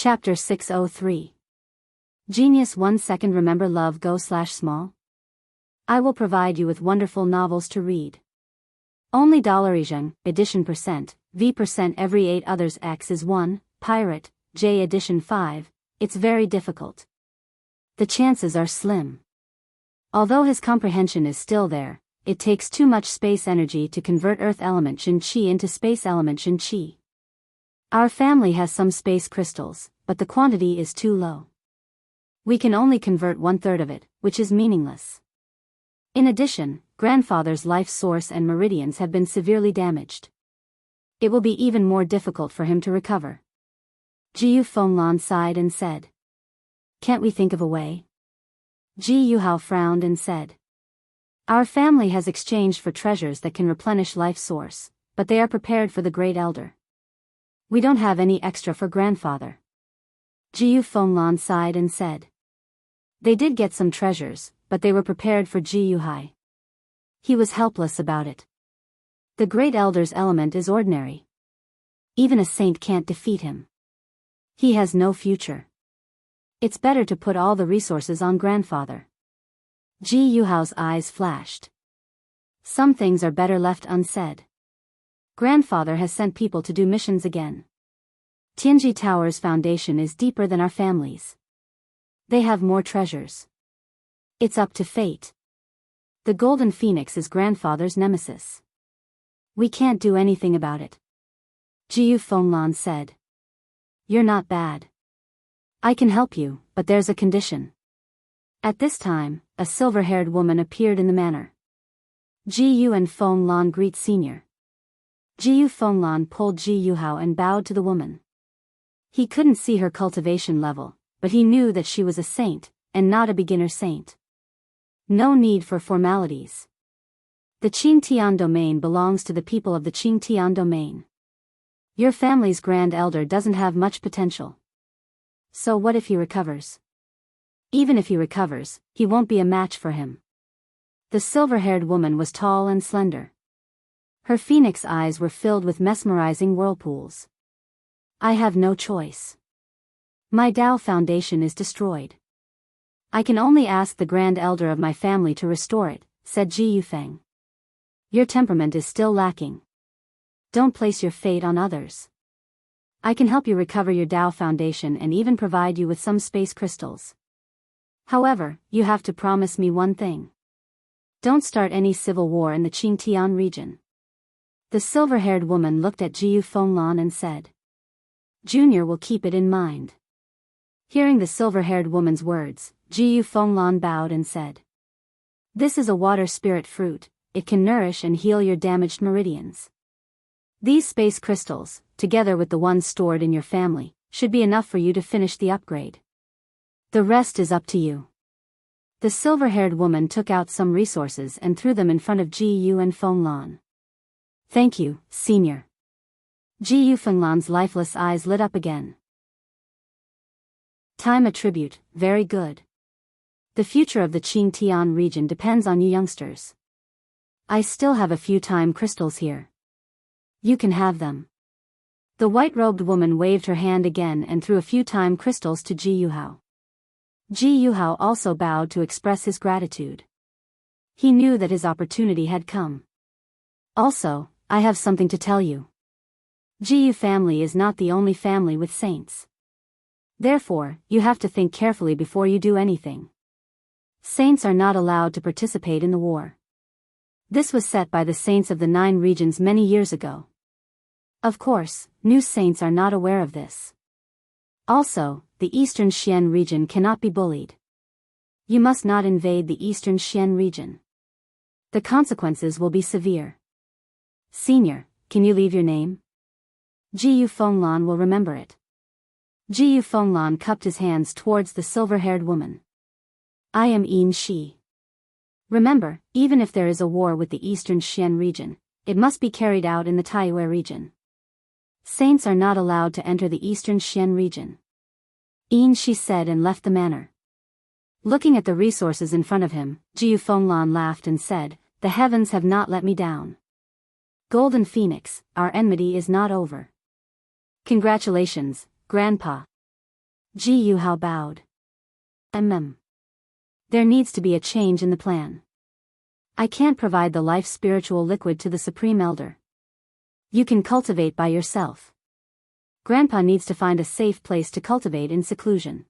Chapter 603. Genius 1 second. Remember love go/small? I will provide you with wonderful novels to read. Only $1 edition percent, V% every 8 others X is 1, pirate, J edition 5, it's very difficult. The chances are slim. Although his comprehension is still there, it takes too much space energy to convert Earth element Shin Chi into space element Shin Chi. Our family has some space crystals, but the quantity is too low. We can only convert 1/3 of it, which is meaningless. In addition, grandfather's life source and meridians have been severely damaged. It will be even more difficult for him to recover. Jiu Fenglan sighed and said, "Can't we think of a way?" Ji Yuhao frowned and said, "Our family has exchanged for treasures that can replenish life source, but they are prepared for the Great Elder. We don't have any extra for grandfather." Jiu Fenglan sighed and said, "They did get some treasures, but they were prepared for Ji Yuhai. He was helpless about it. The Great Elder's element is ordinary. Even a saint can't defeat him. He has no future. It's better to put all the resources on grandfather." Ji Yuhao's eyes flashed. Some things are better left unsaid. Grandfather has sent people to do missions again. Tianji Tower's foundation is deeper than our family's. They have more treasures. It's up to fate. The Golden Phoenix is grandfather's nemesis. We can't do anything about it. Jiu Fenglan said, "You're not bad. I can help you, but there's a condition." At this time, a silver-haired woman appeared in the manor. Jiu and Fenglan greet senior. Jiu Fenglan pulled Ji Yuhao and bowed to the woman. He couldn't see her cultivation level, but he knew that she was a saint, and not a beginner saint. No need for formalities. The Qingtian domain belongs to the people of the Qingtian domain. Your family's grand elder doesn't have much potential. So what if he recovers? Even if he recovers, he won't be a match for him. The silver-haired woman was tall and slender. Her phoenix eyes were filled with mesmerizing whirlpools. "I have no choice. My Tao foundation is destroyed. I can only ask the grand elder of my family to restore it," said Ji Yufeng. "Your temperament is still lacking. Don't place your fate on others. I can help you recover your Tao foundation and even provide you with some space crystals. However, you have to promise me one thing. Don't start any civil war in the Qingtian region." The silver-haired woman looked at Jiu Fenglan and said, "Junior will keep it in mind." Hearing the silver-haired woman's words, Jiu Fenglan bowed and said, "This is a water spirit fruit. It can nourish and heal your damaged meridians. These space crystals, together with the ones stored in your family, should be enough for you to finish the upgrade. The rest is up to you." The silver-haired woman took out some resources and threw them in front of Jiu and Fenglan. "Thank you, senior." Jiu Fenglan's lifeless eyes lit up again. Time attribute, very good. The future of the Qingtian region depends on you youngsters. I still have a few time crystals here. You can have them. The white-robed woman waved her hand again and threw a few time crystals to Ji Yuhao. Ji Yuhao also bowed to express his gratitude. He knew that his opportunity had come. "Also, I have something to tell you. Jiu family is not the only family with saints. Therefore, you have to think carefully before you do anything. Saints are not allowed to participate in the war. This was set by the saints of the 9 regions many years ago. Of course, new saints are not aware of this. Also, the Eastern Xian region cannot be bullied. You must not invade the Eastern Xian region. The consequences will be severe. Senior, can you leave your name? Jiu Fenglan will remember it." Jiu Fenglan cupped his hands towards the silver-haired woman. "I am Yin Shi. Remember, even if there is a war with the Eastern Xian region, it must be carried out in the Taiyue region. Saints are not allowed to enter the Eastern Xian region." Yin Shi said and left the manor. Looking at the resources in front of him, Jiu Fenglan laughed and said, "The heavens have not let me down. Golden Phoenix, our enmity is not over. Congratulations, Grandpa. Ji Yuhao bowed. There needs to be a change in the plan. I can't provide the life spiritual liquid to the Supreme Elder. You can cultivate by yourself. Grandpa needs to find a safe place to cultivate in seclusion.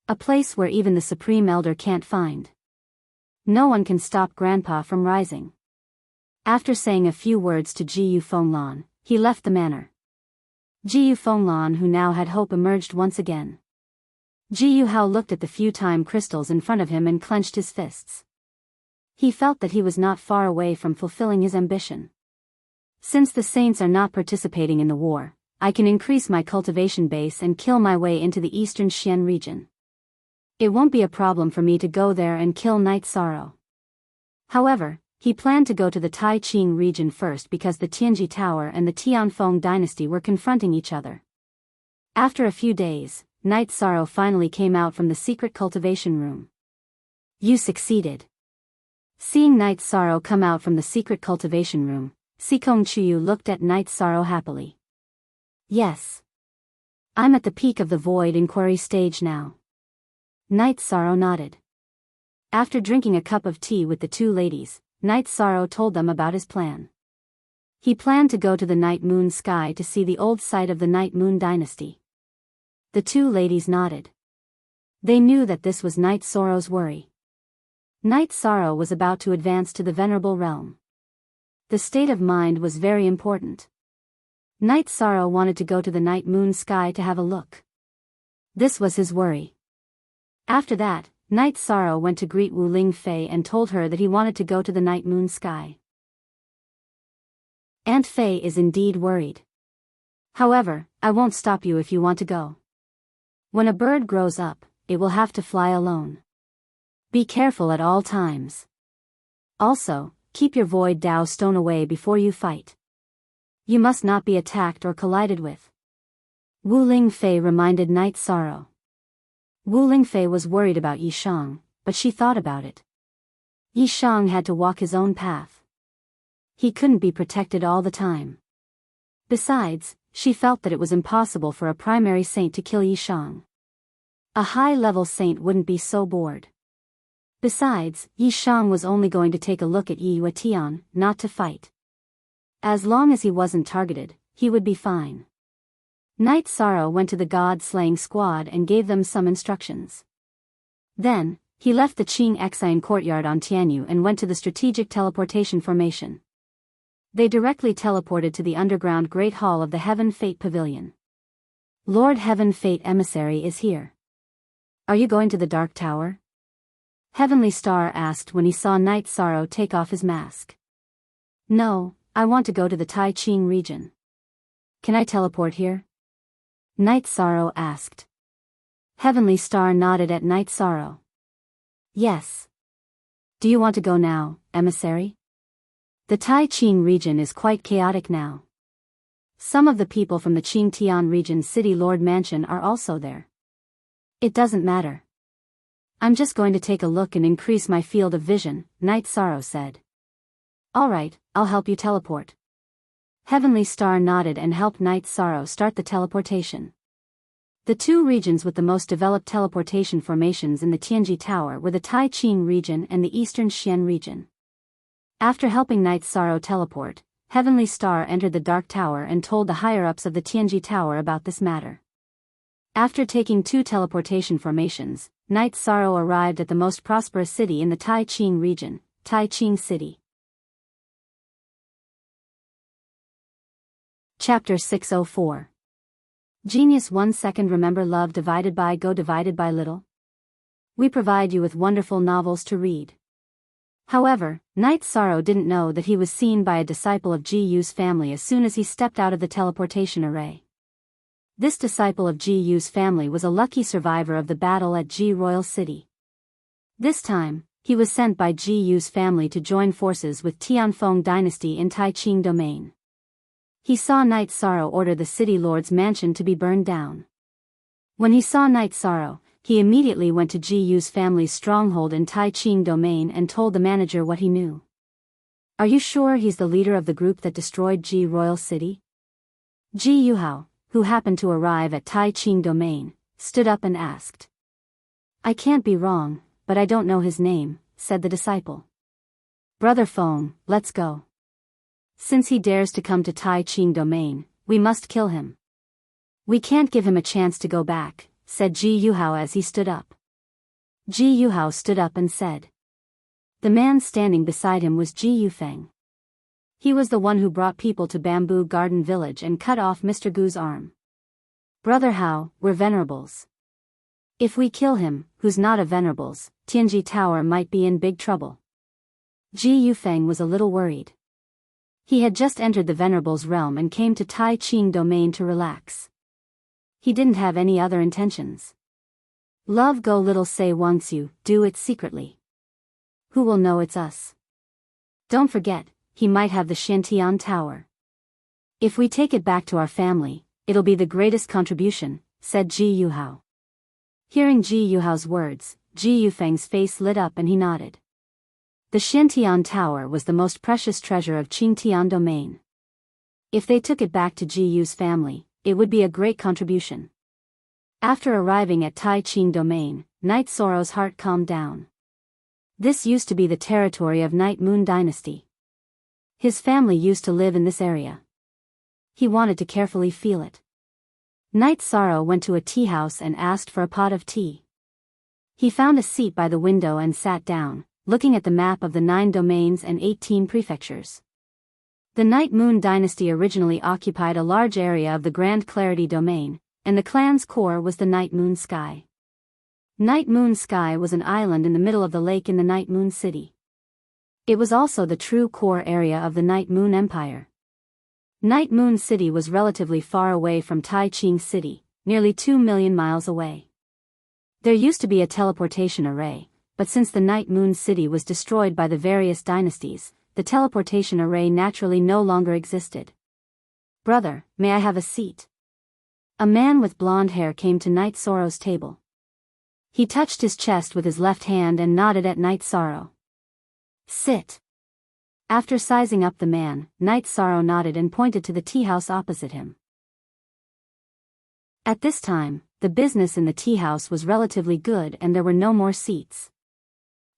A place where even the Supreme Elder can't find. No one can stop Grandpa from rising. After saying a few words to Ji Yufenglan, he left the manor. Ji Yufenglan, who now had hope, emerged once again. Ji Yuhao looked at the few time crystals in front of him and clenched his fists. He felt that he was not far away from fulfilling his ambition. Since the saints are not participating in the war, I can increase my cultivation base and kill my way into the eastern Xian region. It won't be a problem for me to go there and kill Night Sorrow. However, he planned to go to the Tai Qing region first because the Tianji Tower and the Tianfeng dynasty were confronting each other. After a few days, Night Sorrow finally came out from the secret cultivation room. You succeeded. Seeing Night Sorrow come out from the secret cultivation room, Sikong Chuyu looked at Night Sorrow happily. Yes. I'm at the peak of the void inquiry stage now. Night Sorrow nodded. After drinking a cup of tea with the two ladies, Night Sorrow told them about his plan. He planned to go to the night moon sky to see the old site of the Night Moon dynasty. The two ladies nodded. They knew that this was Night Sorrow's worry. Night Sorrow was about to advance to the venerable realm. The state of mind was very important. Night Sorrow wanted to go to the night moon sky to have a look. This was his worry. After that, Night Sorrow went to greet Wu Lingfei and told her that he wanted to go to the night moon sky. Aunt Fei is indeed worried. However, I won't stop you if you want to go. When a bird grows up, it will have to fly alone. Be careful at all times. Also, keep your void Dao stone away before you fight. You must not be attacked or collided with. Wu Lingfei reminded Night Sorrow. Wu Lingfei was worried about Yi Shang, but she thought about it. Yi Shang had to walk his own path. He couldn't be protected all the time. Besides, she felt that it was impossible for a primary saint to kill Yi Shang. A high-level saint wouldn't be so bored. Besides, Yi Shang was only going to take a look at Yi Yuetian, not to fight. As long as he wasn't targeted, he would be fine. Night Sorrow went to the god-slaying squad and gave them some instructions. Then, he left the Qing Exine courtyard on Tianyu and went to the strategic teleportation formation. They directly teleported to the underground Great Hall of the Heaven Fate Pavilion. Lord Heaven Fate Emissary is here. Are you going to the Dark Tower? Heavenly Star asked when he saw Night Sorrow take off his mask. No, I want to go to the Tai Qing region. Can I teleport here? Night Sorrow asked. Heavenly Star nodded at Night Sorrow. Yes. Do you want to go now, Emissary? The Tai Qing region is quite chaotic now. Some of the people from the Qingtian region City Lord Mansion are also there. It doesn't matter. I'm just going to take a look and increase my field of vision, Night Sorrow said. Alright, I'll help you teleport. Heavenly Star nodded and helped Night Sorrow start the teleportation. The two regions with the most developed teleportation formations in the Tianji Tower were the Tai Qing region and the Eastern Xian region. After helping Night Sorrow teleport, Heavenly Star entered the Dark Tower and told the higher-ups of the Tianji Tower about this matter. After taking 2 teleportation formations, Night Sorrow arrived at the most prosperous city in the Tai Qing region, Tai Qing City. Chapter 604. Genius 1 second. Remember love divided by go divided by little? We provide you with wonderful novels to read. However, Night Sorrow didn't know that he was seen by a disciple of Ji Yu's family as soon as he stepped out of the teleportation array. This disciple of Ji Yu's family was a lucky survivor of the battle at Ji Royal City. This time, he was sent by Ji Yu's family to join forces with Tianfeng dynasty in Tai Qing domain. He saw Night Sorrow order the city lord's mansion to be burned down. When he saw Night Sorrow, he immediately went to Ji Yu's family's stronghold in Tai Qing domain and told the manager what he knew. Are you sure he's the leader of the group that destroyed Ji Royal City? Ji Yuhao, who happened to arrive at Tai Qing domain, stood up and asked. I can't be wrong, but I don't know his name, said the disciple. Brother Feng, let's go. Since he dares to come to Tai Ching domain, we must kill him. We can't give him a chance to go back, said Ji Yuhao as he stood up. Ji Yuhao stood up and said. The man standing beside him was Ji Yufeng. He was the one who brought people to Bamboo Garden Village and cut off Mr. Gu's arm. Brother Hao, we're venerables. If we kill him, who's not a venerables, Tianji Tower might be in big trouble. Ji Yufeng was a little worried. He had just entered the venerables realm and came to Tai Ching domain to relax. He didn't have any other intentions. Love go little say once you do it secretly. Who will know it's us? Don't forget, he might have the Shantian Tower. If we take it back to our family, it'll be the greatest contribution, said Ji Yuhao. Hearing Ji Yuhao's words, Ji Yufeng's face lit up and he nodded. The Shantian Tower was the most precious treasure of Qingtian domain. If they took it back to Ji Yu's family, it would be a great contribution. After arriving at Tai Ching domain, Night Sorrow's heart calmed down. This used to be the territory of Night Moon Dynasty. His family used to live in this area. He wanted to carefully feel it. Night Sorrow went to a tea house and asked for a pot of tea. He found a seat by the window and sat down, looking at the map of the 9 domains and 18 prefectures. The Night Moon Dynasty originally occupied a large area of the Grand Clarity domain, and the clan's core was the Night Moon Sky. Night Moon Sky was an island in the middle of the lake in the Night Moon City. It was also the true core area of the Night Moon Empire. Night Moon City was relatively far away from Tai Ching City, nearly 2 million miles away. There used to be a teleportation array, but since the Night Moon City was destroyed by the various dynasties, the teleportation array naturally no longer existed. Brother, may I have a seat? A man with blonde hair came to Night Sorrow's table. He touched his chest with his left hand and nodded at Night Sorrow. Sit. After sizing up the man, Night Sorrow nodded and pointed to the tea house opposite him. At this time, the business in the tea house was relatively good and there were no more seats.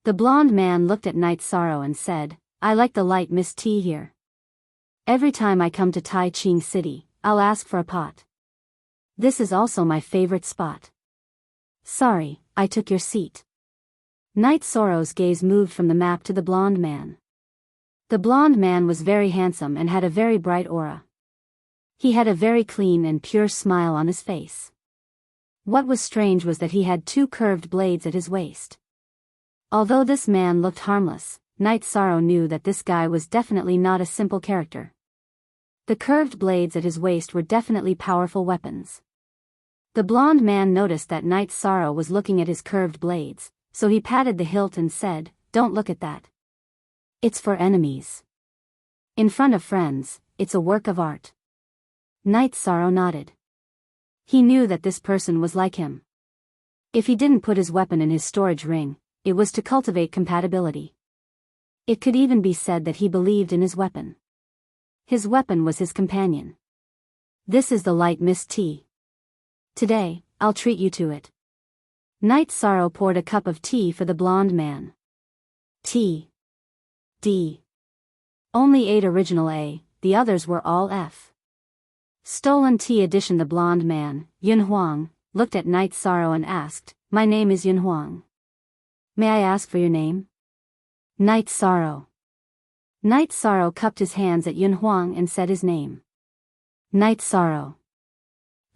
The blonde man looked at Night Sorrow and said, I like the light mist tea here. Every time I come to Tai Ching City, I'll ask for a pot. This is also my favorite spot. Sorry, I took your seat. Night Sorrow's gaze moved from the map to the blonde man. The blonde man was very handsome and had a very bright aura. He had a very clean and pure smile on his face. What was strange was that he had 2 curved blades at his waist. Although this man looked harmless, Night Sorrow knew that this guy was definitely not a simple character. The curved blades at his waist were definitely powerful weapons. The blonde man noticed that Night Sorrow was looking at his curved blades, so he patted the hilt and said, Don't look at that. It's for enemies. In front of friends, it's a work of art. Night Sorrow nodded. He knew that this person was like him. If he didn't put his weapon in his storage ring, it was to cultivate compatibility. It could even be said that he believed in his weapon. His weapon was his companion. This is the light mist tea. Today, I'll treat you to it. Night Sorrow poured a cup of tea for the blonde man. T. D. Only 8 original A, the others were all F. Stolen tea edition. The blonde man, Yun Huang, looked at Night Sorrow and asked, My name is Yun Huang. May I ask for your name? Night Sorrow. Night Sorrow cupped his hands at Yun Huang and said his name. Night Sorrow.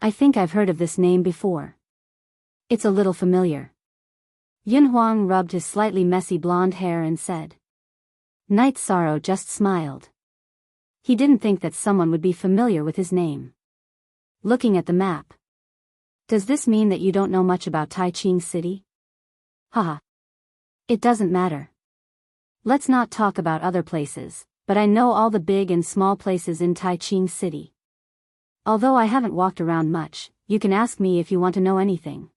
I think I've heard of this name before. It's a little familiar. Yun Huang rubbed his slightly messy blonde hair and said. Night Sorrow just smiled. He didn't think that someone would be familiar with his name. Looking at the map. Does this mean that you don't know much about Tai Ching City? Haha. It doesn't matter. Let's not talk about other places, but I know all the big and small places in Tai Ching City. Although I haven't walked around much, you can ask me if you want to know anything.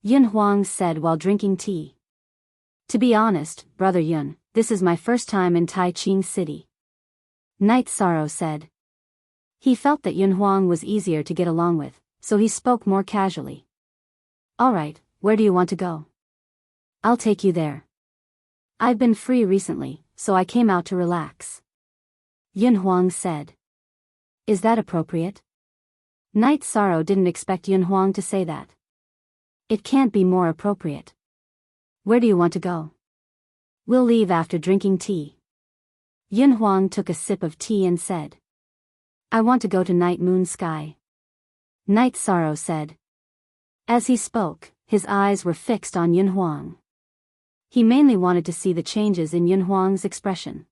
Yun Huang said while drinking tea. To be honest, Brother Yun, this is my first time in Tai Ching City. Night Sorrow said. He felt that Yun Huang was easier to get along with, so he spoke more casually. Alright, where do you want to go? I'll take you there. I've been free recently, so I came out to relax. Yun Huang said. Is that appropriate? Night Sorrow didn't expect Yun Huang to say that. It can't be more appropriate. Where do you want to go? We'll leave after drinking tea. Yun Huang took a sip of tea and said. I want to go to Night Moon Sky. Night Sorrow said. As he spoke, his eyes were fixed on Yun Huang. He mainly wanted to see the changes in Yun Huang's expression.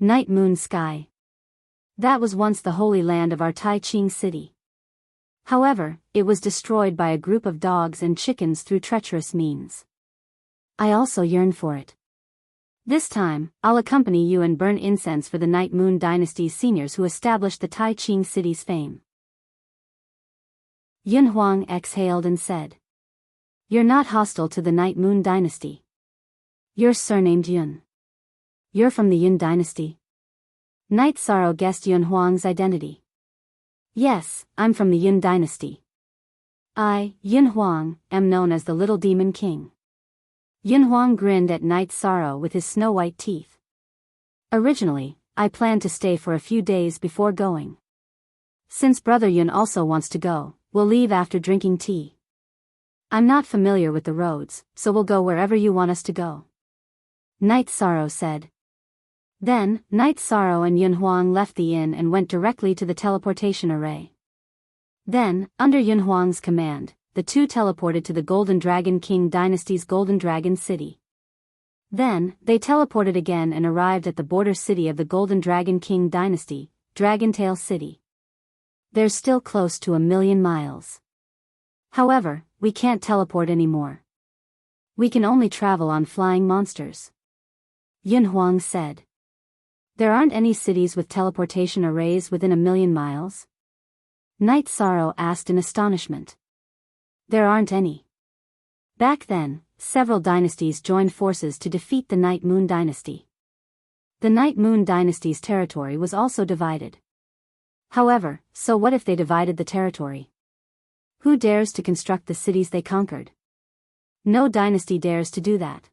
Night Moon Sky. That was once the holy land of our Tai Ching city. However, it was destroyed by a group of dogs and chickens through treacherous means. I also yearn for it. This time, I'll accompany you and burn incense for the Night Moon Dynasty's seniors who established the Tai Ching city's fame. Yun Huang exhaled and said. You're not hostile to the Night Moon Dynasty. You're surnamed Yun. You're from the Yun Dynasty? Night Sorrow guessed Yun Huang's identity. Yes, I'm from the Yun Dynasty. I, Yun Huang, am known as the Little Demon King. Yun Huang grinned at Night Sorrow with his snow-white teeth. Originally, I planned to stay for a few days before going. Since Brother Yun also wants to go, we'll leave after drinking tea. I'm not familiar with the roads, so we'll go wherever you want us to go. Night Sorrow said. Then, Night Sorrow and Yun Huang left the inn and went directly to the teleportation array. Then, under Yun Huang's command, the two teleported to the Golden Dragon King Dynasty's Golden Dragon City. Then, they teleported again and arrived at the border city of the Golden Dragon King Dynasty, Dragontail City. They're still close to 1,000,000 miles. However, we can't teleport anymore. We can only travel on flying monsters. Yun Huang said. There aren't any cities with teleportation arrays within 1,000,000 miles? Night Sorrow asked in astonishment. There aren't any. Back then, several dynasties joined forces to defeat the Night Moon Dynasty. The Night Moon Dynasty's territory was also divided. However, so what if they divided the territory? Who dares to construct the cities they conquered? No dynasty dares to do that.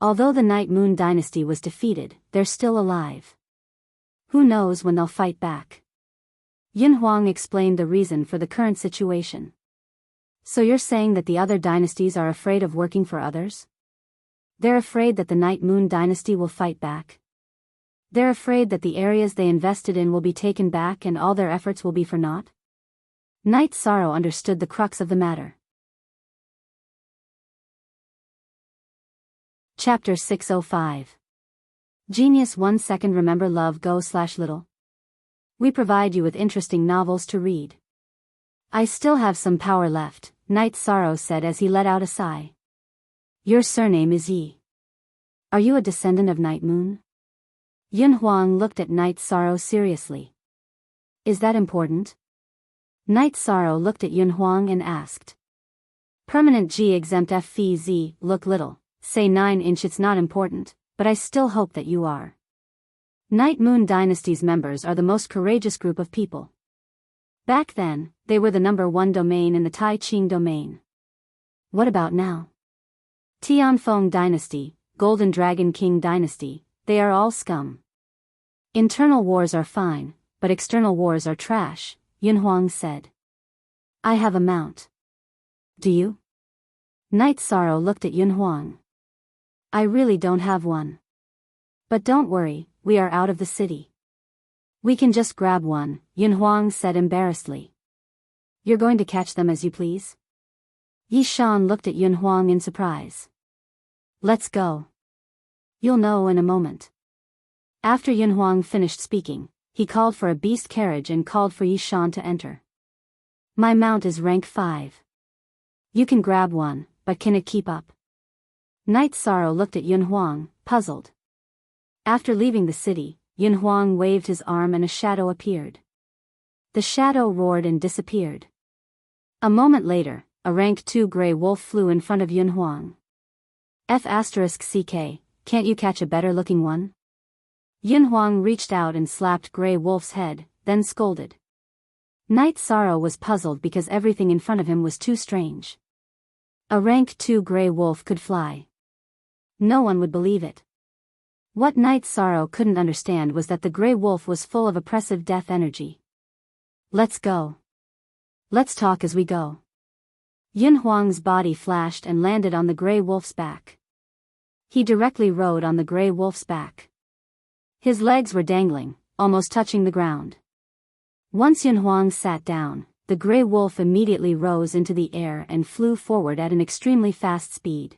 Although the Night Moon Dynasty was defeated, they're still alive. Who knows when they'll fight back? Yun Huang explained the reason for the current situation. So you're saying that the other dynasties are afraid of working for others? They're afraid that the Night Moon Dynasty will fight back. They're afraid that the areas they invested in will be taken back and all their efforts will be for naught? Night Sorrow understood the crux of the matter. Chapter 605. Genius 1 second remember love go/little. We provide you with interesting novels to read. I still have some power left, Night Sorrow said as he let out a sigh. Your surname is Yi. Are you a descendant of Night Moon? Yun Huang looked at Night Sorrow seriously. Is that important? Night Sorrow looked at Yun Huang and asked. Permanent G exempt FZ, look little, say 9 inch it's not important, but I still hope that you are. Night Moon Dynasty's members are the most courageous group of people. Back then, they were the #1 domain in the Tai Ching domain. What about now? Tianfeng Dynasty, Golden Dragon King Dynasty, they are all scum. Internal wars are fine, but external wars are trash, Yun Huang said. I have a mount. Do you? Night Sorrow looked at Yun Huang. I really don't have one. But don't worry, we are out of the city. We can just grab one, Yun Huang said embarrassedly. You're going to catch them as you please? Yi Shan looked at Yun Huang in surprise. Let's go. You'll know in a moment. After Yun Huang finished speaking, he called for a beast carriage and called for Yi Shan to enter. My mount is rank 5. You can grab one, but can it keep up? Night Sorrow looked at Yun Huang, puzzled. After leaving the city, Yun Huang waved his arm and a shadow appeared. The shadow roared and disappeared. A moment later, a rank 2 gray wolf flew in front of Yun Huang. F***CK, can't you catch a better looking one? Yun Huang reached out and slapped Grey Wolf's head, then scolded. Night Sorrow was puzzled because everything in front of him was too strange. A rank 2 gray wolf could fly. No one would believe it. What Night Sorrow couldn't understand was that the gray wolf was full of oppressive death energy. Let's go. Let's talk as we go. Yin Huang's body flashed and landed on the gray wolf's back. He directly rode on the gray wolf's back. His legs were dangling, almost touching the ground. Once Yin Huang sat down, the gray wolf immediately rose into the air and flew forward at an extremely fast speed.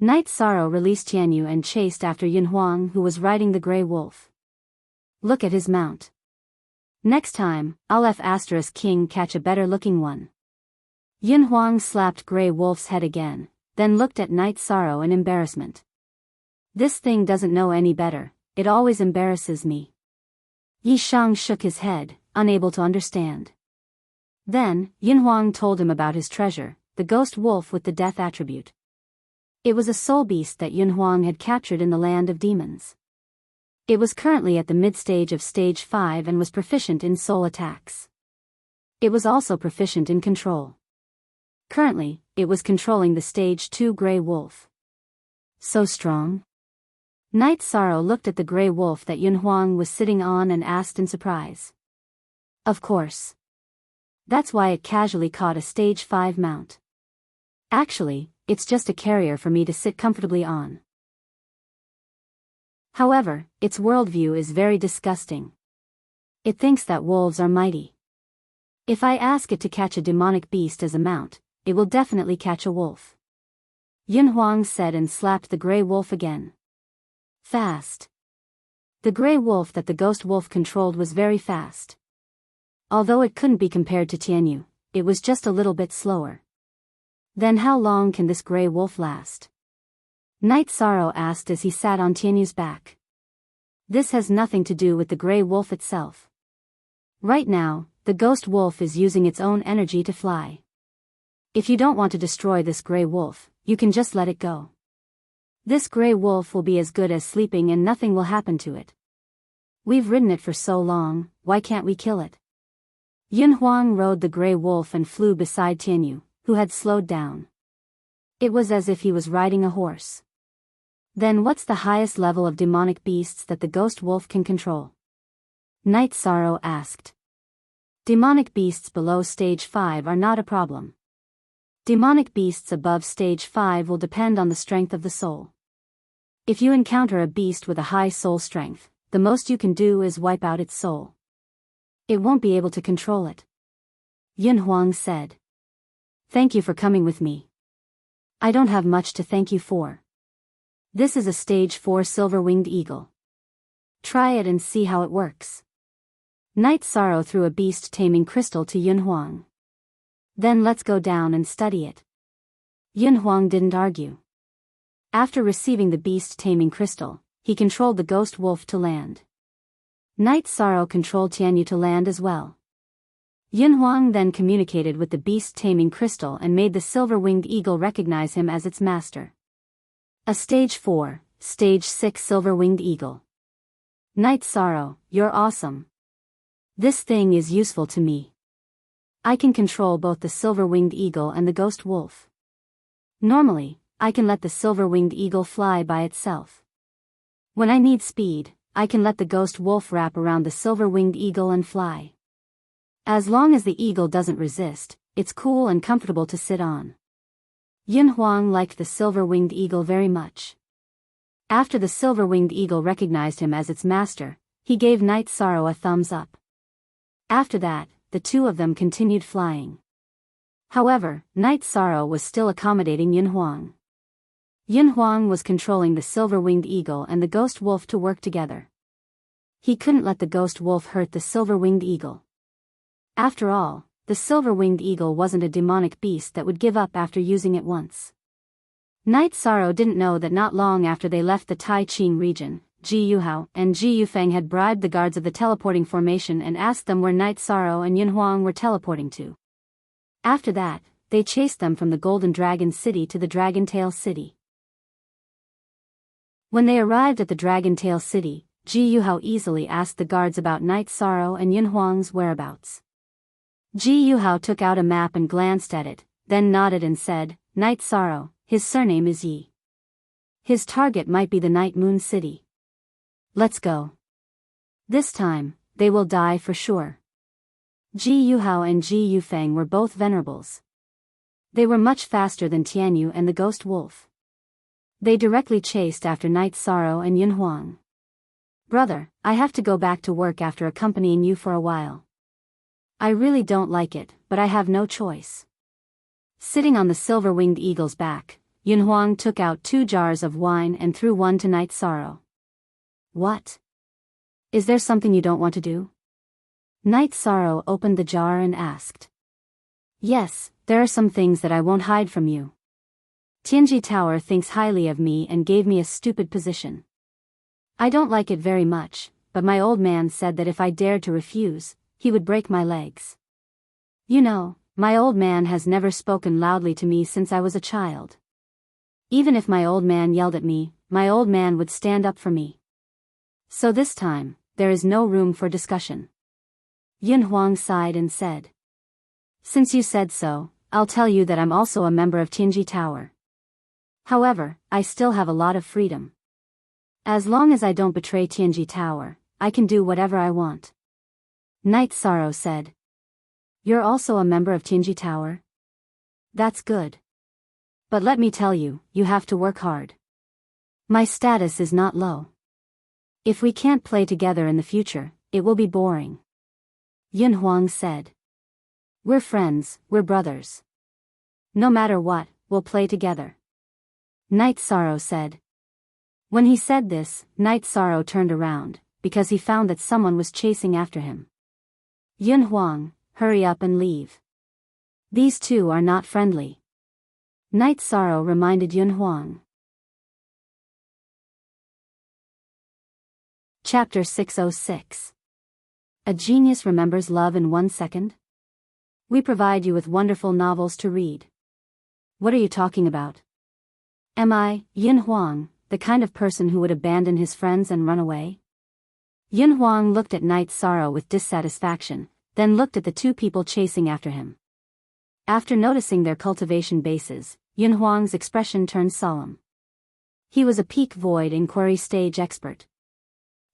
Night Sorrow released Tianyu and chased after Yin Huang, who was riding the gray wolf. Look at his mount. Next time, I'll F** King catch a better looking one. Yin Huang slapped Grey Wolf's head again, then looked at Night Sorrow in embarrassment. This thing doesn't know any better, it always embarrasses me. Yi Shang shook his head, unable to understand. Then, Yin Huang told him about his treasure, the ghost wolf with the death attribute. It was a soul beast that Yin Huang had captured in the land of demons. It was currently at the mid-stage of stage 5 and was proficient in soul attacks. It was also proficient in control. Currently, it was controlling the stage 2 gray wolf. So strong? Night Sorrow looked at the gray wolf that Yin Huang was sitting on and asked in surprise. Of course. That's why it casually caught a stage 5 mount. Actually, it's just a carrier for me to sit comfortably on. However, its worldview is very disgusting. It thinks that wolves are mighty. If I ask it to catch a demonic beast as a mount, it will definitely catch a wolf. Yin Huang said and slapped the gray wolf again. Fast. The gray wolf that the ghost wolf controlled was very fast. Although it couldn't be compared to Tianyu, it was just a little bit slower. Then how long can this gray wolf last? Night Sorrow asked as he sat on Tianyu's back. This has nothing to do with the gray wolf itself. Right now, the ghost wolf is using its own energy to fly. If you don't want to destroy this gray wolf, you can just let it go. This gray wolf will be as good as sleeping and nothing will happen to it. We've ridden it for so long, why can't we kill it? Yin Huang rode the gray wolf and flew beside Tianyu, who had slowed down. It was as if he was riding a horse. Then what's the highest level of demonic beasts that the ghost wolf can control? Night Sorrow asked. Demonic beasts below stage 5 are not a problem. Demonic beasts above stage 5 will depend on the strength of the soul. If you encounter a beast with a high soul strength, the most you can do is wipe out its soul. It won't be able to control it. Yin Huang said. Thank you for coming with me. I don't have much to thank you for. This is a stage 4 silver-winged eagle. Try it and see how it works. Night Sorrow threw a beast-taming crystal to Yin Huang. Then let's go down and study it. Yin Huang didn't argue. After receiving the beast-taming crystal, he controlled the ghost wolf to land. Night Sorrow controlled Tianyu to land as well. Yin Huang then communicated with the beast-taming crystal and made the silver-winged eagle recognize him as its master. A stage 4, stage 6 silver-winged eagle. Night Sorrow, you're awesome. This thing is useful to me. I can control both the silver-winged eagle and the ghost wolf. Normally, I can let the silver-winged eagle fly by itself. When I need speed, I can let the ghost wolf wrap around the silver-winged eagle and fly. As long as the eagle doesn't resist, it's cool and comfortable to sit on. Yin Huang liked the silver-winged eagle very much. After the silver-winged eagle recognized him as its master, he gave Night Sorrow a thumbs up. After that, the two of them continued flying. However, Night Sorrow was still accommodating Yin Huang. Yin Huang was controlling the silver-winged eagle and the ghost wolf to work together. He couldn't let the ghost wolf hurt the silver-winged eagle. After all, the silver-winged eagle wasn't a demonic beast that would give up after using it once. Night Sorrow didn't know that not long after they left the Tai Ching region, Ji Yuhao and Ji Yufeng had bribed the guards of the teleporting formation and asked them where Night Sorrow and Yin Huang were teleporting to. After that, they chased them from the Golden Dragon City to the Dragon Tail City. When they arrived at the Dragon Tail City, Ji Yuhao easily asked the guards about Night Sorrow and Yin Huang's whereabouts. Ji Yuhao took out a map and glanced at it, then nodded and said, Night Sorrow, his surname is Yi. His target might be the Night Moon City. Let's go. This time, they will die for sure. Ji Yuhao and Ji Yufeng were both venerables. They were much faster than Tianyu and the Ghost Wolf. They directly chased after Night Sorrow and Yun Huang. Brother, I have to go back to work after accompanying you for a while. I really don't like it, but I have no choice. Sitting on the silver-winged eagle's back, Yun Huang took out 2 jars of wine and threw one to Night Sorrow. What? Is there something you don't want to do? Night Sorrow opened the jar and asked. Yes, there are some things that I won't hide from you. Tianji Tower thinks highly of me and gave me a stupid position. I don't like it very much, but my old man said that if I dared to refuse, he would break my legs. You know, my old man has never spoken loudly to me since I was a child. Even if my old man yelled at me, my old man would stand up for me. So this time, there is no room for discussion. Yun Huang sighed and said. Since you said so, I'll tell you that I'm also a member of Tianji Tower. However, I still have a lot of freedom. As long as I don't betray Tianji Tower, I can do whatever I want. Night Sorrow said. You're also a member of Tianji Tower? That's good. But let me tell you, you have to work hard. My status is not low. If we can't play together in the future, it will be boring. Yun Huang said. We're friends, we're brothers. No matter what, we'll play together. Night Sorrow said. When he said this, Night Sorrow turned around, because he found that someone was chasing after him. Yun Huang, hurry up and leave. These two are not friendly. Night Sorrow reminded Yun Huang. Chapter 606. A Genius Remembers Love in 1 Second? We provide you with wonderful novels to read. What are you talking about? Am I, Yun Huang, the kind of person who would abandon his friends and run away? Yun Huang looked at Night Sorrow with dissatisfaction, then looked at the 2 people chasing after him. After noticing their cultivation bases, Yun Huang's expression turned solemn. He was a peak void inquiry stage expert.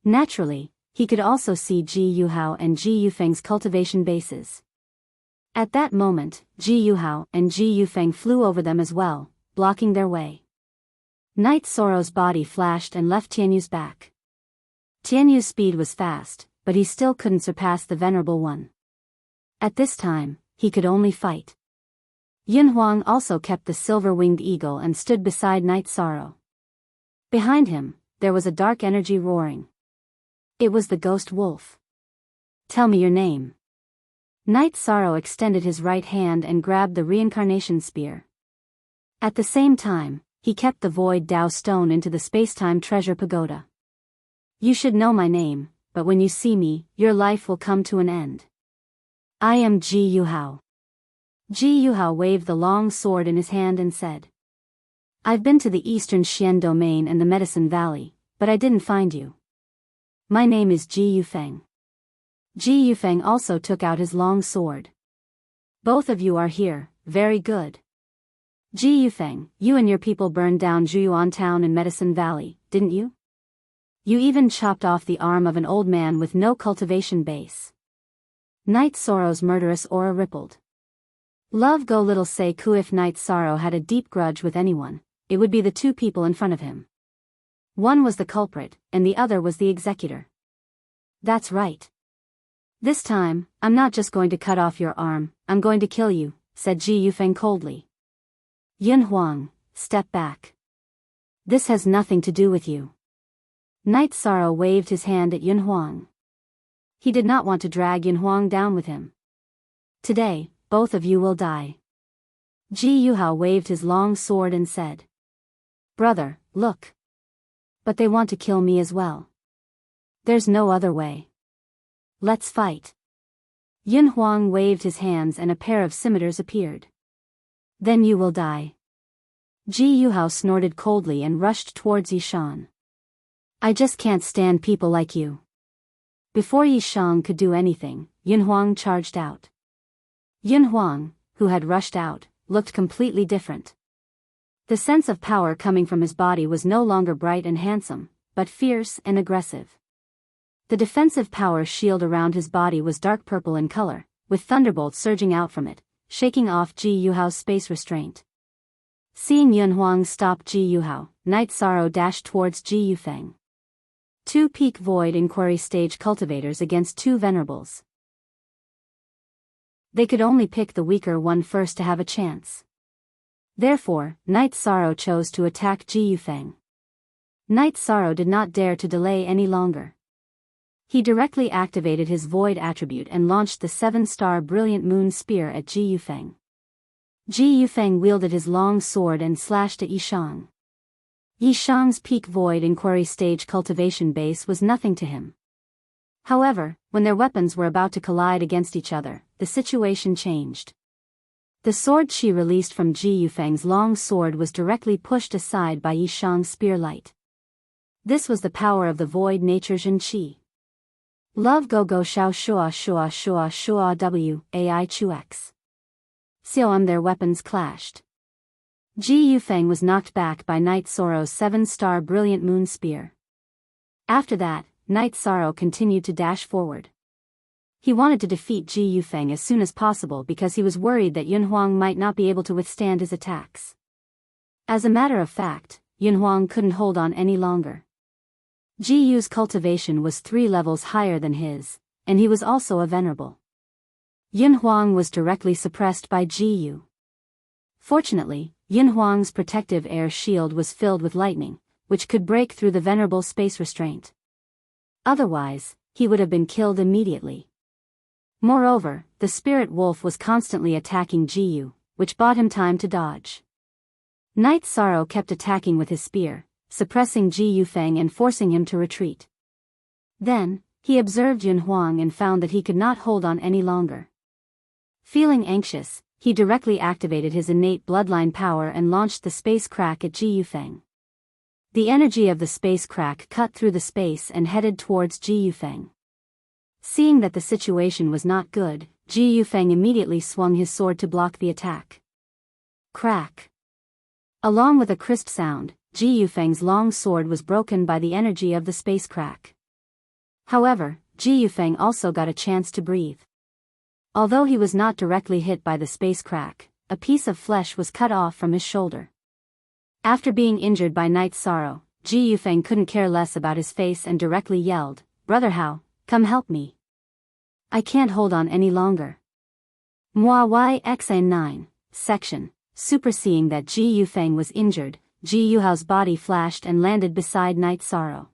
Naturally, he could also see Ji Yuhao and Ji Yufeng's cultivation bases. At that moment, Ji Yuhao and Ji Yufeng flew over them as well, blocking their way. Night Sorrow's body flashed and left Tianyu's back. Tianyu's speed was fast, but he still couldn't surpass the venerable one. At this time, he could only fight. Yun Huang also kept the silver-winged eagle and stood beside Night Sorrow. Behind him, there was a dark energy roaring. It was the Ghost Wolf. Tell me your name. Night Sorrow extended his right hand and grabbed the reincarnation spear. At the same time, he kept the void Dao stone into the space-time treasure pagoda. You should know my name, but when you see me, your life will come to an end. I am Ji Yuhao. Ji Yuhao waved the long sword in his hand and said. I've been to the Eastern Xian domain and the Medicine Valley, but I didn't find you. My name is Ji Yufeng. Ji Yufeng also took out his long sword. Both of you are here, very good. Ji Yufeng, you and your people burned down Zhuyuan town in Medicine Valley, didn't you? You even chopped off the arm of an old man with no cultivation base. Night Sorrow's murderous aura rippled. Love go little say ku. If Night Sorrow had a deep grudge with anyone, it would be the 2 people in front of him. One was the culprit, and the other was the executor. That's right. This time, I'm not just going to cut off your arm, I'm going to kill you, said Ji Yufeng coldly. Yun Huang, step back. This has nothing to do with you. Night Sorrow waved his hand at Yun Huang. He did not want to drag Yun Huang down with him. Today, both of you will die. Ji Yuhao waved his long sword and said. Brother, look. But they want to kill me as well. There's no other way. Let's fight. Yun Huang waved his hands and a pair of scimitars appeared. Then you will die. Ji Yuhao snorted coldly and rushed towards Yishan. I just can't stand people like you. Before Yishang could do anything, Yun Huang charged out. Yun Huang, who had rushed out, looked completely different. The sense of power coming from his body was no longer bright and handsome, but fierce and aggressive. The defensive power shield around his body was dark purple in color, with thunderbolts surging out from it, shaking off Ji Yuhao's space restraint. Seeing Yun Huang stop Ji Yuhao, Night Sorrow dashed towards Ji Yufeng. Two peak void inquiry stage cultivators against two venerables. They could only pick the weaker one first to have a chance. Therefore, Night Sorrow chose to attack Ji Yufeng. Night Sorrow did not dare to delay any longer. He directly activated his void attribute and launched the 7-star brilliant moon spear at Ji Yufeng. Ji Yufeng wielded his long sword and slashed at Yishang. Yishang's peak void inquiry stage cultivation base was nothing to him. However, when their weapons were about to collide against each other, the situation changed. The sword chi released from Ji Yufeng's long sword was directly pushed aside by Yishang's spear light. This was the power of the void nature Zhen Qi. Love go go shao shua shua shua shua w, ai chu x. Xiaom their weapons clashed. Ji Yufeng was knocked back by Night Sorrow's 7-star brilliant moon spear. After that, Night Sorrow continued to dash forward. He wanted to defeat Ji Yufeng as soon as possible because he was worried that Yun Huang might not be able to withstand his attacks. As a matter of fact, Yun Huang couldn't hold on any longer. Ji Yu's cultivation was 3 levels higher than his, and he was also a venerable. Yun Huang was directly suppressed by Ji Yu. Fortunately, Yun Huang's protective air shield was filled with lightning, which could break through the venerable space restraint. Otherwise, he would have been killed immediately. Moreover, the spirit wolf was constantly attacking Ji Yu, which bought him time to dodge. Night Sorrow kept attacking with his spear, suppressing Ji Yufeng and forcing him to retreat. Then, he observed Yun Huang and found that he could not hold on any longer. Feeling anxious, he directly activated his innate bloodline power and launched the space crack at Ji Yufeng. The energy of the space crack cut through the space and headed towards Ji Yufeng. Seeing that the situation was not good, Ji Yufeng immediately swung his sword to block the attack. Crack! Along with a crisp sound, Ji Yufeng's long sword was broken by the energy of the space crack. However, Ji Yufeng also got a chance to breathe. Although he was not directly hit by the space crack, a piece of flesh was cut off from his shoulder. After being injured by Night Sorrow, Ji Yufeng couldn't care less about his face and directly yelled, "Brother Hao, come help me. I can't hold on any longer." Moi YXN9, section, super. Seeing that Ji Yufeng was injured, Ji Yuhao's body flashed and landed beside Night Sorrow.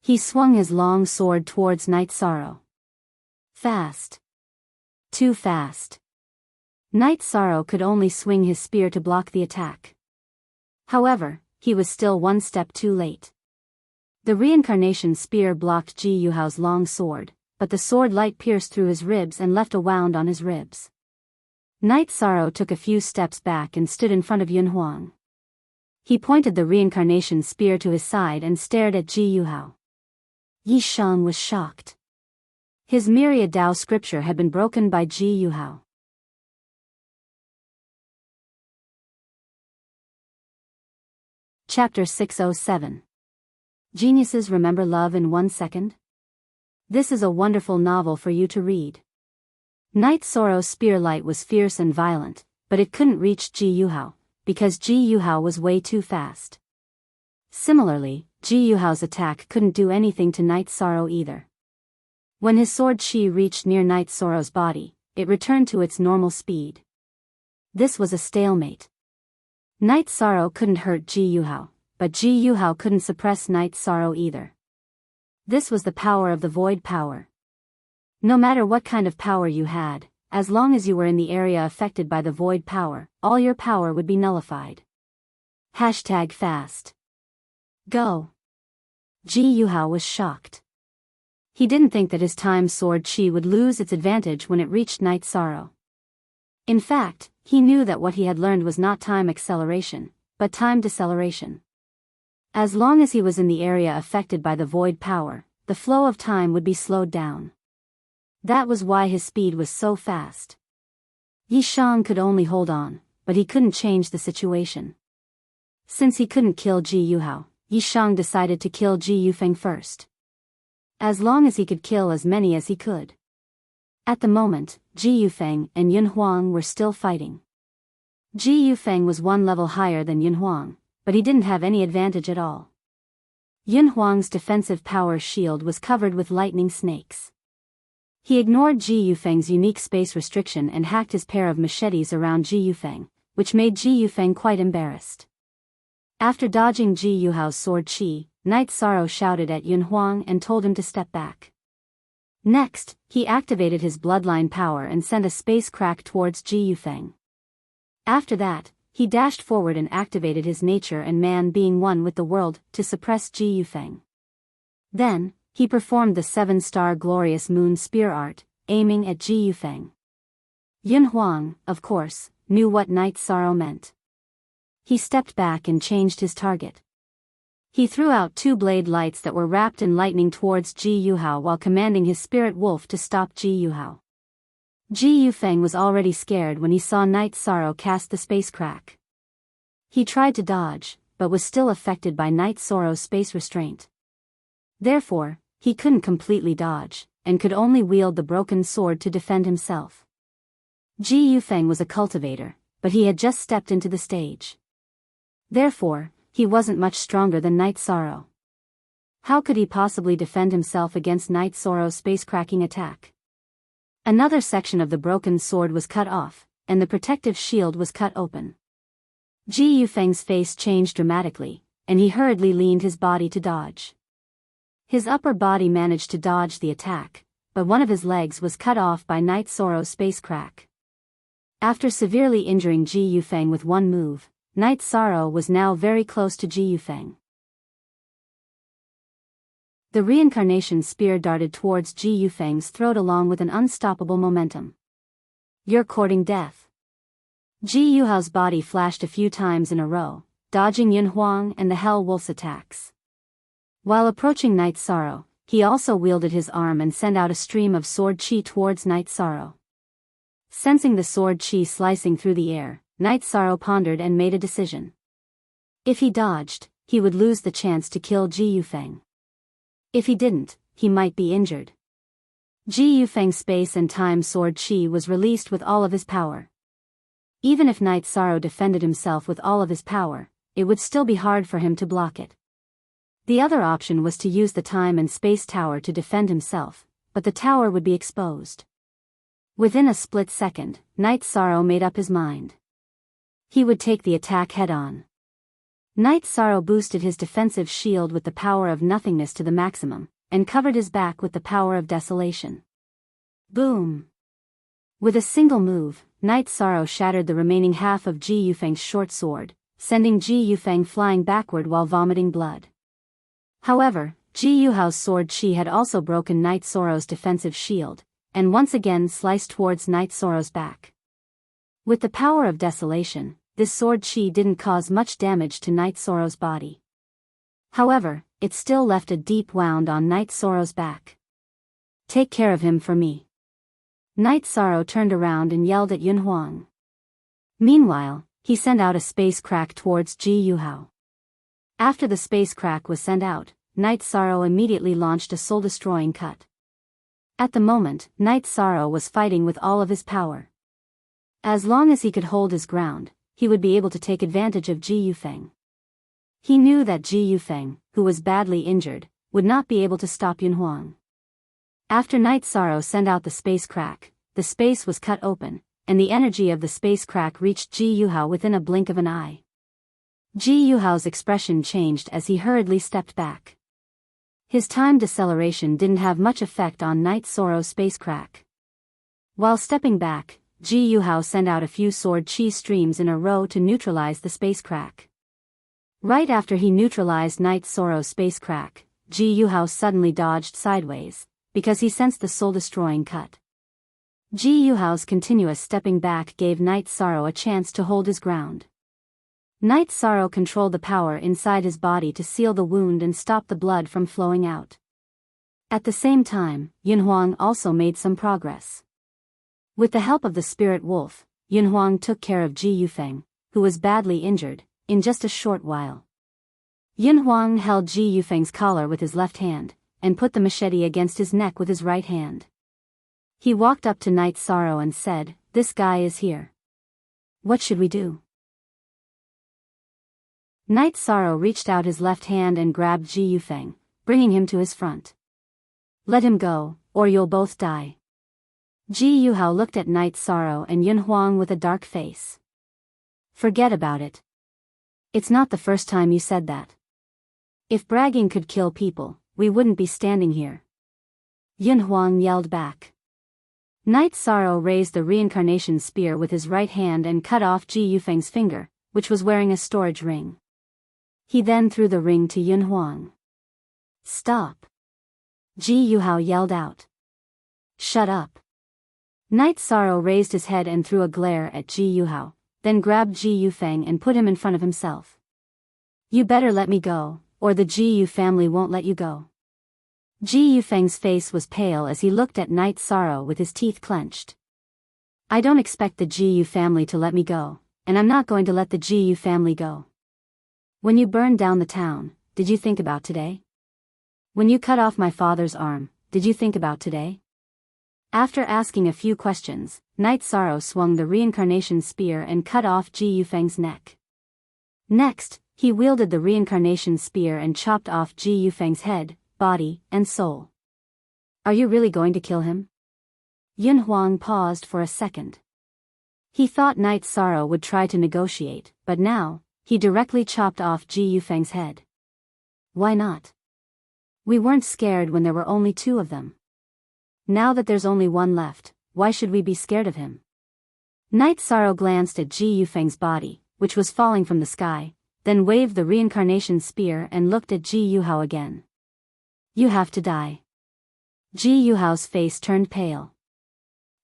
He swung his long sword towards Night Sorrow. Fast. Too fast. Night Sorrow could only swing his spear to block the attack. However, he was still one step too late. The reincarnation spear blocked Ji Yuhao's long sword, but the sword light pierced through his ribs and left a wound on his ribs. Night Sorrow took a few steps back and stood in front of Yun Huang. He pointed the reincarnation spear to his side and stared at Ji Yuhao. Yi Shang was shocked. His myriad Tao scripture had been broken by Ji Yuhao. Chapter 607. Geniuses Remember Love in 1 Second? This is a wonderful novel for you to read. Night Sorrow's spear light was fierce and violent, but it couldn't reach Ji Yuhao, because Ji Yuhao was way too fast. Similarly, Ji Yuhao's attack couldn't do anything to Night Sorrow either. When his sword chi reached near Night Sorrow's body, it returned to its normal speed. This was a stalemate. Night Sorrow couldn't hurt Ji Yuhao, but Ji Yuhao couldn't suppress Night Sorrow either. This was the power of the void power. No matter what kind of power you had, as long as you were in the area affected by the void power, all your power would be nullified. #fast. Go. Ji Yuhao was shocked. He didn't think that his time sword chi would lose its advantage when it reached Night Sorrow. In fact, he knew that what he had learned was not time acceleration, but time deceleration. As long as he was in the area affected by the void power, the flow of time would be slowed down. That was why his speed was so fast. Yi Shang could only hold on, but he couldn't change the situation. Since he couldn't kill Ji Yuhao, Yi Shang decided to kill Ji Yufeng first. As long as he could kill as many as he could. At the moment, Ji Yufeng and Yun Huang were still fighting. Ji Yufeng was one level higher than Yun Huang, but he didn't have any advantage at all. Yun Huang's defensive power shield was covered with lightning snakes. He ignored Ji Yufeng's unique space restriction and hacked his pair of machetes around Ji Yufeng, which made Ji Yufeng quite embarrassed. After dodging Ji Yuhao's sword chi, Night Sorrow shouted at Yun Huang and told him to step back. Next, he activated his bloodline power and sent a space crack towards Ji Yufeng. After that, he dashed forward and activated his nature and man being one with the world to suppress Ji Yufeng. Then, he performed the 7-star glorious moon spear art, aiming at Ji Yufeng. Yun Huang, of course, knew what Night Sorrow meant. He stepped back and changed his target. He threw out 2 blade lights that were wrapped in lightning towards Ji Yuhao while commanding his spirit wolf to stop Ji Yuhao. Ji Yufeng was already scared when he saw Night Sorrow cast the space crack. He tried to dodge, but was still affected by Night Sorrow's space restraint. Therefore, he couldn't completely dodge, and could only wield the broken sword to defend himself. Ji Yufeng was a cultivator, but he had just stepped into the stage. Therefore, he wasn't much stronger than Night Sorrow. How could he possibly defend himself against Night Sorrow's space-cracking attack? Another section of the broken sword was cut off, and the protective shield was cut open. Ji Yufeng's face changed dramatically, and he hurriedly leaned his body to dodge. His upper body managed to dodge the attack, but one of his legs was cut off by Night Sorrow's space crack. After severely injuring Ji Yufeng with one move, Night Sorrow was now very close to Ji Yufeng. The reincarnation spear darted towards Ji Yufeng's throat along with an unstoppable momentum. You're courting death. Ji Yuhao's body flashed a few times in a row, dodging Yun Huang and the Hell Wolf's attacks. While approaching Night Sorrow, he also wielded his arm and sent out a stream of sword chi towards Night Sorrow. Sensing the sword chi slicing through the air, Night Sorrow pondered and made a decision. If he dodged, he would lose the chance to kill Ji Yufeng. If he didn't, he might be injured. Ji Yufeng's space and time sword chi was released with all of his power. Even if Night Sorrow defended himself with all of his power, it would still be hard for him to block it. The other option was to use the time and space tower to defend himself, but the tower would be exposed. Within a split second, Night Sorrow made up his mind. He would take the attack head-on. Night Sorrow boosted his defensive shield with the power of nothingness to the maximum, and covered his back with the power of desolation. Boom! With a single move, Night Sorrow shattered the remaining half of Ji Yufeng's short sword, sending Ji Yufeng flying backward while vomiting blood. However, Ji Yuhao's sword chi had also broken Night Sorrow's defensive shield, and once again sliced towards Night Sorrow's back. With the power of desolation, this sword chi didn't cause much damage to Night Sorrow's body. However, it still left a deep wound on Night Sorrow's back. Take care of him for me. Night Sorrow turned around and yelled at Yun Huang. Meanwhile, he sent out a space crack towards Ji Yuhao. After the space crack was sent out, Night Sorrow immediately launched a soul-destroying cut. At the moment, Night Sorrow was fighting with all of his power. As long as he could hold his ground, he would be able to take advantage of Ji Yufeng. He knew that Ji Yufeng, who was badly injured, would not be able to stop Yun Huang. After Night Sorrow sent out the space crack, the space was cut open, and the energy of the space crack reached Ji Yuhao within a blink of an eye. Ji Yuhao's expression changed as he hurriedly stepped back. His time deceleration didn't have much effect on Night Sorrow's space crack. While stepping back, Ji Yuhao sent out a few sword chi streams in a row to neutralize the space crack. Right after he neutralized Night Sorrow's space crack, Ji Yuhao suddenly dodged sideways, because he sensed the soul-destroying cut. Ji Yuhao's continuous stepping back gave Night Sorrow a chance to hold his ground. Night Sorrow controlled the power inside his body to seal the wound and stop the blood from flowing out. At the same time, Yun Huang also made some progress. With the help of the spirit wolf, Yun Huang took care of Ji Yufeng, who was badly injured, in just a short while. Yin Huang held Ji Yufeng's collar with his left hand, and put the machete against his neck with his right hand. He walked up to Night Sorrow and said, "This guy is here. What should we do?" Night Sorrow reached out his left hand and grabbed Ji Yufeng, bringing him to his front. "Let him go, or you'll both die." Ji Yuhao looked at Night Sorrow and Yin Huang with a dark face. "Forget about it. It's not the first time you said that. If bragging could kill people, we wouldn't be standing here." Yin Huang yelled back. Night Sorrow raised the reincarnation spear with his right hand and cut off Ji Yufeng's finger, which was wearing a storage ring. He then threw the ring to Yin Huang. "Stop!" Ji Yuhao yelled out. "Shut up!" Night Sorrow raised his head and threw a glare at Ji Yuhao, then grabbed Ji Yufeng and put him in front of himself. "You better let me go, or the Ji Yu family won't let you go." Ji Yufeng's face was pale as he looked at Night Sorrow with his teeth clenched. "I don't expect the Ji Yu family to let me go, and I'm not going to let the Ji Yu family go. When you burned down the town, did you think about today? When you cut off my father's arm, did you think about today?" After asking a few questions, Night Sorrow swung the reincarnation spear and cut off Ji Yufeng's neck. Next, he wielded the reincarnation spear and chopped off Ji Yufeng's head, body, and soul. "Are you really going to kill him?" Yin Huang paused for a second. He thought Night Sorrow would try to negotiate, but now, he directly chopped off Ji Yufeng's head. "Why not? We weren't scared when there were only two of them. Now that there's only one left, why should we be scared of him?" Night Sorrow glanced at Ji Yufeng's body, which was falling from the sky, then waved the reincarnation spear and looked at Ji Yuhao again. "You have to die." Ji Yuhao's face turned pale.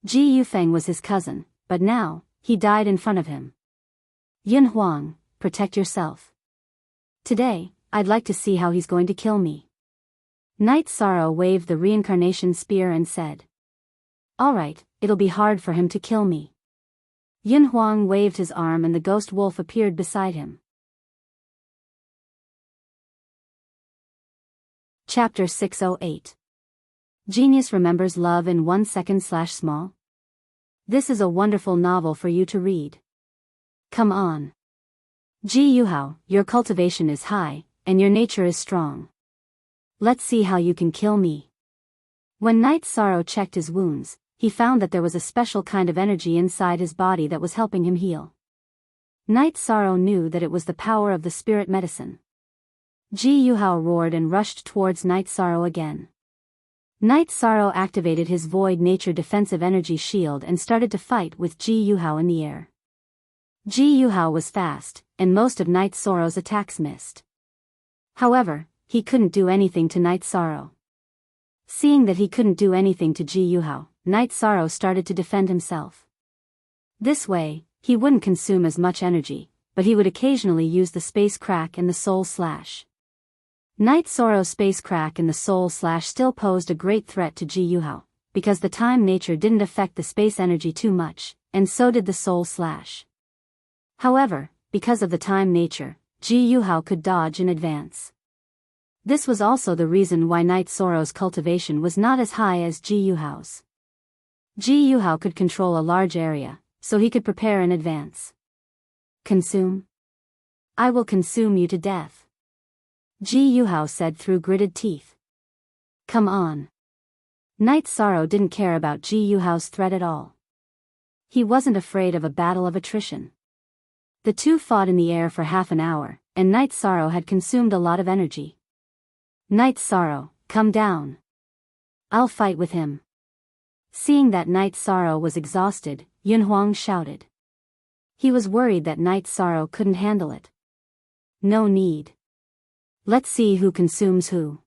Ji Yufeng was his cousin, but now, he died in front of him. "Yin Huang, protect yourself. Today, I'd like to see how he's going to kill me." Night Sorrow waved the reincarnation spear and said, "All right, it'll be hard for him to kill me." Yin Huang waved his arm and the ghost wolf appeared beside him. Chapter 608. Genius Remembers Love in 1 Second/Small. This is a wonderful novel for you to read. Come on. Ji Yuhao, your cultivation is high, and your nature is strong. Let's see how you can kill me. When Night Sorrow checked his wounds, he found that there was a special kind of energy inside his body that was helping him heal. Night Sorrow knew that it was the power of the spirit medicine. Ji Yuhao roared and rushed towards Night Sorrow again. Night Sorrow activated his void nature defensive energy shield and started to fight with Ji Yuhao in the air. Ji Yuhao was fast, and most of Night Sorrow's attacks missed. However, he couldn't do anything to Night Sorrow. Seeing that he couldn't do anything to Ji Yuhao, Night Sorrow started to defend himself. This way, he wouldn't consume as much energy, but he would occasionally use the space crack and the soul slash. Night Sorrow's space crack and the soul slash still posed a great threat to Ji Yuhao, because the time nature didn't affect the space energy too much, and so did the soul slash. However, because of the time nature, Ji Yuhao could dodge in advance. This was also the reason why Night Sorrow's cultivation was not as high as Ji Yuhao's. Ji Yuhao could control a large area, so he could prepare in advance. "Consume? I will consume you to death," Ji Yuhao said through gritted teeth. "Come on." Night Sorrow didn't care about Ji Yuhao's threat at all. He wasn't afraid of a battle of attrition. The two fought in the air for half an hour, and Night Sorrow had consumed a lot of energy. "Night Sorrow, come down. I'll fight with him." Seeing that Night Sorrow was exhausted, Yin Huang shouted. He was worried that Night Sorrow couldn't handle it. "No need. Let's see who consumes who."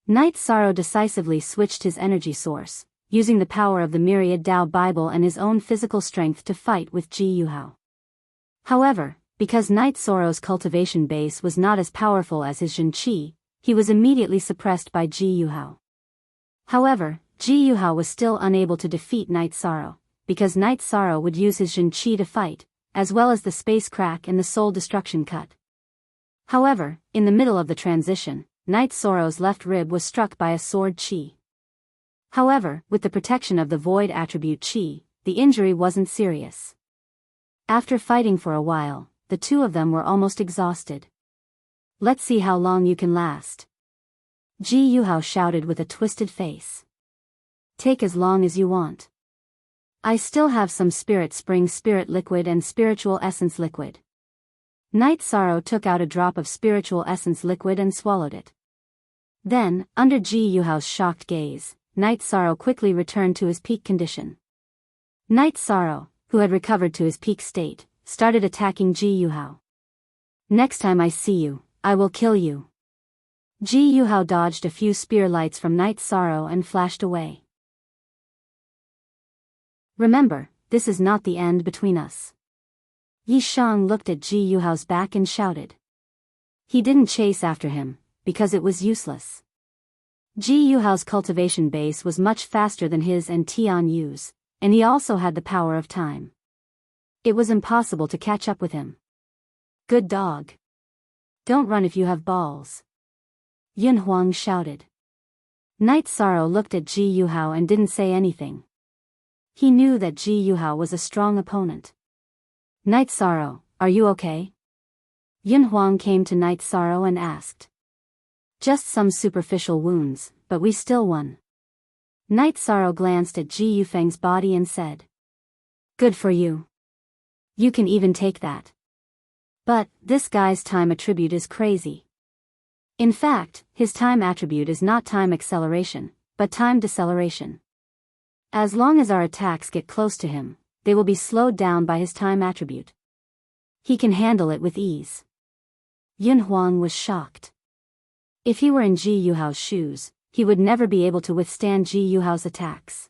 Night Sorrow decisively switched his energy source, using the power of the Myriad Tao Bible and his own physical strength to fight with Ji Yuhao. However, because Night Sorrow's cultivation base was not as powerful as his Jin Qi, he was immediately suppressed by Ji Yuhao. However, Ji Yuhao was still unable to defeat Night Sorrow, because Night Sorrow would use his Jin Qi to fight, as well as the space crack and the soul destruction cut. However, in the middle of the transition, Knight Sorrow's left rib was struck by a sword chi. However, with the protection of the void attribute chi, the injury wasn't serious. After fighting for a while, the two of them were almost exhausted. "Let's see how long you can last," Ji Yuhao shouted with a twisted face. "Take as long as you want. I still have some spirit spring spirit liquid and spiritual essence liquid." Knight Sorrow took out a drop of spiritual essence liquid and swallowed it. Then, under Ji Yuhao's shocked gaze, Knight Sorrow quickly returned to his peak condition. Knight Sorrow, who had recovered to his peak state, started attacking Ji Yuhao. "Next time I see you, I will kill you." Ji Yuhao dodged a few spear lights from Knight Sorrow and flashed away. "Remember, this is not the end between us." Yi Shang looked at Ji Yuhao's back and shouted. He didn't chase after him, because it was useless. Ji Yuhao's cultivation base was much faster than his and Tian Yu's, and he also had the power of time. It was impossible to catch up with him. "Good dog. Don't run if you have balls," Yun Huang shouted. Knight Sorrow looked at Ji Yuhao and didn't say anything. He knew that Ji Yuhao was a strong opponent. "Knight Sorrow, are you okay?" Yun Huang came to Knight Sorrow and asked. "Just some superficial wounds, but we still won." Knight Sorrow glanced at Ji Yufeng's body and said. "Good for you. You can even take that. But, this guy's time attribute is crazy. In fact, his time attribute is not time acceleration, but time deceleration. As long as our attacks get close to him, they will be slowed down by his time attribute. He can handle it with ease." Yun Huang was shocked. If he were in Ji Yuhao's shoes, he would never be able to withstand Ji Yuhao's attacks.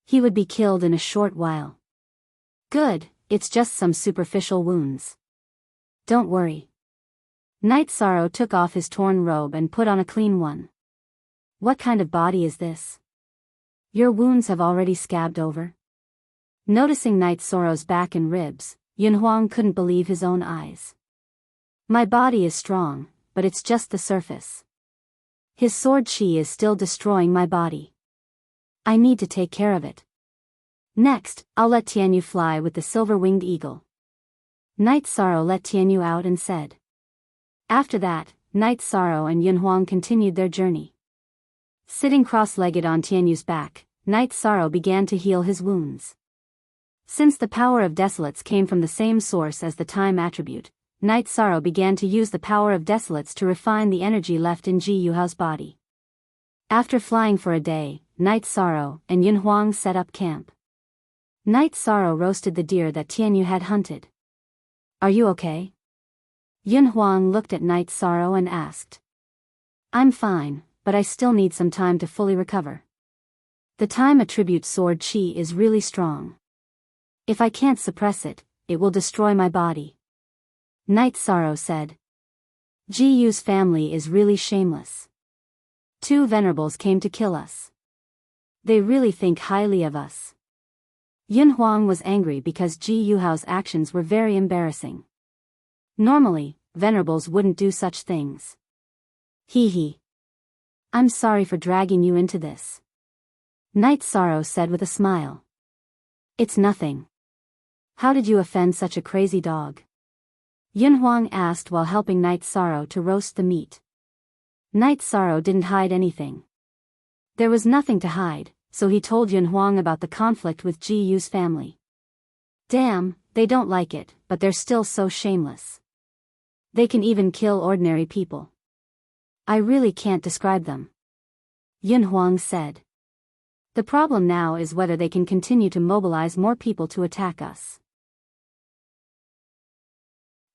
He would be killed in a short while. "Good, it's just some superficial wounds. Don't worry." Knight Sorrow took off his torn robe and put on a clean one. "What kind of body is this? Your wounds have already scabbed over?" Noticing Knight Sorrow's back and ribs, Yun Huang couldn't believe his own eyes. "My body is strong, but it's just the surface. His sword chi is still destroying my body. I need to take care of it. Next, I'll let Tianyu fly with the silver-winged eagle." Knight Sorrow let Tianyu out and said. After that, Knight Sorrow and Yun Huang continued their journey. Sitting cross-legged on Tianyu's back, Knight Sorrow began to heal his wounds. Since the power of Desolates came from the same source as the time attribute, Knight Sorrow began to use the power of Desolates to refine the energy left in Ji Yuhao's body. After flying for a day, Knight Sorrow and Yun Huang set up camp. Knight Sorrow roasted the deer that Tianyu had hunted. "Are you okay?" Yun Huang looked at Knight Sorrow and asked. "I'm fine, but I still need some time to fully recover. The time attribute sword chi is really strong. If I can't suppress it, it will destroy my body," Knight Sorrow said. "Ji Yu's family is really shameless. 2 venerables came to kill us. They really think highly of us." Yun Huang was angry because Ji Yuhao's actions were very embarrassing. Normally, venerables wouldn't do such things. "Hee hee. I'm sorry for dragging you into this," Knight Sorrow said with a smile. "It's nothing. How did you offend such a crazy dog?" Yun Huang asked while helping Knight Sorrow to roast the meat. Knight Sorrow didn't hide anything. There was nothing to hide, so he told Yun Huang about the conflict with Ji Yu's family. "Damn, they don't like it, but they're still so shameless. They can even kill ordinary people. I really can't describe them," Yun Huang said. "The problem now is whether they can continue to mobilize more people to attack us.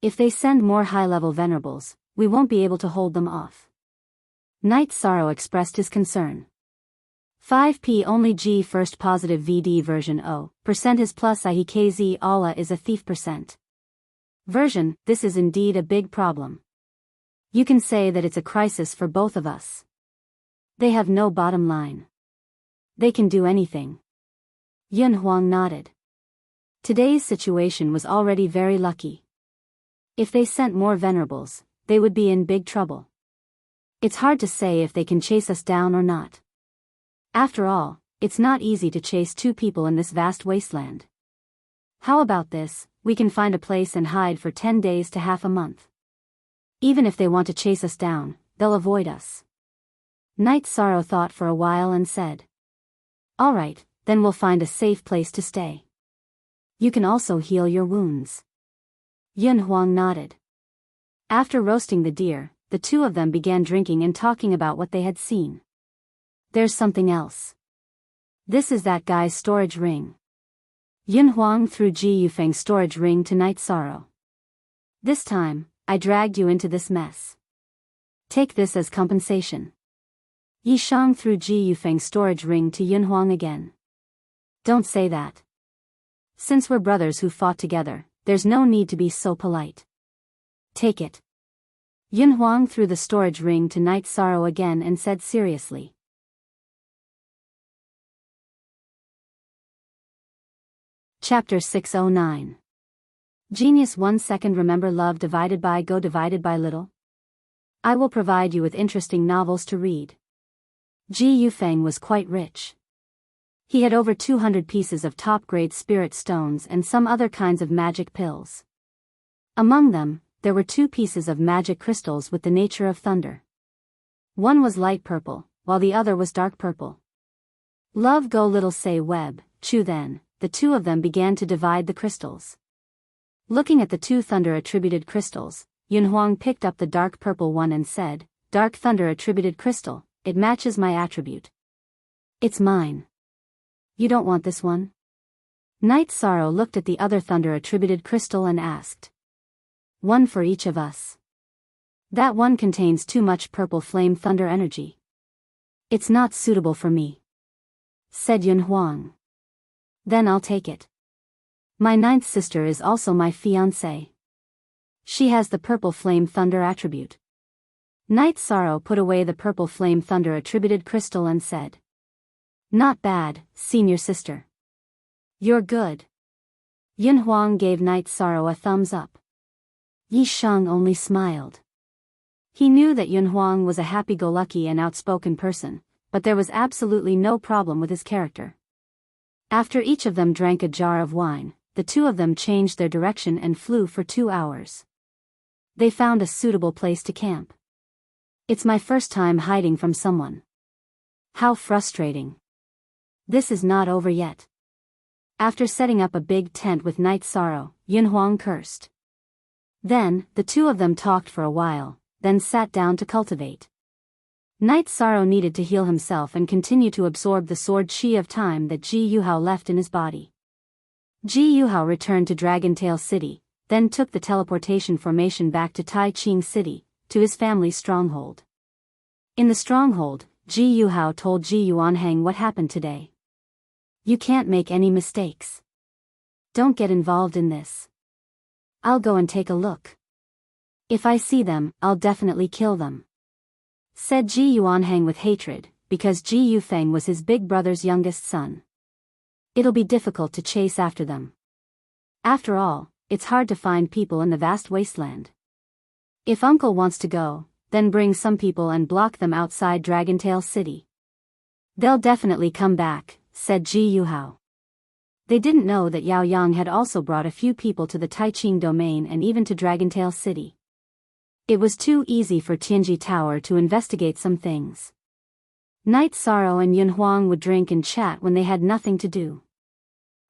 If they send more high-level venerables, we won't be able to hold them off." Knight Sorrow expressed his concern. 5p only G first positive VD version 0% is plus IHKZ Allah is a thief % version. This is indeed a big problem. You can say that it's a crisis for both of us. They have no bottom line. They can do anything. Yun Huang nodded. Today's situation was already very lucky. If they sent more venerables, they would be in big trouble. It's hard to say if they can chase us down or not. After all, it's not easy to chase two people in this vast wasteland. How about this, we can find a place and hide for 10 days to half a month. Even if they want to chase us down, they'll avoid us. Night Sorrow thought for a while and said, "All right, then we'll find a safe place to stay. You can also heal your wounds." Yun Huang nodded. After roasting the deer, the two of them began drinking and talking about what they had seen. "There's something else. This is that guy's storage ring." Yun Huang threw Ji Yufeng's storage ring to Night Sorrow. "This time, I dragged you into this mess. Take this as compensation." Yi Shang threw Ji Yufeng's storage ring to Yun Huang again. "Don't say that. Since we're brothers who fought together, there's no need to be so polite. Take it." Yun Huang threw the storage ring to Night Sorrow again and said seriously. Chapter 609. Genius 1 second. Remember love divided by go divided by little? I will provide you with interesting novels to read. Ji Yufeng was quite rich. He had over 200 pieces of top-grade spirit stones and some other kinds of magic pills. Among them, there were 2 pieces of magic crystals with the nature of thunder. One was light purple, while the other was dark purple. Love go little say web, chew then, the two of them began to divide the crystals. Looking at the 2 thunder-attributed crystals, Yun Huang picked up the dark purple one and said, "Dark thunder-attributed crystal, it matches my attribute. It's mine. You don't want this one?" Night Sorrow looked at the other thunder-attributed crystal and asked. "One for each of us. That one contains too much purple flame thunder energy. It's not suitable for me," said Yun Huang. "Then I'll take it. My 9th sister is also my fiancée. She has the purple flame thunder attribute." Night Sorrow put away the purple flame thunder attributed crystal and said, "Not bad, senior sister. You're good." Yun Huang gave Night Sorrow a thumbs up. Yi Shang only smiled. He knew that Yun Huang was a happy-go-lucky and outspoken person, but there was absolutely no problem with his character. After each of them drank a jar of wine, the two of them changed their direction and flew for 2 hours. They found a suitable place to camp. "It's my first time hiding from someone. How frustrating. This is not over yet." After setting up a big tent with Night Sorrow, Yun Huang cursed. Then, the two of them talked for a while, then sat down to cultivate. Night Sorrow needed to heal himself and continue to absorb the sword chi of time that Ji Yuhao left in his body. Ji Yuhao returned to Dragontail City, then took the teleportation formation back to Tai Ching City, to his family's stronghold. In the stronghold, Ji Yuhao told Ji Yuanhang what happened today. "You can't make any mistakes. Don't get involved in this. I'll go and take a look. If I see them, I'll definitely kill them," said Ji Yuanhang with hatred, because Ji Yufeng was his big brother's youngest son. "It'll be difficult to chase after them. After all, it's hard to find people in the vast wasteland. If Uncle wants to go, then bring some people and block them outside Dragontail City. They'll definitely come back," said Ji Yuhao. They didn't know that Yao Yang had also brought a few people to the Taiching domain and even to Dragontail City. It was too easy for Tianji Tower to investigate some things. Night Sorrow and Yun Huang would drink and chat when they had nothing to do.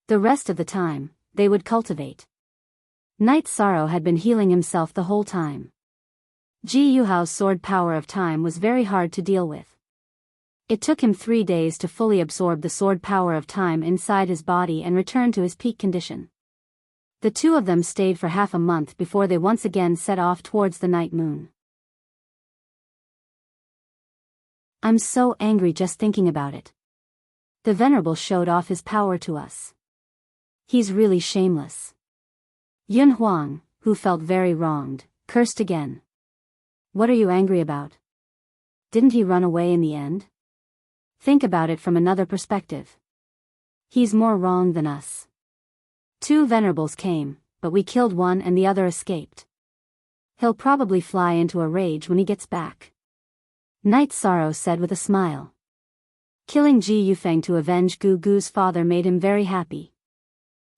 The rest of the time, they would cultivate. Night Sorrow had been healing himself the whole time. Ji Yuhao's sword power of time was very hard to deal with. It took him 3 days to fully absorb the sword power of time inside his body and return to his peak condition. The two of them stayed for half a month before they once again set off towards the night moon. "I'm so angry just thinking about it. The Venerable showed off his power to us. He's really shameless." Yun Huang, who felt very wronged, cursed again. "What are you angry about? Didn't he run away in the end? Think about it from another perspective. He's more wrong than us. 2 venerables came, but we killed one and the other escaped. He'll probably fly into a rage when he gets back. Night Sorrow said with a smile. Killing Ji Yufeng to avenge Gu Gu's father made him very happy.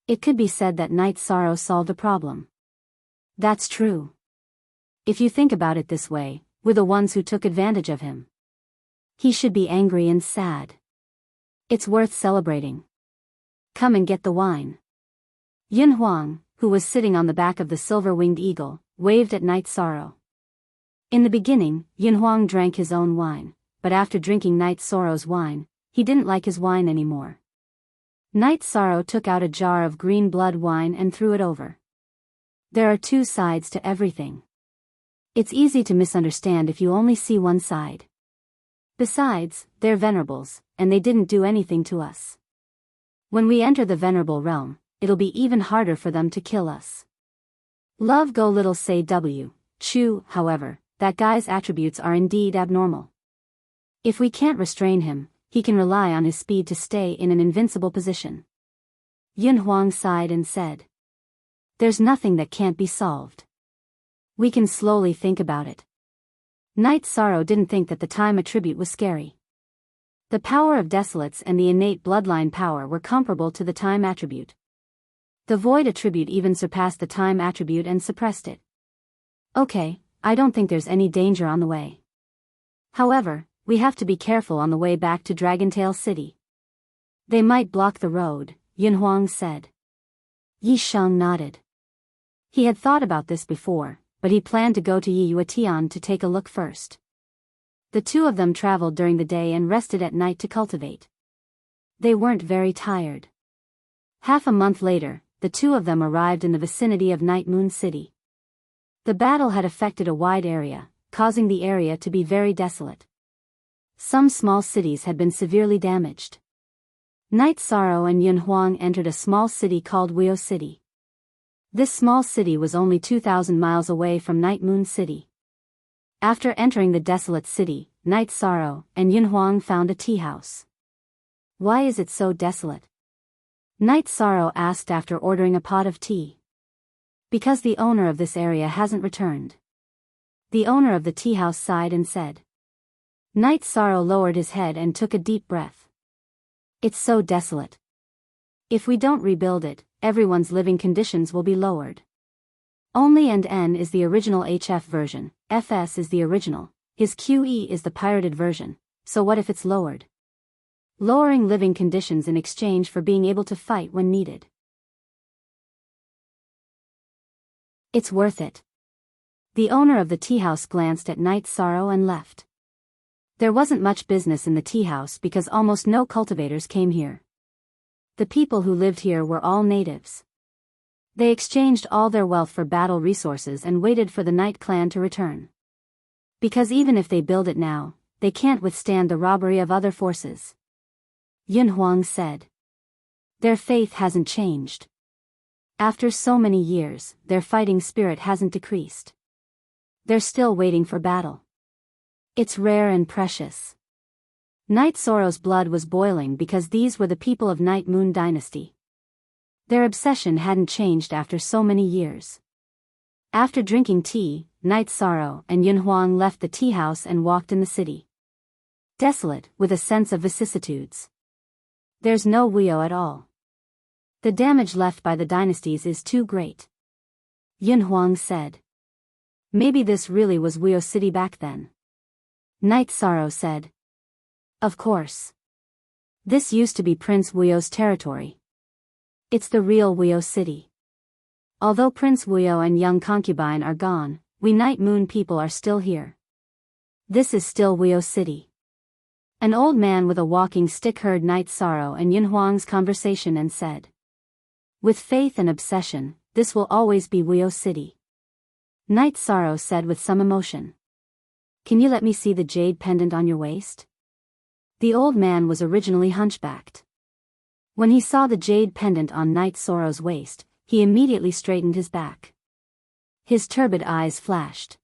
It could be said that Night Sorrow solved a problem. That's true. If you think about it this way, we're the ones who took advantage of him. He should be angry and sad. It's worth celebrating. Come and get the wine. Yin Huang, who was sitting on the back of the silver-winged eagle, waved at Night Sorrow. In the beginning, Yin Huang drank his own wine, but after drinking Night Sorrow's wine, he didn't like his wine anymore. Night Sorrow took out a jar of green blood wine and threw it over. There are 2 sides to everything. It's easy to misunderstand if you only see one side. Besides, they're venerables, and they didn't do anything to us. When we enter the venerable realm, it'll be even harder for them to kill us. Love Go Little say W. Chu, however, that guy's attributes are indeed abnormal. If we can't restrain him, he can rely on his speed to stay in an invincible position. Yin Huang sighed and said. There's nothing that can't be solved. We can slowly think about it. Night Sorrow didn't think that the time attribute was scary. The power of desolates and the innate bloodline power were comparable to the time attribute. The void attribute even surpassed the time attribute and suppressed it. Okay, I don't think there's any danger on the way. However, we have to be careful on the way back to Dragontail City. They might block the road, Yin Huang said. Yi Shang nodded. He had thought about this before, but he planned to go to Yi Yuetian to take a look first. The 2 of them traveled during the day and rested at night to cultivate. They weren't very tired. Half a month later, the 2 of them arrived in the vicinity of Night Moon City. The battle had affected a wide area, causing the area to be very desolate. Some small cities had been severely damaged. Night Sorrow and Yin Huang entered a small city called Weo City. This small city was only 2,000 miles away from Night Moon City. After entering the desolate city, Night Sorrow and Yin Huang found a tea house. Why is it so desolate? Night Sorrow asked after ordering a pot of tea. Because the owner of this area hasn't returned. The owner of the tea house sighed and said. Night Sorrow lowered his head and took a deep breath. It's so desolate. If we don't rebuild it, everyone's living conditions will be lowered. Only and N is the original HF version, FS is the original, his QE is the pirated version, so what if it's lowered? Lowering living conditions in exchange for being able to fight when needed. It's worth it. The owner of the tea house glanced at Night Sorrow and left. There wasn't much business in the tea house because almost no cultivators came here. The people who lived here were all natives. They exchanged all their wealth for battle resources and waited for the Night Clan to return. Because even if they build it now, they can't withstand the robbery of other forces. Yin Huang said. Their faith hasn't changed. After so many years, their fighting spirit hasn't decreased. They're still waiting for battle. It's rare and precious. Night Sorrow's blood was boiling because these were the people of Night Moon Dynasty. Their obsession hadn't changed after so many years. After drinking tea, Night Sorrow and Yin Huang left the tea house and walked in the city. Desolate, with a sense of vicissitudes. There's no Weo at all. The damage left by the dynasties is too great. Yin Huang said. Maybe this really was Weo City back then. Night Sorrow said. Of course. This used to be Prince Wuyo's territory. It's the real Weo City. Although Prince Wuyo and young concubine are gone, we Night Moon people are still here. This is still Weo City. An old man with a walking stick heard Night Sorrow and Yin Huang's conversation and said. With faith and obsession, this will always be Weo City. Night Sorrow said with some emotion. Can you let me see the jade pendant on your waist? The old man was originally hunchbacked. When he saw the jade pendant on Night Sorrow's waist, he immediately straightened his back. His turbid eyes flashed.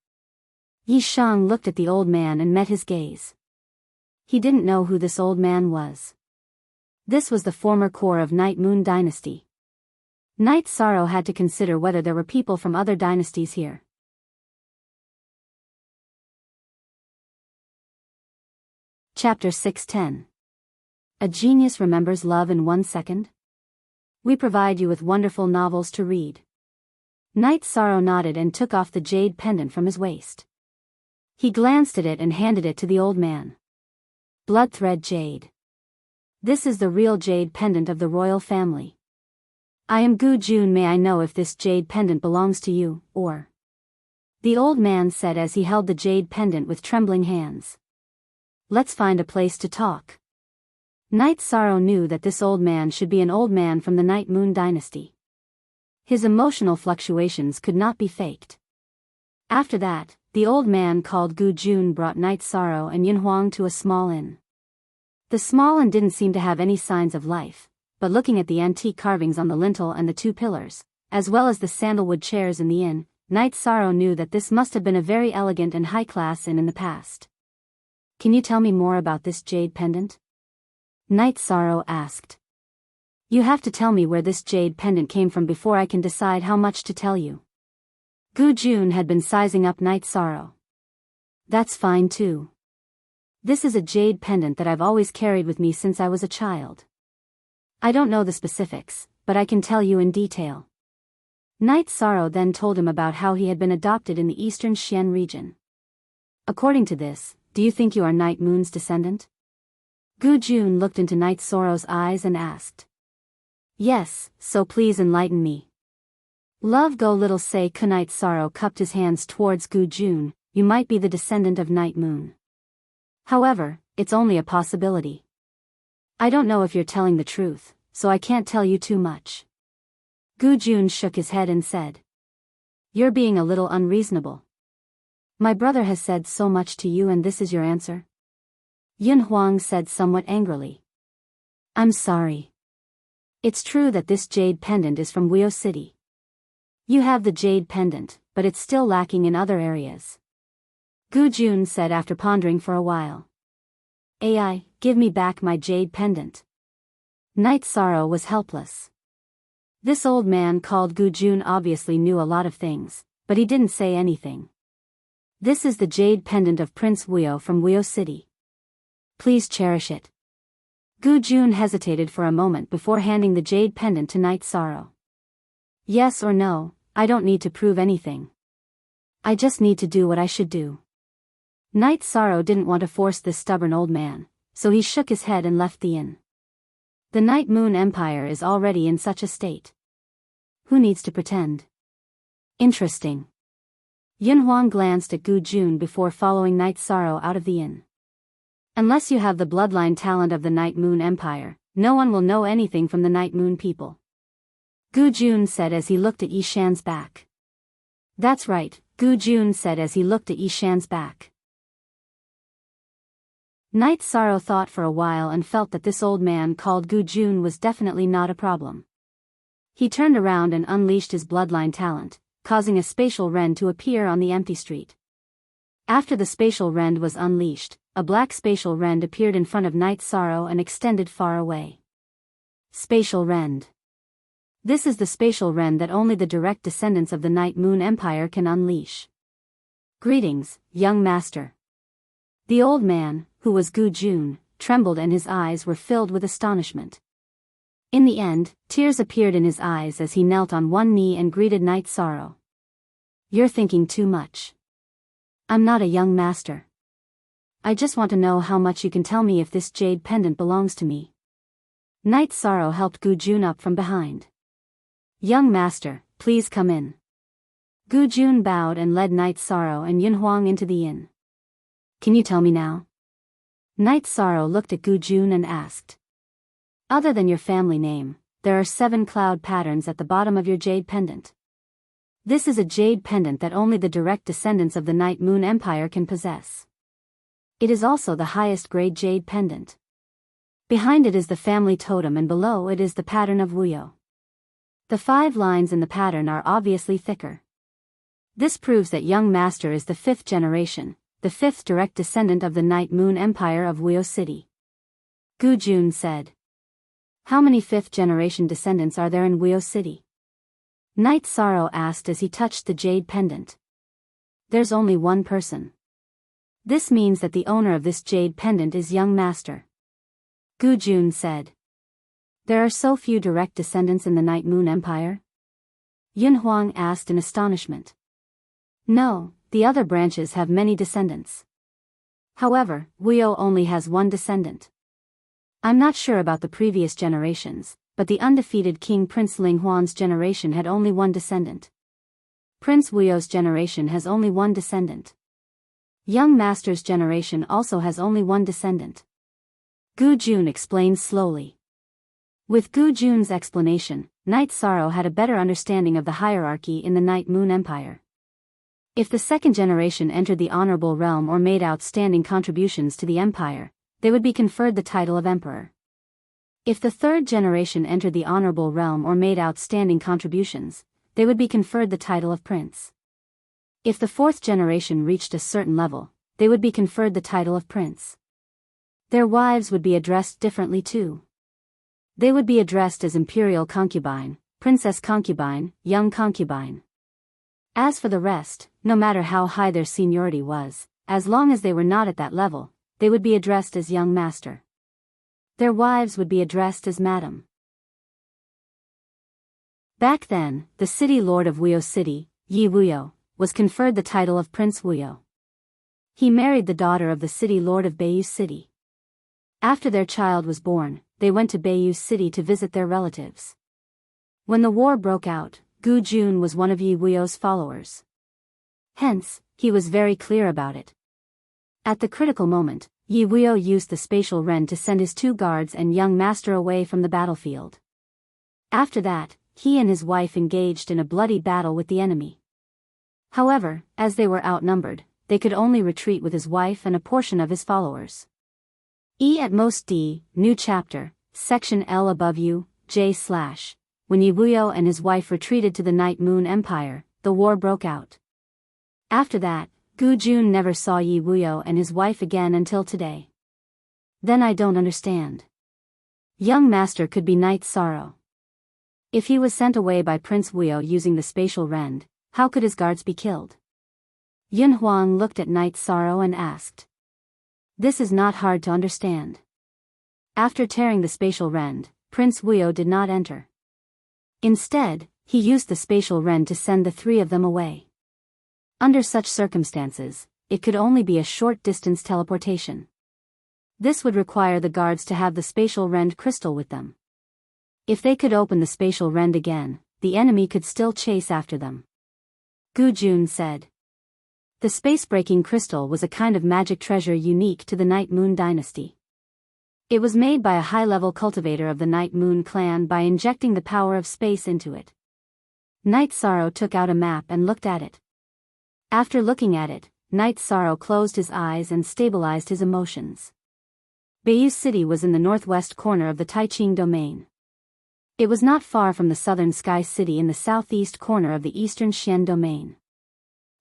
Yi Shang looked at the old man and met his gaze. He didn't know who this old man was. This was the former core of Night Moon Dynasty. Knight Sorrow had to consider whether there were people from other dynasties here. Chapter 610. A Genius Remembers Love in 1 Second? We provide you with wonderful novels to read. Knight Sorrow nodded and took off the jade pendant from his waist. He glanced at it and handed it to the old man. Bloodthread jade. This is the real jade pendant of the royal family. I am Gu Jun. May I know if this jade pendant belongs to you, or? The old man said as he held the jade pendant with trembling hands. Let's find a place to talk. Knight Sorrow knew that this old man should be an old man from the Night Moon dynasty. His emotional fluctuations could not be faked. After that, the old man called Gu Jun brought Knight Sorrow and Yin Huang to a small inn. The small inn didn't seem to have any signs of life, but looking at the antique carvings on the lintel and the 2 pillars, as well as the sandalwood chairs in the inn, Knight Sorrow knew that this must have been a very elegant and high-class inn in the past. Can you tell me more about this jade pendant? Knight Sorrow asked. You have to tell me where this jade pendant came from before I can decide how much to tell you. Gu Jun had been sizing up Knight Sorrow. That's fine too. This is a jade pendant that I've always carried with me since I was a child. I don't know the specifics, but I can tell you in detail. Knight Sorrow then told him about how he had been adopted in the eastern Xian region. According to this, do you think you are Night Moon's descendant? Gu Jun looked into Knight Sorrow's eyes and asked. Yes, so please enlighten me. Love go little say. Knight Sorrow cupped his hands towards Gu Jun. You might be the descendant of Night Moon. However, it's only a possibility. I don't know if you're telling the truth, so I can't tell you too much. Gu Jun shook his head and said. You're being a little unreasonable. My brother has said so much to you and this is your answer? Yin Huang said somewhat angrily. I'm sorry. It's true that this jade pendant is from Wuyo City. You have the jade pendant, but it's still lacking in other areas. Gu Jun said after pondering for a while. AI, give me back my jade pendant. Knight Sorrow was helpless. This old man called Gu Jun obviously knew a lot of things, but he didn't say anything. This is the jade pendant of Prince Wuyo from Wuyo City. Please cherish it. Gu Jun hesitated for a moment before handing the jade pendant to Knight Sorrow. Yes or no, I don't need to prove anything. I just need to do what I should do. Knight Sorrow didn't want to force this stubborn old man, so he shook his head and left the inn. The Night Moon Empire is already in such a state. Who needs to pretend? Interesting. Yin Huang glanced at Gu Jun before following Knight Sorrow out of the inn. Unless you have the bloodline talent of the Night Moon Empire, no one will know anything from the Night Moon people. Gu Jun said as he looked at Yishan's back. That's right, Gu Jun said as he looked at Yishan's back. Knight Sorrow thought for a while and felt that this old man called Gu Jun was definitely not a problem. He turned around and unleashed his bloodline talent, causing a spatial rend to appear on the empty street. After the spatial rend was unleashed, a black spatial rend appeared in front of Knight Sorrow and extended far away. Spatial rend. This is the spatial rend that only the direct descendants of the Night Moon Empire can unleash. Greetings, young master. The old man, who was Gu Jun, trembled and his eyes were filled with astonishment. In the end, tears appeared in his eyes as he knelt on one knee and greeted Knight Sorrow. You're thinking too much. I'm not a young master. I just want to know how much you can tell me if this jade pendant belongs to me. Knight Sorrow helped Gu Jun up from behind. Young master, please come in. Gu Jun bowed and led Knight Sorrow and Yin Huang into the inn. Can you tell me now? Knight Sorrow looked at Gu Jun and asked. Other than your family name, there are 7 cloud patterns at the bottom of your jade pendant. This is a jade pendant that only the direct descendants of the Night Moon Empire can possess. It is also the highest grade jade pendant. Behind it is the family totem and below it is the pattern of Wuyo. The 5 lines in the pattern are obviously thicker. This proves that young master is the 5th generation, the 5th direct descendant of the Night Moon Empire of Wuyo City. Gu Jun said. How many 5th generation descendants are there in Wuyo City? Night Sorrow asked as he touched the jade pendant. There's only one person. This means that the owner of this jade pendant is young master. Gu Jun said. There are so few direct descendants in the Night Moon Empire? Yun Huang asked in astonishment. No, the other branches have many descendants. However, Wuyo only has one descendant. I'm not sure about the previous generations, but the undefeated King Prince Ling Huan's generation had only one descendant. Prince Wuyo's generation has only one descendant. Young Master's generation also has only one descendant. Gu Jun explained slowly. With Gu Jun's explanation, Night Sorrow had a better understanding of the hierarchy in the Night Moon Empire. If the second generation entered the honorable realm or made outstanding contributions to the empire, they would be conferred the title of emperor. If the third generation entered the honorable realm or made outstanding contributions, they would be conferred the title of prince. If the fourth generation reached a certain level, they would be conferred the title of prince. Their wives would be addressed differently too. They would be addressed as imperial concubine, princess concubine, young concubine. As for the rest, no matter how high their seniority was, as long as they were not at that level, they would be addressed as young master. Their wives would be addressed as madam. Back then, the city lord of Wuyo City, Yi Wuyo, was conferred the title of Prince Wuyo. He married the daughter of the city lord of Beiyu City. After their child was born, they went to Beiyu City to visit their relatives. When the war broke out, Gu Jun was one of Yi Wuyo's followers. Hence, he was very clear about it. At the critical moment, Yi Wuyo used the spatial ren to send his 2 guards and young master away from the battlefield. After that, he and his wife engaged in a bloody battle with the enemy. However, as they were outnumbered, they could only retreat with his wife and a portion of his followers. E at most D, new chapter, section L above U, J/. When Yi Wuyo and his wife retreated to the Night Moon Empire, the war broke out. After that, Gu Jun never saw Yi Wuyo and his wife again until today. Then I don't understand. Young master could be Night Sorrow. If he was sent away by Prince Wuyo using the spatial rend, how could his guards be killed? Yun Huang looked at Night Sorrow and asked. This is not hard to understand. After tearing the spatial rend, Prince Wuyo did not enter. Instead, he used the spatial rend to send the 3 of them away. Under such circumstances, it could only be a short distance teleportation. This would require the guards to have the spatial rend crystal with them. If they could open the spatial rend again, the enemy could still chase after them. Gu Jun said. The space-breaking crystal was a kind of magic treasure unique to the Night Moon dynasty. It was made by a high-level cultivator of the Night Moon clan by injecting the power of space into it. Night Sorrow took out a map and looked at it. After looking at it, Night Sorrow closed his eyes and stabilized his emotions. Beiyu City was in the northwest corner of the Taiching domain. It was not far from the southern Sky City in the southeast corner of the eastern Xian domain.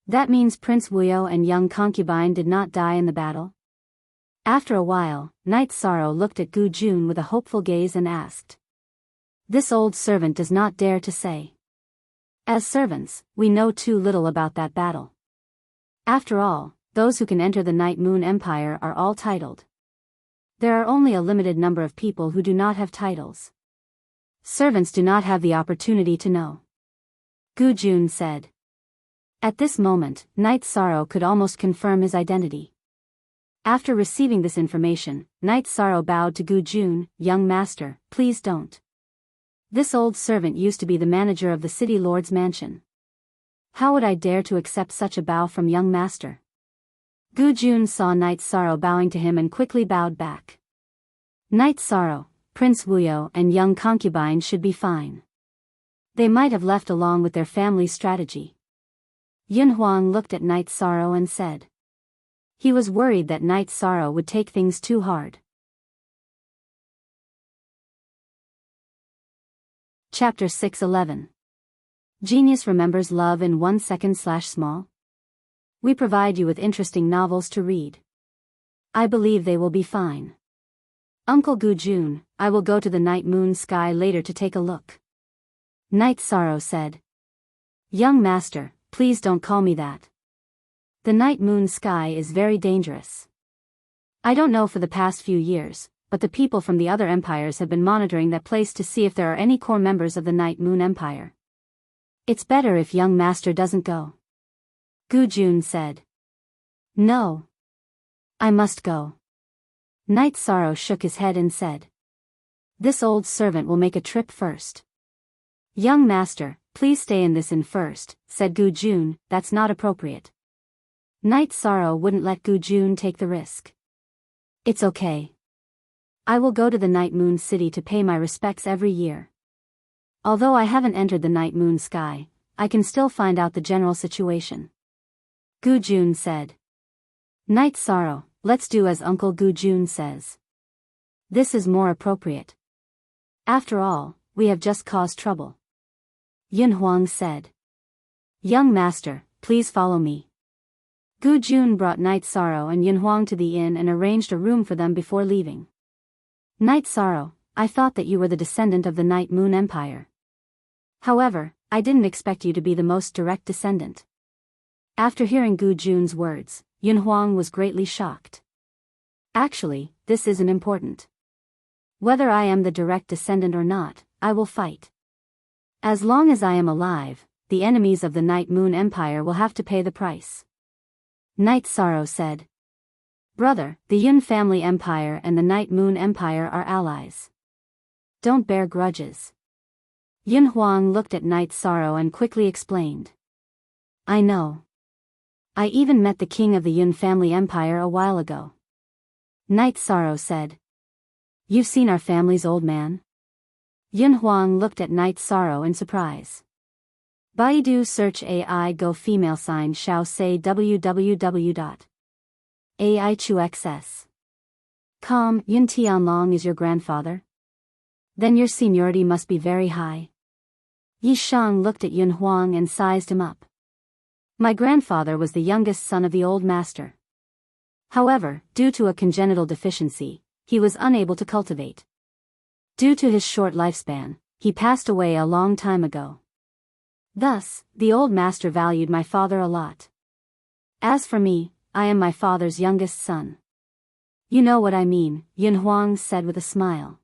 That means Prince Wuyo and young concubine did not die in the battle? After a while, Night Sorrow looked at Gu Jun with a hopeful gaze and asked. This old servant does not dare to say. As servants, we know too little about that battle. After all, those who can enter the Night Moon Empire are all titled. There are only a limited number of people who do not have titles. Servants do not have the opportunity to know. Gu Jun said. At this moment, Night Sorrow could almost confirm his identity. After receiving this information, Night Sorrow bowed to Gu Jun. Young master, please don't. This old servant used to be the manager of the city lord's mansion. How would I dare to accept such a bow from young master? Gu Jun saw Night Sorrow bowing to him and quickly bowed back. Night Sorrow, Prince Wuyo and young concubine should be fine. They might have left along with their family's strategy. Yun Huang looked at Night Sorrow and said. He was worried that Night Sorrow would take things too hard. Chapter 6:11. Genius remembers love in 1 second/small. We provide you with interesting novels to read. I believe they will be fine. Uncle Gu Jun, I will go to the Night Moon Sky later to take a look. Night Sorrow said. Young master, please don't call me that. The night moon sky is very dangerous. I don't know for the past few years, but the people from the other empires have been monitoring that place to see if there are any core members of the Night Moon Empire. It's better if young master doesn't go. Gu Jun said. No. I must go. Night Sorrow shook his head and said. This old servant will make a trip first. Young master, please stay in this inn first, said Gu Jun. That's not appropriate. Night Sorrow wouldn't let Gu Jun take the risk. It's okay. I will go to the Night Moon City to pay my respects every year. Although I haven't entered the Night Moon sky, I can still find out the general situation. Gu Jun said. Night Sorrow, let's do as Uncle Gu Jun says. This is more appropriate. After all, we have just caused trouble. Yun Huang said. Young master, please follow me. Gu Jun brought Night Sorrow and Yun Huang to the inn and arranged a room for them before leaving. Night Sorrow, I thought that you were the descendant of the Night Moon Empire. However, I didn't expect you to be the most direct descendant. After hearing Gu Jun's words, Yun Huang was greatly shocked. Actually, this isn't important. Whether I am the direct descendant or not, I will fight. As long as I am alive, the enemies of the Night Moon Empire will have to pay the price. Night Sorrow said. Brother, the Yun family empire and the Night Moon Empire are allies. Don't bear grudges. Yun Huang looked at Night Sorrow and quickly explained. I know. I even met the king of the Yun family empire a while ago. Night Sorrow said. You've seen our family's old man? Yun Huang looked at Night Sorrow in surprise. Baidu search AI go female sign shao say www.aichuxs.com. Yun Tianlong is your grandfather? Then your seniority must be very high. Yi Shang looked at Yun Huang and sized him up. My grandfather was the youngest son of the old master. However, due to a congenital deficiency, he was unable to cultivate. Due to his short lifespan, he passed away a long time ago. Thus, the old master valued my father a lot. As for me, I am my father's youngest son. You know what I mean, Yun Huang said with a smile.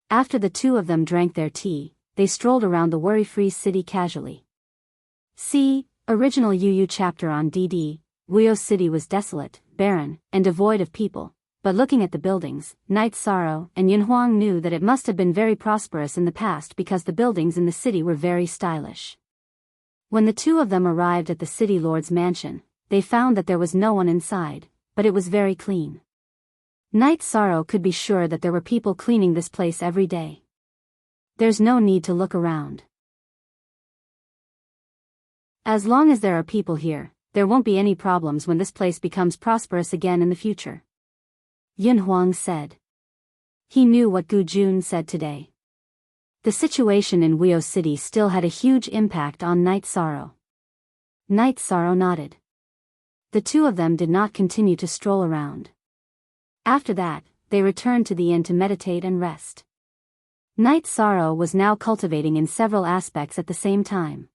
After the two of them drank their tea, they strolled around the worry-free city casually. See, original Yu chapter on DD, Wuyo City was desolate, barren, and devoid of people, but looking at the buildings, Night Sorrow and Yun Huang knew that it must have been very prosperous in the past because the buildings in the city were very stylish. When the two of them arrived at the city lord's mansion, they found that there was no one inside, but it was very clean. Night Sorrow could be sure that there were people cleaning this place every day. There's no need to look around. As long as there are people here, there won't be any problems when this place becomes prosperous again in the future. Yun Huang said. He knew what Gu Jun said today. The situation in Wuyo City still had a huge impact on Night Sorrow. Night Sorrow nodded. The two of them did not continue to stroll around. After that, they returned to the inn to meditate and rest. Night Sorrow was now cultivating in several aspects at the same time.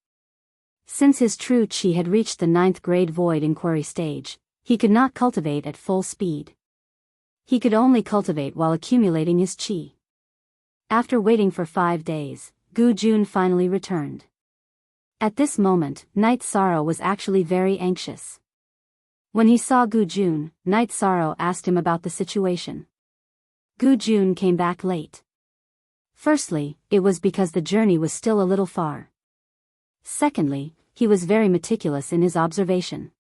Since his true chi had reached the 9th grade void inquiry stage, he could not cultivate at full speed. He could only cultivate while accumulating his chi. After waiting for 5 days, Gu Jun finally returned. At this moment, Night Sorrow was actually very anxious. When he saw Gu Jun, Night Sorrow asked him about the situation. Gu Jun came back late. Firstly, it was because the journey was still a little far. Secondly, he was very meticulous in his observation.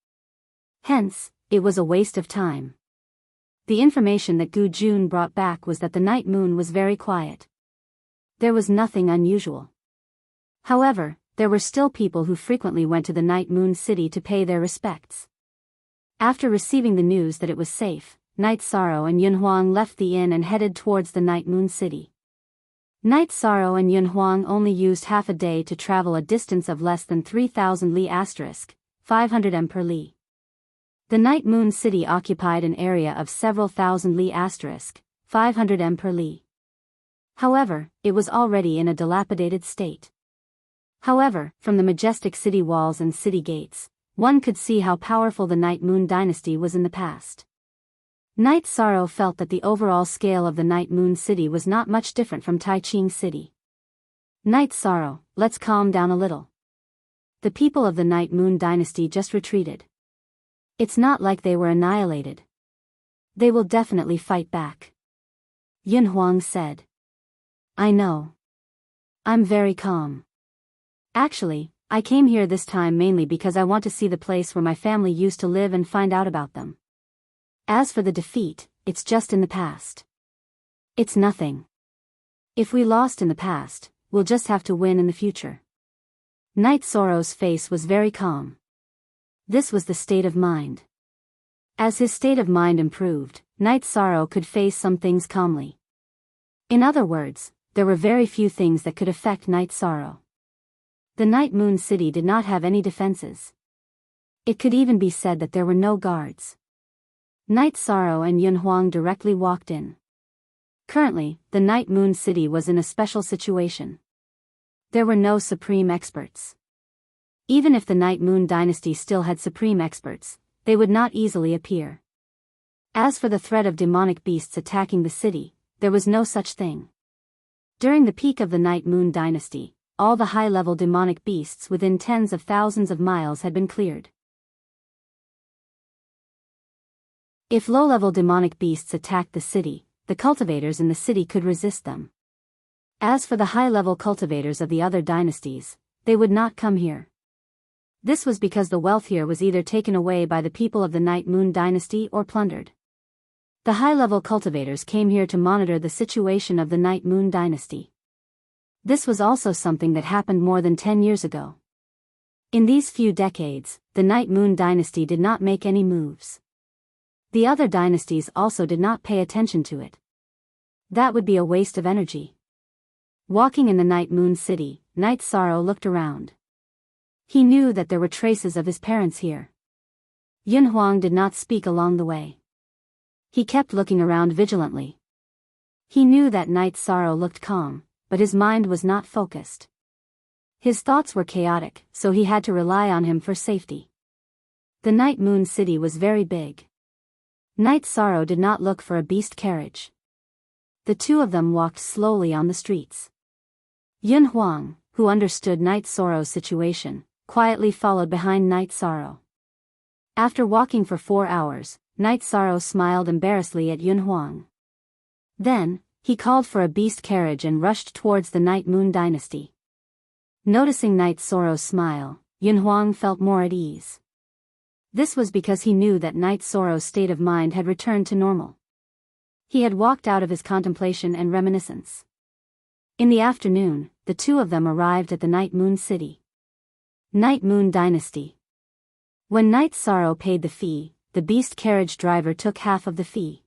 Hence, it was a waste of time. The information that Gu Jun brought back was that the night moon was very quiet. There was nothing unusual. However, there were still people who frequently went to the Night Moon City to pay their respects. After receiving the news that it was safe, Night Sorrow and Yun Huang left the inn and headed towards the Night Moon City. Night Sorrow and Yun Huang only used half a day to travel a distance of less than 3,000 li *, 500 m per li. The Night Moon City occupied an area of several thousand li *, 500 m per li. However, it was already in a dilapidated state. However, from the majestic city walls and city gates, one could see how powerful the Night Moon dynasty was in the past. Night Sorrow felt that the overall scale of the Night Moon city was not much different from Taiching City. Night Sorrow, let's calm down a little. The people of the Night Moon dynasty just retreated. It's not like they were annihilated. They will definitely fight back. Yun Huang said. I know. I'm very calm. Actually, I came here this time mainly because I want to see the place where my family used to live and find out about them. As for the defeat, it's just in the past. It's nothing. If we lost in the past, we'll just have to win in the future. Night Sorrow's face was very calm. This was the state of mind. As his state of mind improved, Night Sorrow could face some things calmly. In other words, there were very few things that could affect Night Sorrow. The Night Moon City did not have any defenses. It could even be said that there were no guards. Night Sorrow and Yun Huang directly walked in. Currently, the Night Moon City was in a special situation. There were no supreme experts. Even if the Night Moon dynasty still had supreme experts, they would not easily appear. As for the threat of demonic beasts attacking the city, there was no such thing. During the peak of the Night Moon dynasty, all the high-level demonic beasts within tens of thousands of miles had been cleared. If low-level demonic beasts attacked the city, the cultivators in the city could resist them. As for the high-level cultivators of the other dynasties, they would not come here. This was because the wealth here was either taken away by the people of the Night Moon dynasty or plundered. The high-level cultivators came here to monitor the situation of the Night Moon dynasty. This was also something that happened more than 10 years ago. In these few decades, the Night Moon dynasty did not make any moves. The other dynasties also did not pay attention to it. That would be a waste of energy. Walking in the Night Moon City, Night Sorrow looked around. He knew that there were traces of his parents here. Yun Huang did not speak along the way. He kept looking around vigilantly. He knew that Night Sorrow looked calm, but his mind was not focused. His thoughts were chaotic, so he had to rely on him for safety. The Night Moon City was very big. Night Sorrow did not look for a beast carriage. The two of them walked slowly on the streets. Yun Huang, who understood Night Sorrow's situation, quietly followed behind Night Sorrow. After walking for 4 hours, Night Sorrow smiled embarrassedly at Yun Huang. Then, he called for a beast carriage and rushed towards the Night Moon dynasty. Noticing Night Sorrow's smile, Yun Huang felt more at ease. This was because he knew that Night Sorrow's state of mind had returned to normal. He had walked out of his contemplation and reminiscence. In the afternoon, the two of them arrived at the Night Moon City. Night Moon Dynasty. When Night Sorrow paid the fee, the beast carriage driver took half of the fee.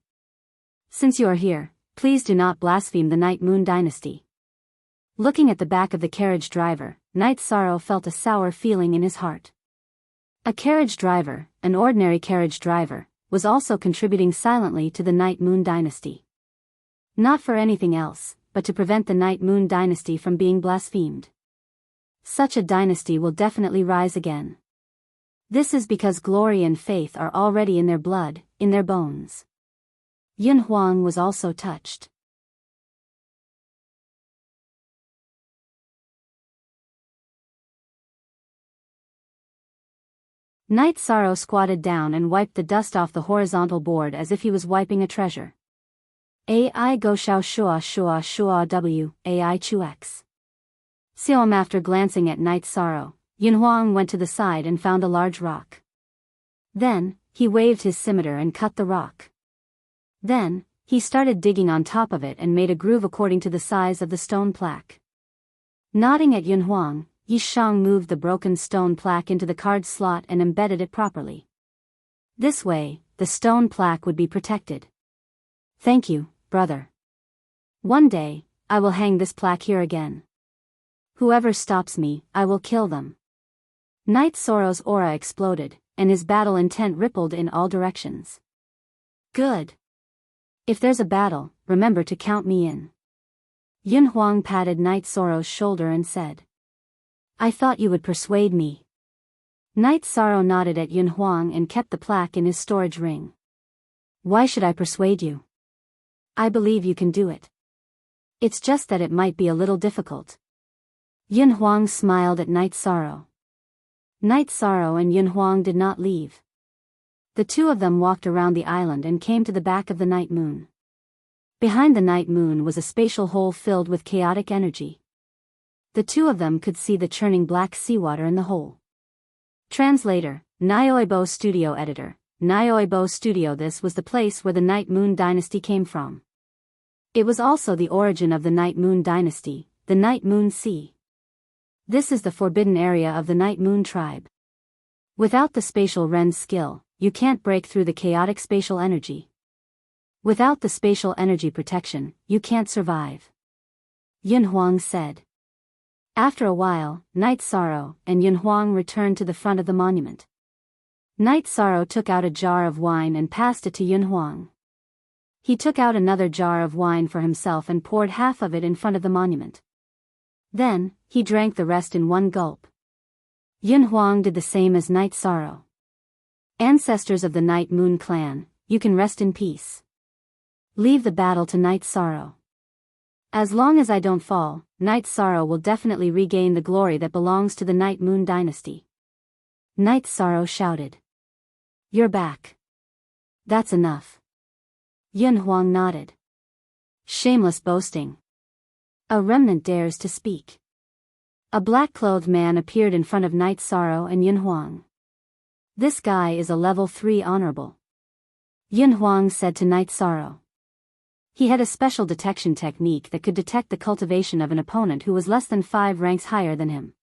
Since you are here, please do not blaspheme the Night Moon Dynasty. Looking at the back of the carriage driver, Night Sorrow felt a sour feeling in his heart. A carriage driver, an ordinary carriage driver, was also contributing silently to the Night Moon Dynasty. Not for anything else, but to prevent the Night Moon Dynasty from being blasphemed. Such a dynasty will definitely rise again. This is because glory and faith are already in their blood, in their bones. Yun Huang was also touched. Night Sorrow squatted down and wiped the dust off the horizontal board as if he was wiping a treasure. Ai go shao shua shua shua w, ai chu x. Siom. After glancing at Night Sorrow, Yun Huang went to the side and found a large rock. Then, he waved his scimitar and cut the rock. Then, he started digging on top of it and made a groove according to the size of the stone plaque. Nodding at Yun Huang, Yi Shang moved the broken stone plaque into the card slot and embedded it properly. This way, the stone plaque would be protected. Thank you, brother. One day, I will hang this plaque here again. Whoever stops me, I will kill them. Night Sorrow's aura exploded, and his battle intent rippled in all directions. Good. If there's a battle, remember to count me in. Yun Huang patted Night Sorrow's shoulder and said. I thought you would persuade me. Night Sorrow nodded at Yun Huang and kept the plaque in his storage ring. Why should I persuade you? I believe you can do it. It's just that it might be a little difficult. Yun Huang smiled at Night Sorrow. Night Sorrow and Yun Huang did not leave. The two of them walked around the island and came to the back of the night moon. Behind the night moon was a spatial hole filled with chaotic energy. The two of them could see the churning black seawater in the hole. Translator, Nyoibo Studio Editor, Nyoibo Studio. This was the place where the Night Moon Dynasty came from. It was also the origin of the Night Moon Dynasty, the Night Moon Sea. This is the forbidden area of the Night Moon tribe. Without the spatial Ren's skill, you can't break through the chaotic spatial energy. Without the spatial energy protection, you can't survive. Yun Huang said. After a while, Night Sorrow and Yun Huang returned to the front of the monument. Night Sorrow took out a jar of wine and passed it to Yun Huang. He took out another jar of wine for himself and poured half of it in front of the monument. Then, he drank the rest in one gulp. Yun Huang did the same as Night Sorrow. Ancestors of the Night Moon clan, you can rest in peace. Leave the battle to Night Sorrow. As long as I don't fall, Night Sorrow will definitely regain the glory that belongs to the Night Moon Dynasty. Night Sorrow shouted. You're back. That's enough. Yun Huang nodded. Shameless boasting. A remnant dares to speak. A black-clothed man appeared in front of Night Sorrow and Yun Huang. This guy is a level 3 honorable. Yun Huang said to Night Sorrow. He had a special detection technique that could detect the cultivation of an opponent who was less than 5 ranks higher than him.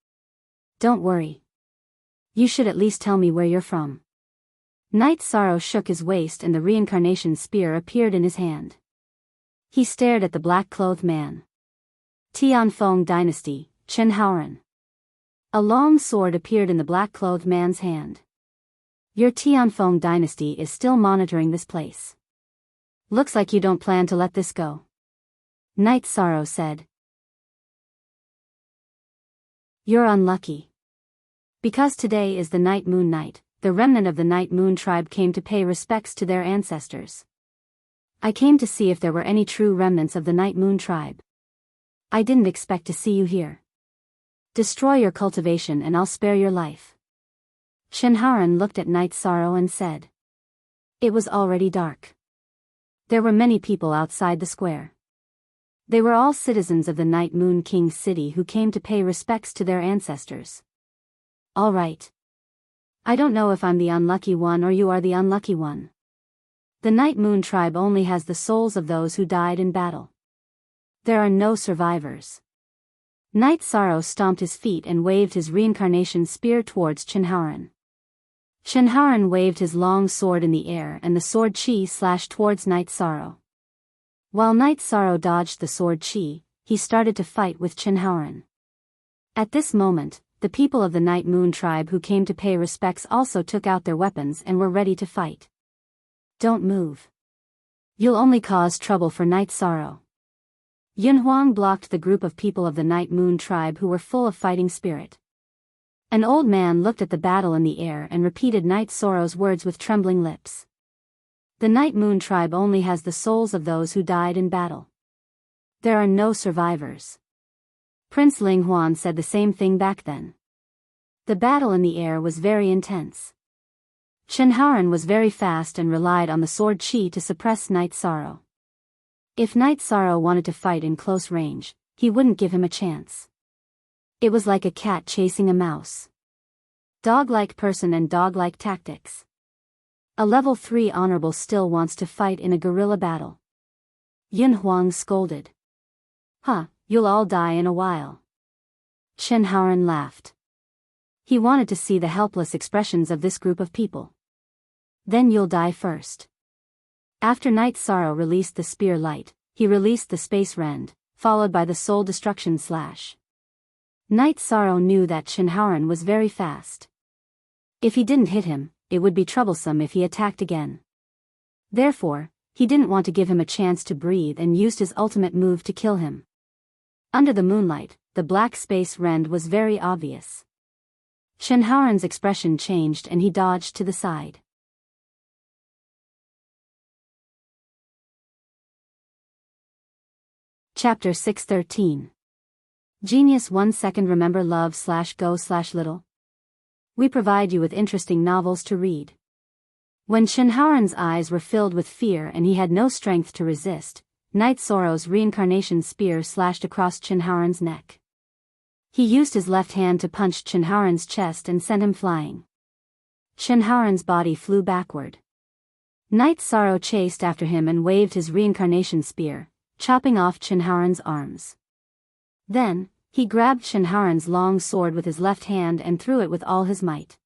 Don't worry. You should at least tell me where you're from. Night Sorrow shook his waist and the reincarnation spear appeared in his hand. He stared at the black-clothed man. Tianfeng Dynasty, Chen Haoran. A long sword appeared in the black-clothed man's hand. Your Tianfeng Dynasty is still monitoring this place. Looks like you don't plan to let this go. Night Sorrow said. You're unlucky. Because today is the Night Moon night, the remnant of the Night Moon tribe came to pay respects to their ancestors. I came to see if there were any true remnants of the Night Moon tribe. I didn't expect to see you here. Destroy your cultivation and I'll spare your life. Chen Haoran looked at Night Sorrow and said. It was already dark. There were many people outside the square. They were all citizens of the Night Moon King's city who came to pay respects to their ancestors. All right. I don't know if I'm the unlucky one or you are the unlucky one. The Night Moon tribe only has the souls of those who died in battle. There are no survivors. Night Sorrow stomped his feet and waved his reincarnation spear towards Chen Haoran. Chen Haoran waved his long sword in the air and the sword chi slashed towards Night Sorrow. While Night Sorrow dodged the sword chi, he started to fight with Chen Haoran. At this moment, the people of the Night Moon tribe who came to pay respects also took out their weapons and were ready to fight. Don't move. You'll only cause trouble for Night Sorrow. Yun Huang blocked the group of people of the Night Moon tribe who were full of fighting spirit. An old man looked at the battle in the air and repeated Night Sorrow's words with trembling lips. The Night Moon tribe only has the souls of those who died in battle. There are no survivors. Prince Ling Huan said the same thing back then. The battle in the air was very intense. Chen Haoran was very fast and relied on the sword chi to suppress Night Sorrow. If Night Sorrow wanted to fight in close range, he wouldn't give him a chance. It was like a cat chasing a mouse. Dog-like person and dog-like tactics. A level 3 honorable still wants to fight in a guerrilla battle. Yun Huang scolded. Huh, you'll all die in a while. Chen Haoran laughed. He wanted to see the helpless expressions of this group of people. Then you'll die first. After Night Sorrow released the spear light, he released the space rend, followed by the soul destruction slash. Night Sorrow knew that Chen Haoran was very fast. If he didn't hit him, it would be troublesome if he attacked again. Therefore, he didn't want to give him a chance to breathe and used his ultimate move to kill him. Under the moonlight, the black space rend was very obvious. Shenhaoren's expression changed and he dodged to the side. Chapter 613. Genius 1 second remember love/go/little. We provide you with interesting novels to read. When Shenhaoren's eyes were filled with fear and he had no strength to resist, Knight Soro's reincarnation spear slashed across Shenhaoren's neck. He used his left hand to punch Shenhaoren's chest and sent him flying. Shenhaoren's body flew backward. Knight Soro chased after him and waved his reincarnation spear, chopping off Shenhaoren's arms. Then, he grabbed Shenhaoren's long sword with his left hand and threw it with all his might.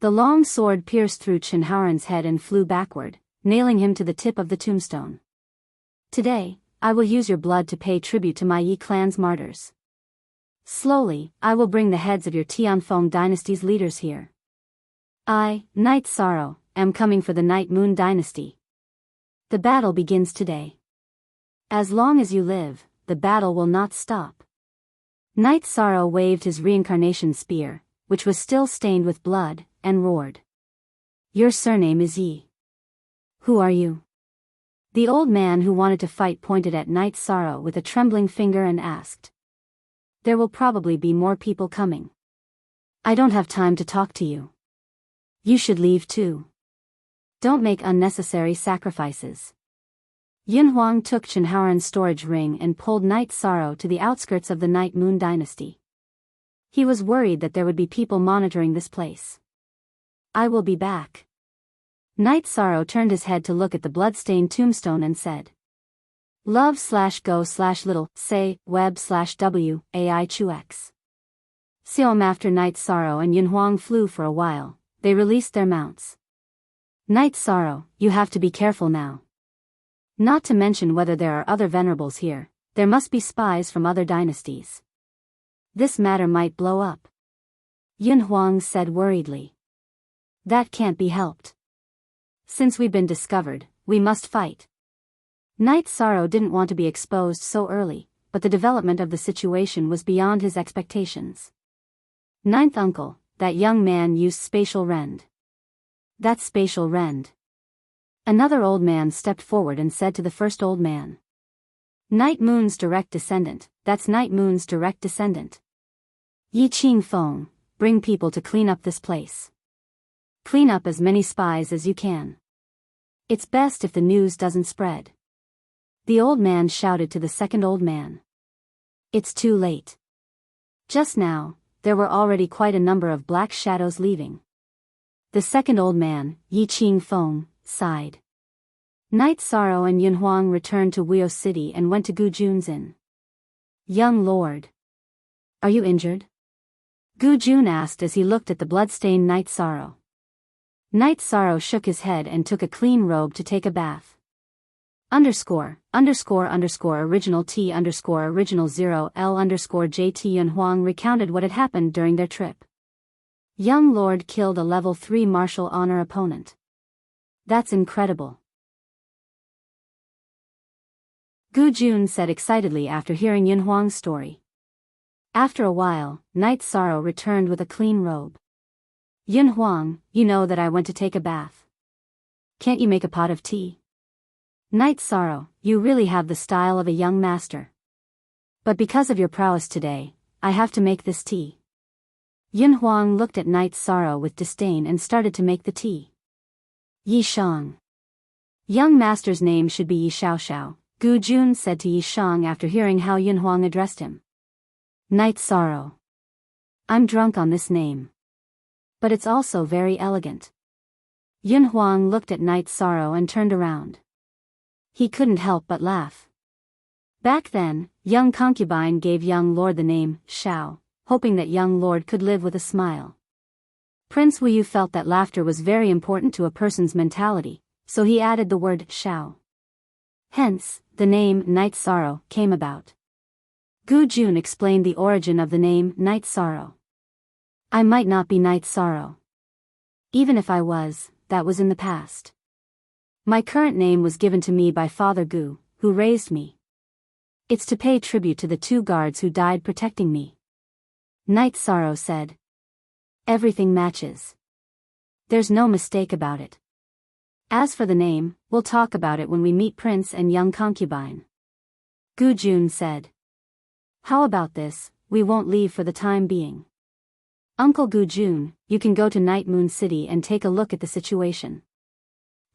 The long sword pierced through Shenhaoren's head and flew backward, nailing him to the tip of the tombstone. Today, I will use your blood to pay tribute to my Yi clan's martyrs. Slowly, I will bring the heads of your Tianfeng dynasty's leaders here. I, Knight Soro, am coming for the Night Moon dynasty. The battle begins today. As long as you live, the battle will not stop. Knight Soro waved his reincarnation spear, which was still stained with blood, and roared. Your surname is Yi. Who are you? The old man who wanted to fight pointed at Knight Soro with a trembling finger and asked. There will probably be more people coming. I don't have time to talk to you. You should leave too. Don't make unnecessary sacrifices. Yin Huang took Shenhaoren's storage ring and pulled Knight Soro to the outskirts of the Night Moon dynasty. He was worried that there would be people monitoring this place. I will be back. Knight Soro turned his head to look at the blood-stained tombstone and said. Love/go/little, say, web/w, ai chux. Siom after Knight Soro and Yin Huang flew for a while, they released their mounts. Knight Soro, you have to be careful now. Not to mention whether there are other venerables here, there must be spies from other dynasties. This matter might blow up. Yin Huang said worriedly. That can't be helped. Since we've been discovered, we must fight. Knight Soro didn't want to be exposed so early, but the development of the situation was beyond his expectations. Ninth uncle, that young man used spatial rend. That's spatial rend. Another old man stepped forward and said to the first old man. Night Moon's direct descendant, that's Night Moon's direct descendant. Yi Qing Feng, bring people to clean up this place. Clean up as many spies as you can. It's best if the news doesn't spread. The old man shouted to the second old man. It's too late. Just now, there were already quite a number of black shadows leaving. The second old man, Yi Qing Feng, sighed. Knight Soro and Yin Huang returned to Weo City and went to Gu Jun's inn. Young lord. Are you injured? Gu Jun asked as he looked at the blood-stained Knight Soro. Knight Soro shook his head and took a clean robe to take a bath. Original T original 0 L JT Yin Huang recounted what had happened during their trip. Young lord killed a level 3 martial honor opponent. That's incredible. Gu Jun said excitedly after hearing Yin Huang's story. After a while, Knight Soro returned with a clean robe. Yin Huang, you know that I went to take a bath. Can't you make a pot of tea? Knight Soro, you really have the style of a young master. But because of your prowess today, I have to make this tea. Yin Huang looked at Knight Soro with disdain and started to make the tea. Yi Shang. Young master's name should be Yi Xiaoxiao, Gu Jun said to Yi Shang after hearing how Yin Huang addressed him. Knight Soro. I'm drunk on this name. But it's also very elegant. Yin Huang looked at Knight Soro and turned around. He couldn't help but laugh. Back then, young concubine gave young lord the name, Xiao, hoping that young lord could live with a smile. Prince Wuyu felt that laughter was very important to a person's mentality, so he added the word Xiao. Hence, the name Knight Soro came about. Gu Jun explained the origin of the name Knight Soro. I might not be Knight Soro. Even if I was, that was in the past. My current name was given to me by Father Gu, who raised me. It's to pay tribute to the 2 guards who died protecting me. Night Sorrow said. Everything matches. There's no mistake about it. As for the name, we'll talk about it when we meet Prince and young concubine. Gu Jun said. How about this, we won't leave for the time being. Uncle Gu Jun, you can go to Night Moon City and take a look at the situation.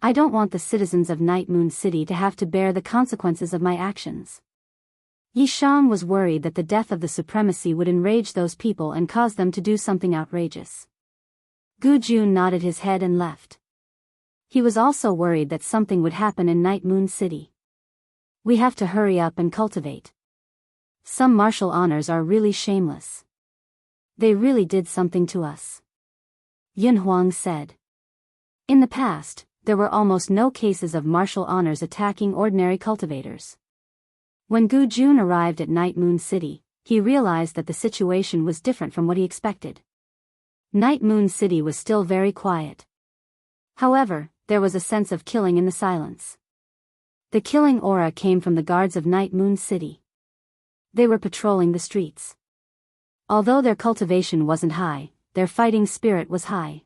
I don't want the citizens of Night Moon City to have to bear the consequences of my actions. Yi Shang was worried that the death of the supremacy would enrage those people and cause them to do something outrageous. Gu Jun nodded his head and left. He was also worried that something would happen in Night Moon City. We have to hurry up and cultivate. Some martial honors are really shameless. They really did something to us. Yun Huang said. In the past, there were almost no cases of martial honors attacking ordinary cultivators. When Gu Jun arrived at Night Moon City, he realized that the situation was different from what he expected. Night Moon City was still very quiet. However, there was a sense of killing in the silence. The killing aura came from the guards of Night Moon City. They were patrolling the streets. Although their cultivation wasn't high, their fighting spirit was high.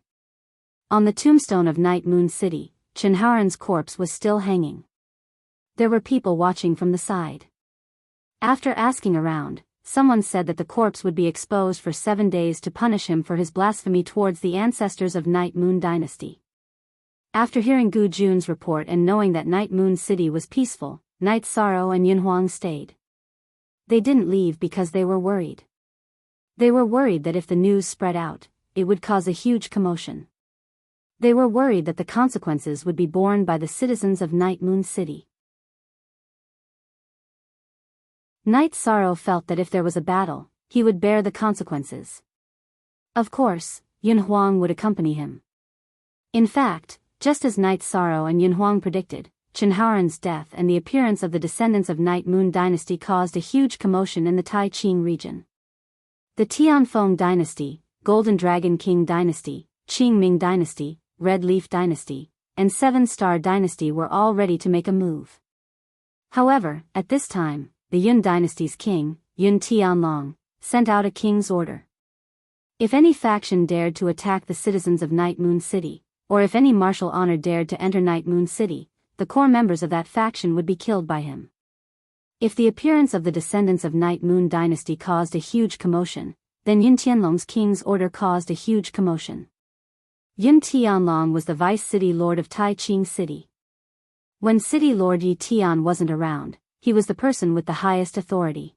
On the tombstone of Night Moon City, Chen Haoran's corpse was still hanging. There were people watching from the side. After asking around, someone said that the corpse would be exposed for 7 days to punish him for his blasphemy towards the ancestors of Night Moon Dynasty. After hearing Gu Jun's report and knowing that Night Moon City was peaceful, Night Sorrow and Yun Huang stayed. They didn't leave because they were worried. They were worried that if the news spread out, it would cause a huge commotion. They were worried that the consequences would be borne by the citizens of Night Moon City. Night Sorrow felt that if there was a battle, he would bear the consequences. Of course, Yun Huang would accompany him. In fact, just as Night Sorrow and Yun Huang predicted, Chen Haoran's death and the appearance of the descendants of Night Moon Dynasty caused a huge commotion in the Tai Qing region. The Tianfeng Dynasty, Golden Dragon King Dynasty, Qingming Dynasty, Red Leaf Dynasty, and Seven Star Dynasty were all ready to make a move. However, at this time, the Yun Dynasty's king, Yun Tianlong, sent out a king's order. If any faction dared to attack the citizens of Night Moon City, or if any martial honor dared to enter Night Moon City, the core members of that faction would be killed by him. If the appearance of the descendants of Night Moon Dynasty caused a huge commotion, then Yun Tianlong's king's order caused a huge commotion. Yun Tianlong was the vice city lord of Tai Qing City. When city lord Yi Tian wasn't around, he was the person with the highest authority.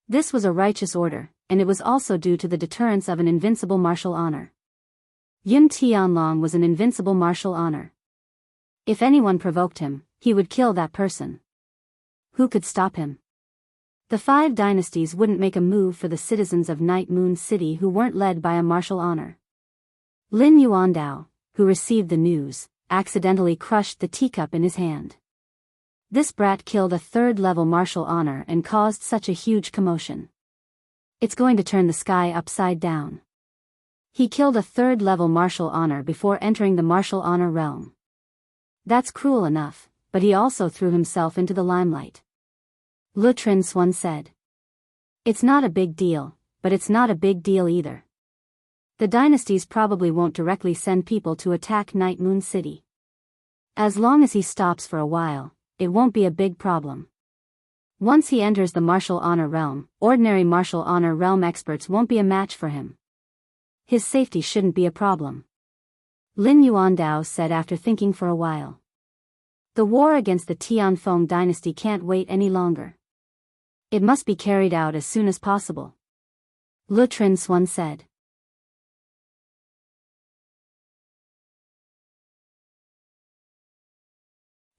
This was a righteous order, and it was also due to the deterrence of an invincible martial honor. Yun Tianlong was an invincible martial honor. If anyone provoked him, he would kill that person. Who could stop him? The 5 dynasties wouldn't make a move for the citizens of Night Moon City who weren't led by a martial honor. Lin Yuandao, who received the news, accidentally crushed the teacup in his hand. This brat killed a 3rd-level martial honor and caused such a huge commotion. It's going to turn the sky upside down. He killed a 3rd-level martial honor before entering the martial honor realm. That's cruel enough, but he also threw himself into the limelight. Le Trin Swan said. It's not a big deal, but it's not a big deal either. The dynasties probably won't directly send people to attack Night Moon City. As long as he stops for a while, it won't be a big problem. Once he enters the martial honor realm, ordinary martial honor realm experts won't be a match for him. His safety shouldn't be a problem. Lin Yuandao said after thinking for a while. The war against the Tianfeng dynasty can't wait any longer. It must be carried out as soon as possible. Le Trin Swan said.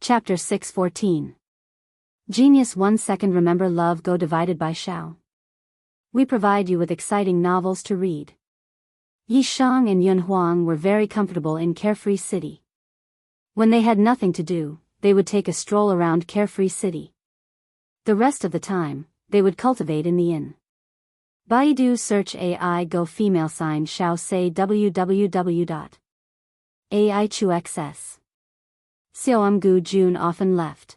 Chapter 614. Genius 1 second. Remember Love Go divided by Shao. We provide you with exciting novels to read. Yi Shang and Yun Huang were very comfortable in Carefree City. When they had nothing to do, they would take a stroll around Carefree City. The rest of the time, they would cultivate in the inn. Baidu search AI Go female sign Shao say www.aichuxs. Gu Jun often left.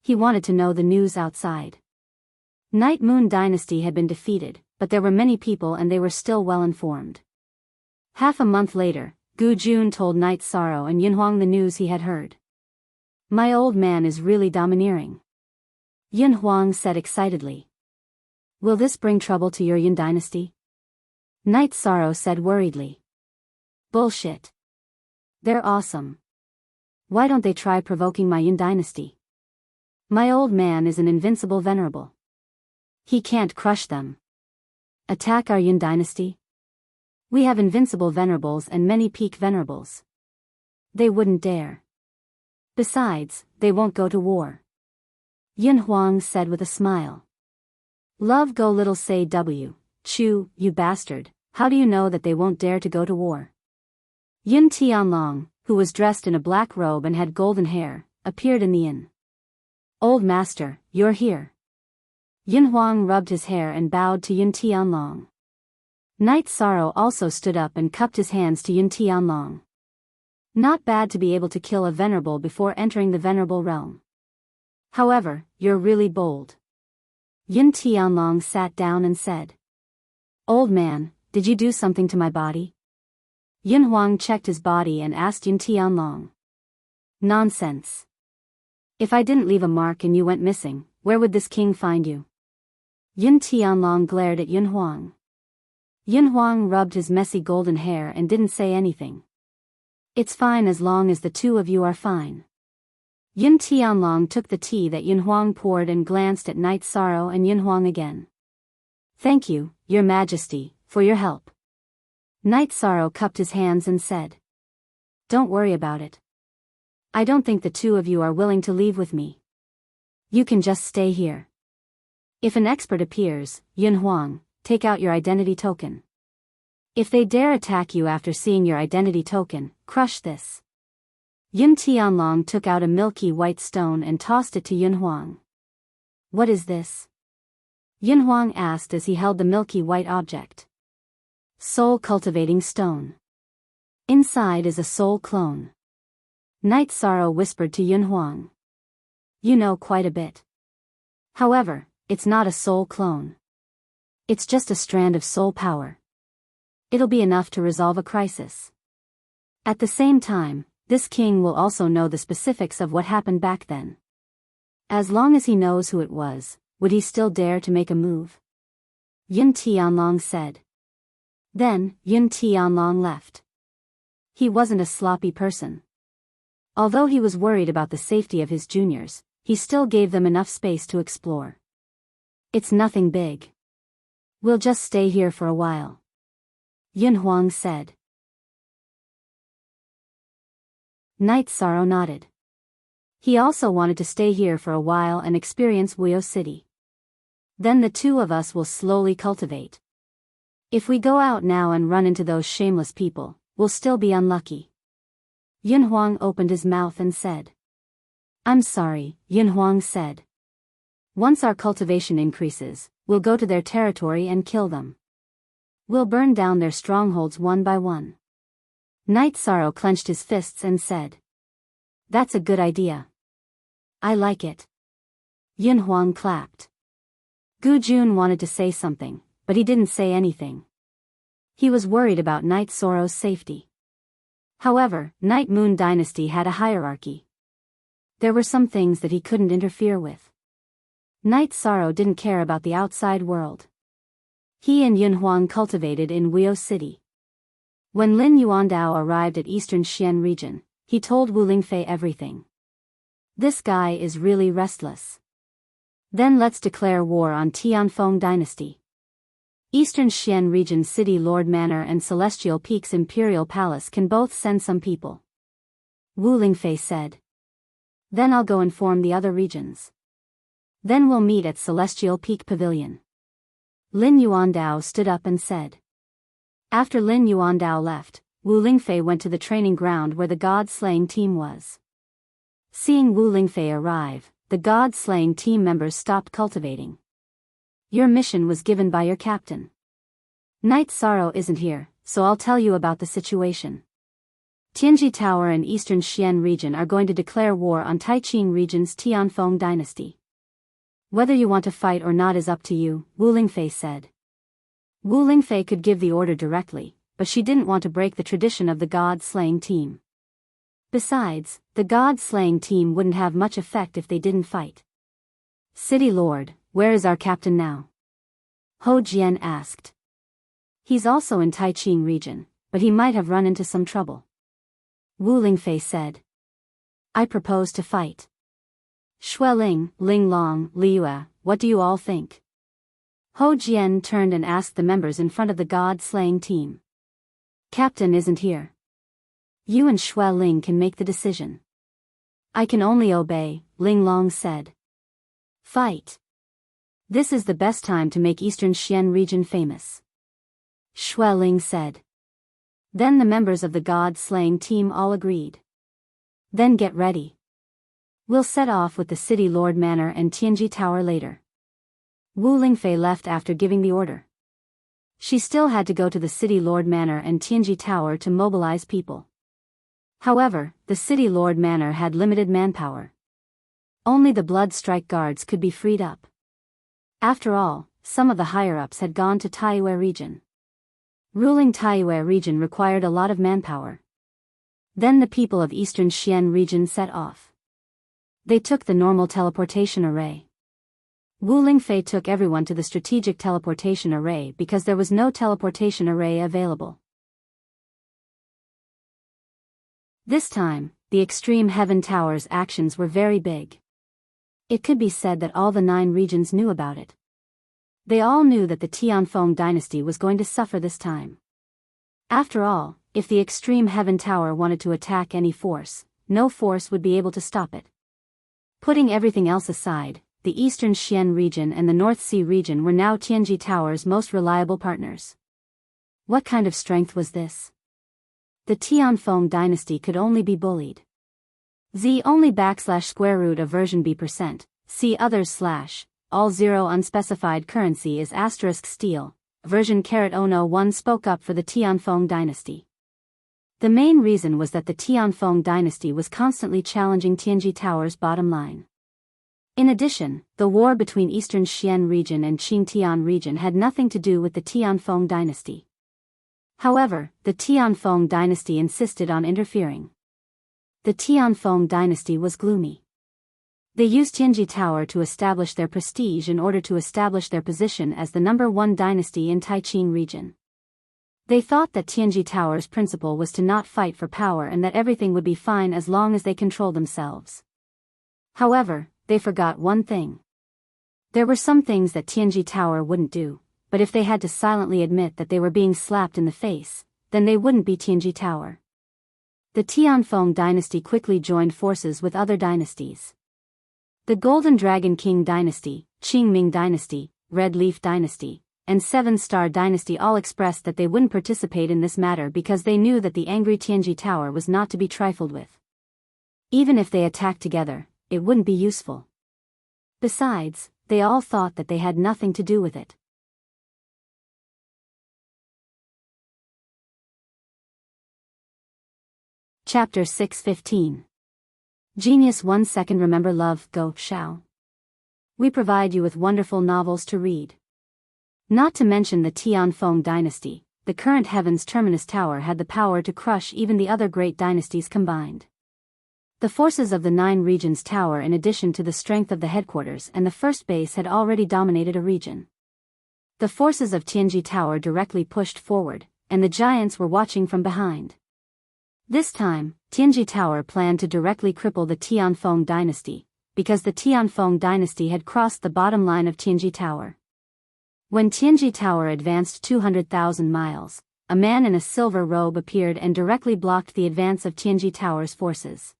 He wanted to know the news outside. Night Moon Dynasty had been defeated, but there were many people and they were still well informed. Half a month later, Gu Jun told Night Sorrow and Yunhuang the news he had heard. My old man is really domineering, Yunhuang said excitedly. Will this bring trouble to your Yin dynasty? Night Sorrow said worriedly. Bullshit. They're awesome. Why don't they try provoking my Yin dynasty? My old man is an invincible venerable. He can't crush them. Attack our Yin dynasty? We have invincible venerables and many peak venerables. They wouldn't dare. Besides, they won't go to war. Yunhuang said with a smile. Love go little say W. Chu, you bastard, how do you know that they won't dare to go to war? Yin Tianlong, who was dressed in a black robe and had golden hair, appeared in the inn. Old master, you're here. Yunhuang rubbed his hair and bowed to Yin Tianlong. Night Sorrow also stood up and cupped his hands to Yin Tianlong. Not bad to be able to kill a venerable before entering the venerable realm. However, you're really bold. Yin Tianlong sat down and said. Old man, did you do something to my body? Yunhuang checked his body and asked Yin Tianlong. Nonsense. If I didn't leave a mark and you went missing, where would this king find you? Yin Tianlong glared at Yunhuang. Yunhuang rubbed his messy golden hair and didn't say anything. It's fine as long as the two of you are fine. Yin Tianlong took the tea that Yunhuang poured and glanced at Night Sorrow and Yunhuang again. Thank you, Your Majesty, for your help. Night Sorrow cupped his hands and said. Don't worry about it. I don't think the two of you are willing to leave with me. You can just stay here. If an expert appears, Yunhuang, take out your identity token. If they dare attack you after seeing your identity token, crush this. Yin Tianlong took out a milky white stone and tossed it to Yunhuang. What is this? Yunhuang asked as he held the milky white object. Soul cultivating stone. Inside is a soul clone. Night Sorrow whispered to Yunhuang. You know quite a bit. However, it's not a soul clone. It's just a strand of soul power. It'll be enough to resolve a crisis. At the same time, this king will also know the specifics of what happened back then. As long as he knows who it was, would he still dare to make a move? Yin Tianlong said. Then, Yin Tianlong left. He wasn't a sloppy person. Although he was worried about the safety of his juniors, he still gave them enough space to explore. It's nothing big. We'll just stay here for a while. Yunhuang said. Night Sorrow nodded. He also wanted to stay here for a while and experience Wuyo City. Then the two of us will slowly cultivate. If we go out now and run into those shameless people, we'll still be unlucky. Yunhuang opened his mouth and said. I'm sorry, Yunhuang said. Once our cultivation increases, we'll go to their territory and kill them. We'll burn down their strongholds one by one. Night Sorrow clenched his fists and said. That's a good idea. I like it. Yunhuang clapped. Gu Jun wanted to say something, but he didn't say anything. He was worried about Night Sorrow's safety. However, Night Moon Dynasty had a hierarchy. There were some things that he couldn't interfere with. Night Sorrow didn't care about the outside world. He and Yunhuang cultivated in Wuyo City. When Lin Yuandao arrived at Eastern Xian region, he told Wu Lingfei everything. This guy is really restless. Then let's declare war on Tianfeng Dynasty. Eastern Xian region City Lord Manor and Celestial Peaks Imperial Palace can both send some people. Wu Lingfei said. Then I'll go inform the other regions. Then we'll meet at Celestial Peak Pavilion. Lin Yuandao stood up and said. After Lin Yuandao left, Wu Lingfei went to the training ground where the god-slaying team was. Seeing Wu Lingfei arrive, the god-slaying team members stopped cultivating. Your mission was given by your captain. Night Sorrow isn't here, so I'll tell you about the situation. Tianji Tower and Eastern Xian region are going to declare war on Taiqing region's Tianfeng dynasty. Whether you want to fight or not is up to you, Wu Lingfei said. Wu Lingfei could give the order directly, but she didn't want to break the tradition of the god-slaying team. Besides, the god-slaying team wouldn't have much effect if they didn't fight. City Lord, where is our captain now? Ho Jian asked. He's also in Taiqing region, but he might have run into some trouble. Wu Lingfei said. I propose to fight. Xueling, Ling Long, Liyue, what do you all think? Ho Jian turned and asked the members in front of the god-slaying team. Captain isn't here. You and Xueling can make the decision. I can only obey, Ling Long said. Fight. This is the best time to make Eastern Xian region famous. Xueling said. Then the members of the god-slaying team all agreed. Then get ready. We'll set off with the City Lord Manor and Tianji Tower later. Wu Lingfei left after giving the order. She still had to go to the City Lord Manor and Tianji Tower to mobilize people. However, the City Lord Manor had limited manpower. Only the Blood Strike Guards could be freed up. After all, some of the higher-ups had gone to Taiyue region. Ruling Taiyue region required a lot of manpower. Then the people of Eastern Xian region set off. They took the normal teleportation array. Wu Lingfei took everyone to the strategic teleportation array because there was no teleportation array available. This time, the Extreme Heaven Tower's actions were very big. It could be said that all the 9 regions knew about it. They all knew that the Tianfeng dynasty was going to suffer this time. After all, if the Extreme Heaven Tower wanted to attack any force, no force would be able to stop it. Putting everything else aside, the Eastern Xian region and the North Sea region were now Tianji Tower's most reliable partners. What kind of strength was this? The Tianfeng dynasty could only be bullied. Z only \square root of version B%, see others / all 0 unspecified currency is * steel, version *001 spoke up for the Tianfeng dynasty. The main reason was that the Tianfeng dynasty was constantly challenging Tianji Tower's bottom line. In addition, the war between Eastern Xian region and Qingtian region had nothing to do with the Tianfeng dynasty. However, the Tianfeng dynasty insisted on interfering. The Tianfeng dynasty was gloomy. They used Tianji Tower to establish their prestige in order to establish their position as the #1 dynasty in Taiqing region. They thought that Tianji Tower's principle was to not fight for power and that everything would be fine as long as they controlled themselves. However, they forgot one thing. There were some things that Tianji Tower wouldn't do, but if they had to silently admit that they were being slapped in the face, then they wouldn't be Tianji Tower. The Tianfeng dynasty quickly joined forces with other dynasties. The Golden Dragon King dynasty, Qingming dynasty, Red Leaf dynasty, and Seven Star dynasty all expressed that they wouldn't participate in this matter because they knew that the angry Tianji Tower was not to be trifled with. Even if they attacked together, it wouldn't be useful. Besides, they all thought that they had nothing to do with it. Chapter 6:15. Genius 1 second remember love go Xiao. We provide you with wonderful novels to read. Not to mention the Tianfeng dynasty, the current Heaven's Terminus Tower had the power to crush even the other great dynasties combined. The forces of the 9 regions tower in addition to the strength of the headquarters and the first base had already dominated a region. The forces of Tianji Tower directly pushed forward, and the giants were watching from behind. This time, Tianji Tower planned to directly cripple the Tianfeng dynasty, because the Tianfeng dynasty had crossed the bottom line of Tianji Tower. When Tianji Tower advanced 200,000 miles, a man in a silver robe appeared and directly blocked the advance of Tianji Tower's forces.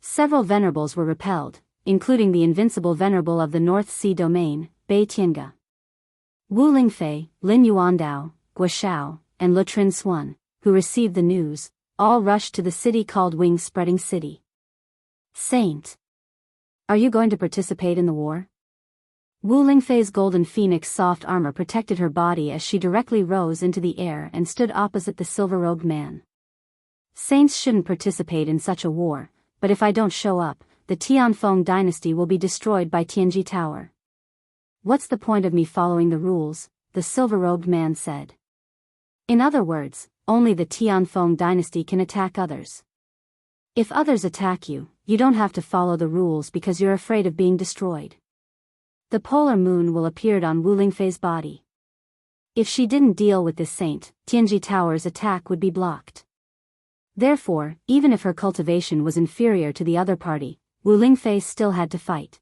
Several venerables were repelled, including the invincible venerable of the North Sea domain, Bei Tiange. Wu Lingfei, Lin Yuandao, Guo Xiao, and Le Trin Xuan, who received the news, all rushed to the city called Wing-Spreading City. Saint! Are you going to participate in the war? Wu Lingfei's golden phoenix soft armor protected her body as she directly rose into the air and stood opposite the silver-robed man. Saints shouldn't participate in such a war, but if I don't show up, the Tianfeng dynasty will be destroyed by Tianji Tower. What's the point of me following the rules? The silver-robed man said. In other words, only the Tianfeng dynasty can attack others. If others attack you, you don't have to follow the rules because you're afraid of being destroyed. The polar moon will appear on Wu Lingfei's body. If she didn't deal with this saint, Tianji Tower's attack would be blocked. Therefore, even if her cultivation was inferior to the other party, Wu Lingfei still had to fight.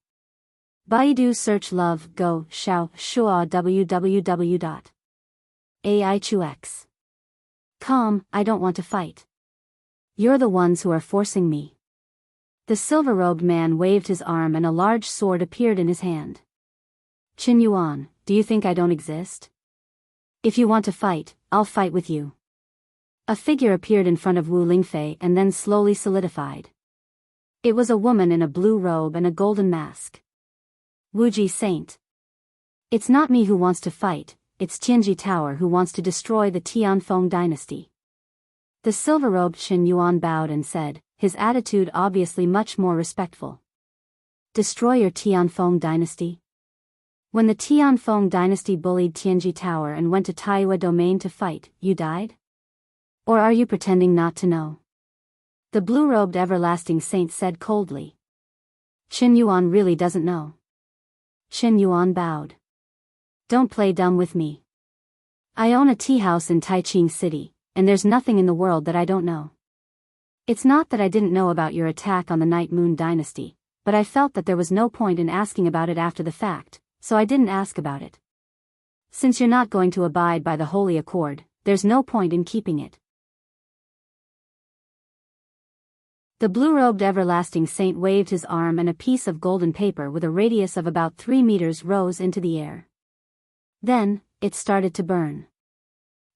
Baidu search love go xiao shua www.aichux.com. I don't want to fight. You're the ones who are forcing me. The silver-robed man waved his arm and a large sword appeared in his hand. Qin Yuan, do you think I don't exist? If you want to fight, I'll fight with you. A figure appeared in front of Wu Lingfei and then slowly solidified. It was a woman in a blue robe and a golden mask. Wuji Saint. It's not me who wants to fight, it's Tianji Tower who wants to destroy the Tianfeng dynasty. The silver-robed Qin Yuan bowed and said, his attitude obviously much more respectful. Destroy your Tianfeng dynasty? When the Tianfeng dynasty bullied Tianji Tower and went to Taiyue domain to fight, you died? Or are you pretending not to know? The blue-robed everlasting saint said coldly. Qin Yuan really doesn't know. Qin Yuan bowed. Don't play dumb with me. I own a tea house in Taiching City, and there's nothing in the world that I don't know. It's not that I didn't know about your attack on the Night Moon dynasty, but I felt that there was no point in asking about it after the fact, so I didn't ask about it. Since you're not going to abide by the Holy Accord, there's no point in keeping it. The blue-robed everlasting saint waved his arm and a piece of golden paper with a radius of about 3 meters rose into the air. Then, it started to burn.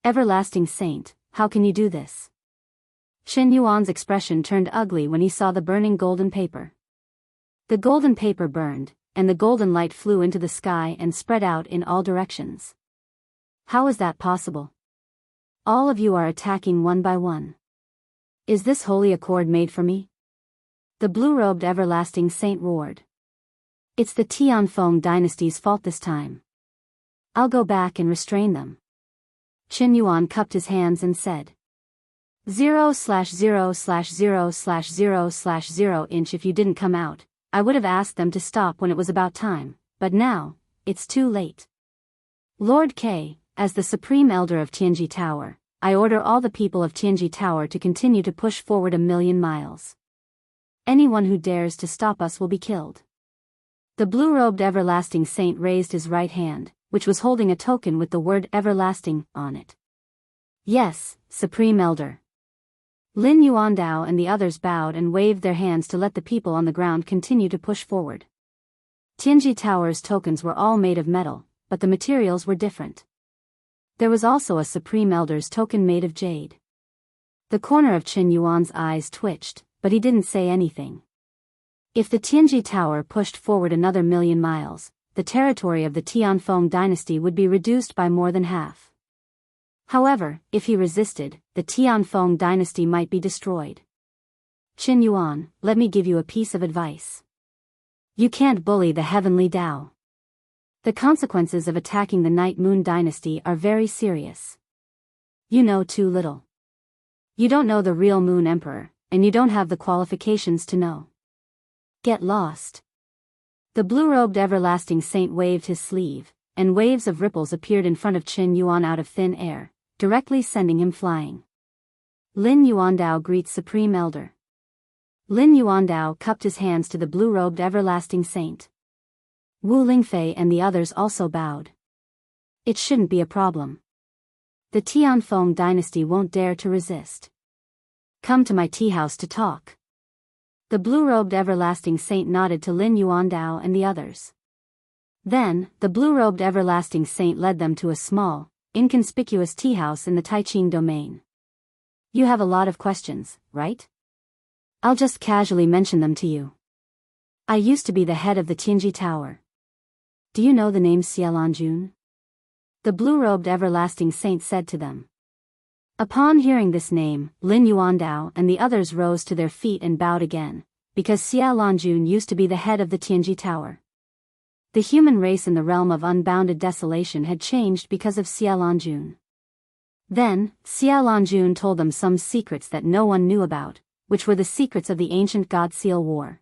Everlasting saint, how can you do this? Qin Yuan's expression turned ugly when he saw the burning golden paper. The golden paper burned, and the golden light flew into the sky and spread out in all directions. How is that possible? All of you are attacking one by one. Is this holy accord made for me? The blue-robed everlasting saint roared. It's the Tianfeng dynasty's fault this time. I'll go back and restrain them. Qin Yuan cupped his hands and said. 0/0/0/0/0/0 If you didn't come out, I would have asked them to stop when it was about time, but now, it's too late. Lord K, as the Supreme Elder of Tianji Tower, I order all the people of Tianji Tower to continue to push forward 1,000,000 miles. Anyone who dares to stop us will be killed. The blue-robed everlasting saint raised his right hand, which was holding a token with the word everlasting on it. Yes, Supreme Elder. Lin Yuandao and the others bowed and waved their hands to let the people on the ground continue to push forward. Tianji Tower's tokens were all made of metal, but the materials were different. There was also a Supreme Elder's token made of jade. The corner of Qin Yuan's eyes twitched, but he didn't say anything. If the Tianji Tower pushed forward another 1,000,000 miles, the territory of the Tianfeng dynasty would be reduced by more than half. However, if he resisted, the Tianfeng dynasty might be destroyed. Qin Yuan, let me give you a piece of advice. You can't bully the heavenly Tao. The consequences of attacking the Night Moon dynasty are very serious. You know too little. You don't know the real Moon Emperor, and you don't have the qualifications to know. Get lost. The blue-robed everlasting saint waved his sleeve, and waves of ripples appeared in front of Qin Yuan out of thin air, directly sending him flying. Lin Yuandao greets Supreme Elder. Lin Yuandao cupped his hands to the blue-robed everlasting saint. Wu Lingfei and the others also bowed. It shouldn't be a problem. The Tianfeng dynasty won't dare to resist. Come to my tea house to talk. The blue-robed everlasting saint nodded to Lin Yuandao and the others. Then, the blue-robed everlasting saint led them to a small, inconspicuous tea house in the Taiching domain. You have a lot of questions, right? I'll just casually mention them to you. I used to be the head of the Tianji Tower. Do you know the name Xielanjun? The blue-robed everlasting saint said to them. Upon hearing this name, Lin Yuandao and the others rose to their feet and bowed again, because Xia Longjun used to be the head of the Tianji Tower. The human race in the realm of unbounded desolation had changed because of Xia Longjun. Then, Xia Longjun told them some secrets that no one knew about, which were the secrets of the ancient God Seal War.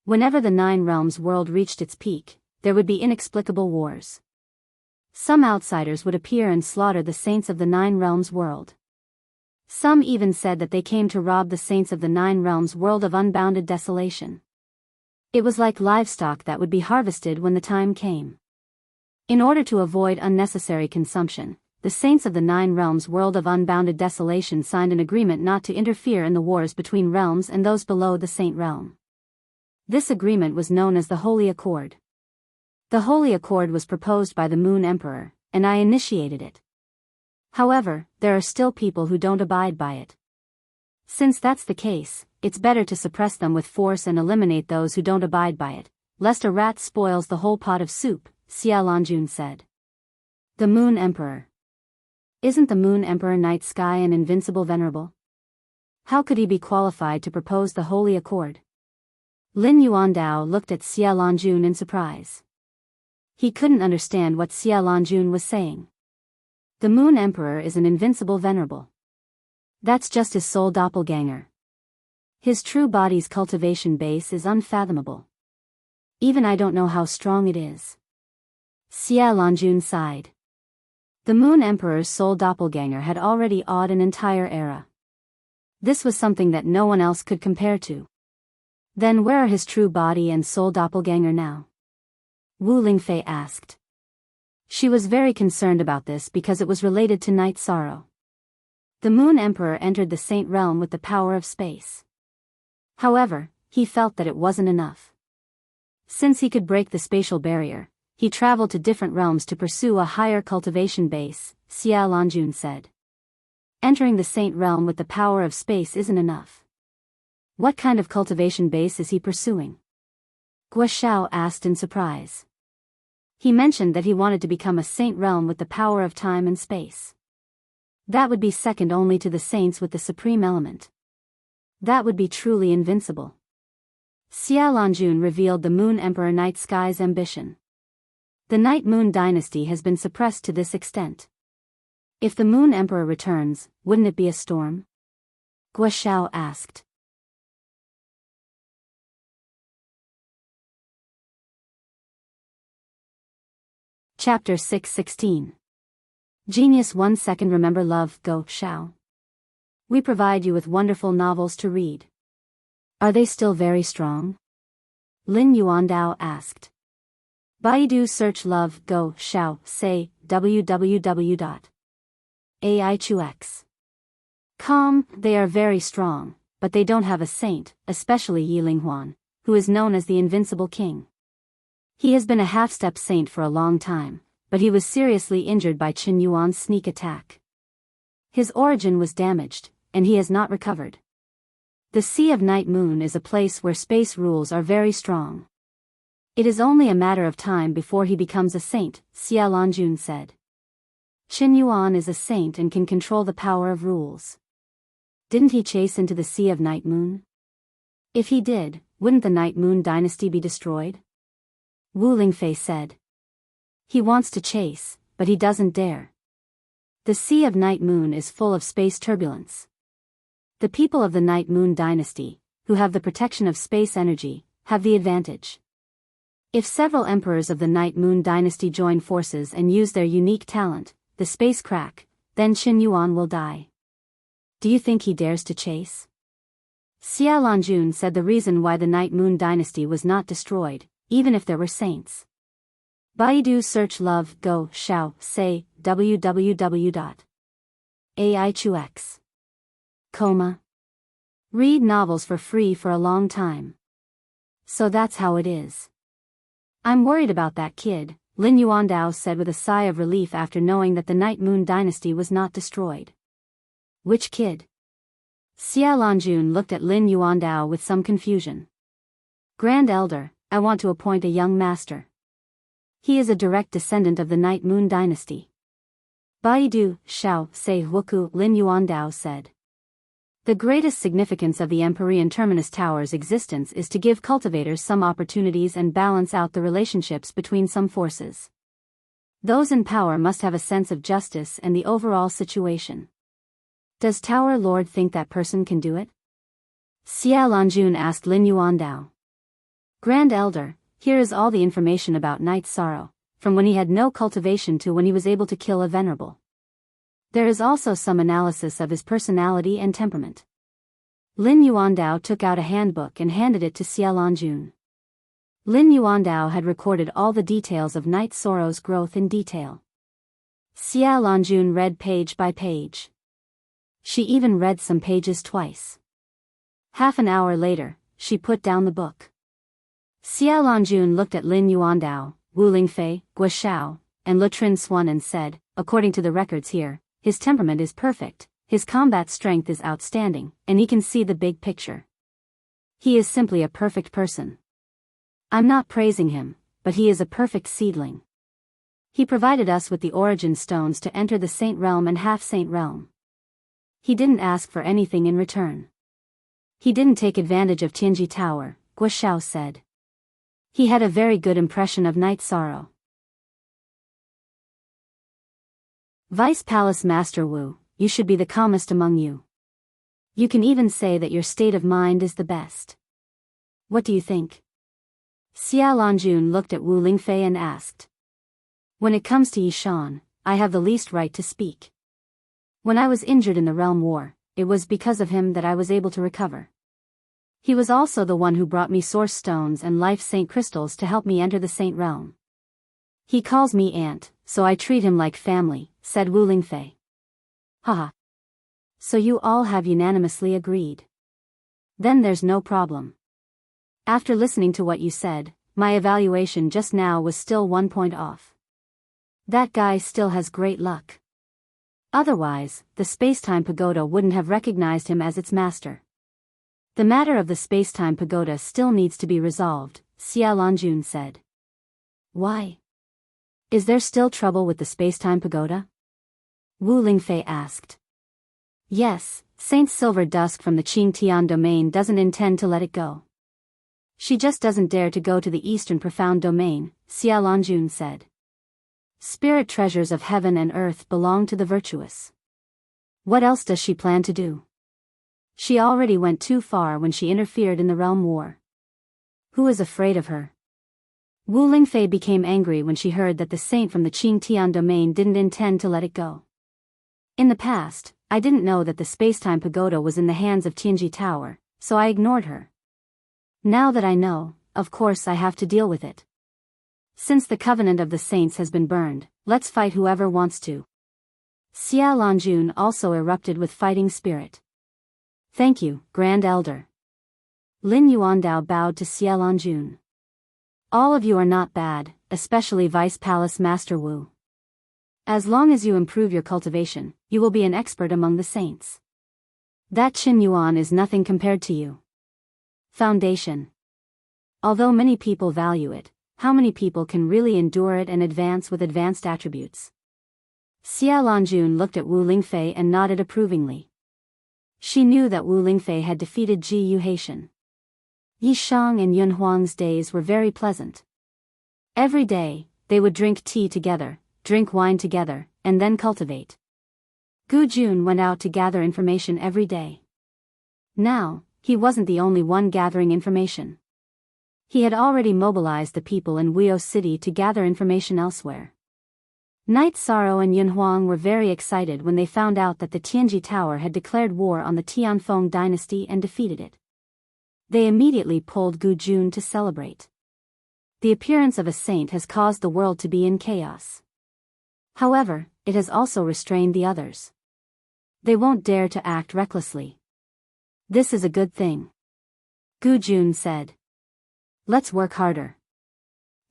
Whenever the Nine Realms world reached its peak, there would be inexplicable wars. Some outsiders would appear and slaughter the saints of the Nine Realms world. Some even said that they came to rob the saints of the Nine Realms world of unbounded desolation. It was like livestock that would be harvested when the time came. In order to avoid unnecessary consumption, the saints of the Nine Realms world of unbounded desolation signed an agreement not to interfere in the wars between realms and those below the Saint Realm. This agreement was known as the Holy Accord. The Holy Accord was proposed by the Moon Emperor, and I initiated it. However, there are still people who don't abide by it. Since that's the case, it's better to suppress them with force and eliminate those who don't abide by it, lest a rat spoils the whole pot of soup, Xia Longjun said. The Moon Emperor. Isn't the Moon Emperor Night Sky and invincible venerable? How could he be qualified to propose the Holy Accord? Lin Yuandao looked at Xia Longjun in surprise. He couldn't understand what Xia Longjun was saying. The Moon Emperor is an invincible venerable. That's just his soul doppelganger. His true body's cultivation base is unfathomable. Even I don't know how strong it is. Xia Longjun sighed. The Moon Emperor's soul doppelganger had already awed an entire era. This was something that no one else could compare to. Then where are his true body and soul doppelganger now? Wu Lingfei asked. She was very concerned about this because it was related to Night Sorrow. The Moon Emperor entered the Saint Realm with the power of space. However, he felt that it wasn't enough. Since he could break the spatial barrier, he traveled to different realms to pursue a higher cultivation base, Xia Longjun said. Entering the Saint Realm with the power of space isn't enough. What kind of cultivation base is he pursuing? Guo Xiao asked in surprise. He mentioned that he wanted to become a Saint Realm with the power of time and space. That would be second only to the saints with the supreme element. That would be truly invincible. Xia Longjun revealed the Moon Emperor Night Sky's ambition. The Night Moon dynasty has been suppressed to this extent. If the Moon Emperor returns, wouldn't it be a storm? Guo Xiao asked. Chapter 616. Genius 1 second. Remember love, Guo Xiao. We provide you with wonderful novels to read. Are they still very strong? Lin Yuandao asked. Baidu search love, Guo Xiao, say, www.aichux.com. They are very strong, but they don't have a saint, especially Yi Linghuan, who is known as the Invincible King. He has been a half-step saint for a long time, but he was seriously injured by Qin Yuan's sneak attack. His origin was damaged, and he has not recovered. The Sea of Night Moon is a place where space rules are very strong. It is only a matter of time before he becomes a saint, Xia Longjun said. Qin Yuan is a saint and can control the power of rules. Didn't he chase into the Sea of Night Moon? If he did, wouldn't the Night Moon dynasty be destroyed? Wu Lingfei said. He wants to chase, but he doesn't dare. The Sea of Night Moon is full of space turbulence. The people of the Night Moon dynasty, who have the protection of space energy, have the advantage. If several emperors of the Night Moon dynasty join forces and use their unique talent, the space crack, then Qin Yuan will die. Do you think he dares to chase? Xia Longjun said the reason why the Night Moon dynasty was not destroyed, even if there were saints. Baidu search love, Guo Xiao, say, www.aichux.com. Read novels for free for a long time. So that's how it is. I'm worried about that kid, Lin Yuandao said with a sigh of relief after knowing that the Night Moon dynasty was not destroyed. Which kid? Xia Longjun looked at Lin Yuandao with some confusion. Grand Elder, I want to appoint a young master. He is a direct descendant of the Night Moon dynasty. Baidu, Xiao, Sei Wuku, Lin Yuandao said. The greatest significance of the Empyrean Terminus Tower's existence is to give cultivators some opportunities and balance out the relationships between some forces. Those in power must have a sense of justice and the overall situation. Does Tower Lord think that person can do it? Xia Lanjun asked Lin Yuandao. Grand Elder, here is all the information about Night's Sorrow, from when he had no cultivation to when he was able to kill a venerable. There is also some analysis of his personality and temperament. Lin Yuandao took out a handbook and handed it to Xia Lanjun. Lin Yuandao had recorded all the details of Night's Sorrow's growth in detail. Xia Lanjun read page by page. She even read some pages twice. Half an hour later, she put down the book. Xia Lanjun looked at Lin Yuandao, Wu Lingfei, Guo Xiao, and Le Trin Swan and said, according to the records here, his temperament is perfect, his combat strength is outstanding, and he can see the big picture. He is simply a perfect person. I'm not praising him, but he is a perfect seedling. He provided us with the origin stones to enter the Saint Realm and Half-Saint Realm. He didn't ask for anything in return. He didn't take advantage of Tianji Tower, Guo Xiao said. He had a very good impression of Night's Sorrow. Vice Palace Master Wu, you should be the calmest among you. You can even say that your state of mind is the best. What do you think? Xia Lanjun looked at Wu Lingfei and asked. When it comes to Yishan, I have the least right to speak. When I was injured in the Realm War, it was because of him that I was able to recover. He was also the one who brought me Source Stones and Life Saint Crystals to help me enter the Saint Realm. He calls me Aunt, so I treat him like family, said Wu Lingfei. Haha. So you all have unanimously agreed. Then there's no problem. After listening to what you said, my evaluation just now was still 1 point off. That guy still has great luck. Otherwise, the Spacetime Pagoda wouldn't have recognized him as its master. The matter of the Spacetime Pagoda still needs to be resolved, Xia Lanjun said. Why? Is there still trouble with the Spacetime Pagoda? Wu Lingfei asked. Yes, Saint Silver Dusk from the Qingtian domain doesn't intend to let it go. She just doesn't dare to go to the Eastern Profound Domain, Xia Lanjun said. Spirit treasures of heaven and earth belong to the virtuous. What else does she plan to do? She already went too far when she interfered in the Realm War. Who is afraid of her? Wu Lingfei became angry when she heard that the saint from the Qingtian domain didn't intend to let it go. In the past, I didn't know that the Spacetime Pagoda was in the hands of Tianji Tower, so I ignored her. Now that I know, of course I have to deal with it. Since the Covenant of the Saints has been burned, let's fight whoever wants to. Xia Lanjun also erupted with fighting spirit. Thank you, Grand Elder. Lin Yuandao bowed to Xia Lanjun. All of you are not bad, especially Vice Palace Master Wu. As long as you improve your cultivation, you will be an expert among the saints. That Qin Yuan is nothing compared to you. Foundation. Although many people value it, how many people can really endure it and advance with advanced attributes? Xia Lanjun looked at Wu Lingfei and nodded approvingly. She knew that Wu Lingfei had defeated Ji Yuhaitian. Yi Shang and Yun Huang's days were very pleasant. Every day, they would drink tea together, drink wine together, and then cultivate. Gu Jun went out to gather information every day. Now, he wasn't the only one gathering information. He had already mobilized the people in Weo City to gather information elsewhere. Night Sorrow and Yun Huang were very excited when they found out that the Tianji Tower had declared war on the Tianfeng dynasty and defeated it. They immediately pulled Gu Jun to celebrate. The appearance of a saint has caused the world to be in chaos. However, it has also restrained the others. They won't dare to act recklessly. This is a good thing. Gu Jun said. Let's work harder.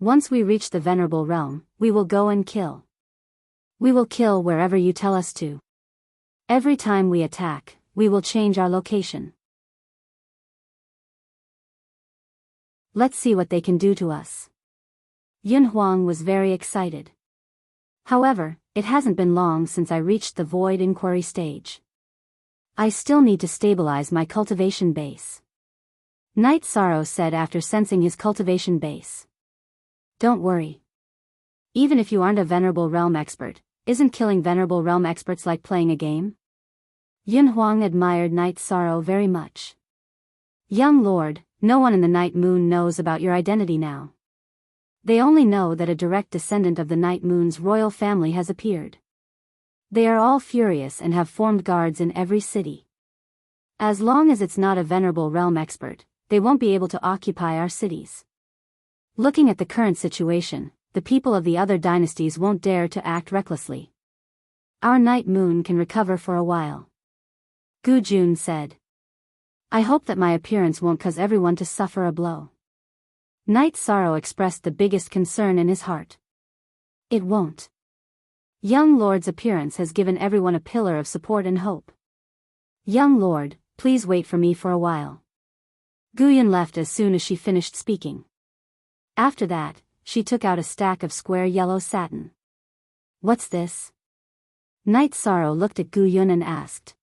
Once we reach the Venerable Realm, we will go and kill. We will kill wherever you tell us to. Every time we attack, we will change our location. Let's see what they can do to us. Yun Huang was very excited. However, it hasn't been long since I reached the void inquiry stage. I still need to stabilize my cultivation base. Night Sorrow said after sensing his cultivation base. Don't worry. Even if you aren't a Venerable Realm expert, isn't killing Venerable Realm experts like playing a game? Yun Huang admired Night Sorrow very much. Young Lord, no one in the Night Moon knows about your identity now. They only know that a direct descendant of the Night Moon's royal family has appeared. They are all furious and have formed guards in every city. As long as it's not a Venerable Realm expert, they won't be able to occupy our cities. Looking at the current situation, the people of the other dynasties won't dare to act recklessly. Our Night Moon can recover for a while. Gu Jun said. I hope that my appearance won't cause everyone to suffer a blow. Night Sorrow expressed the biggest concern in his heart. It won't. Young Lord's appearance has given everyone a pillar of support and hope. Young Lord, please wait for me for a while. Guyan left as soon as she finished speaking. After that, she took out a stack of square yellow satin. What's this? Night Sorrow looked at Guyun and asked.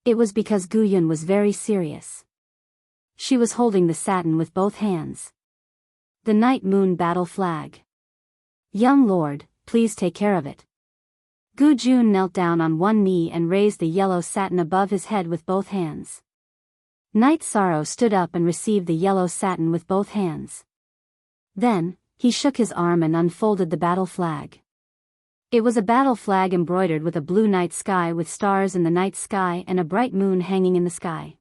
It was because Guyun was very serious. She was holding the satin with both hands. The Night Moon battle flag. Young Lord, please take care of it. Gu Jun knelt down on one knee and raised the yellow satin above his head with both hands. Night Sorrow stood up and received the yellow satin with both hands. Then, he shook his arm and unfolded the battle flag. It was a battle flag embroidered with a blue night sky with stars in the night sky and a bright moon hanging in the sky.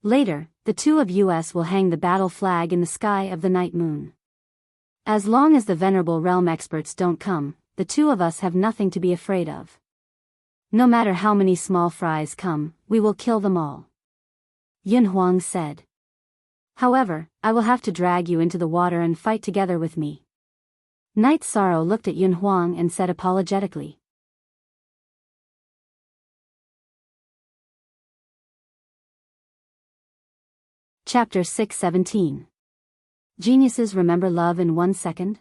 Later, the two of us will hang the battle flag in the sky of the night moon. As long as the Venerable Realm experts don't come, the two of us have nothing to be afraid of. No matter how many small fries come, we will kill them all. Yun Huang said. However, I will have to drag you into the water and fight together with me. Night Sorrow looked at Yun Huang and said apologetically. Chapter 617. Geniuses remember love in 1 second?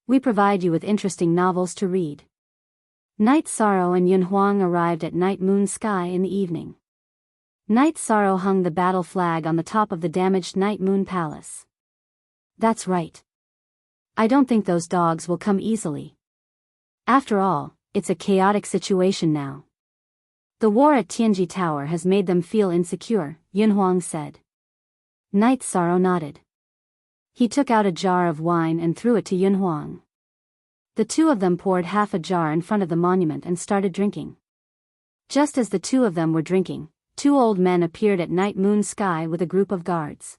We provide you with interesting novels to read. Night Sorrow and Yun Huang arrived at Night Moon Sky in the evening. Night Sorrow hung the battle flag on the top of the damaged Night Moon Palace. That's right. I don't think those dogs will come easily. After all, it's a chaotic situation now. The war at Tianji Tower has made them feel insecure, Yun Huang said. Night Sorrow nodded. He took out a jar of wine and threw it to Yun Huang. The two of them poured half a jar in front of the monument and started drinking. Just as the two of them were drinking, 2 old men appeared at Night Moon Sky with a group of guards.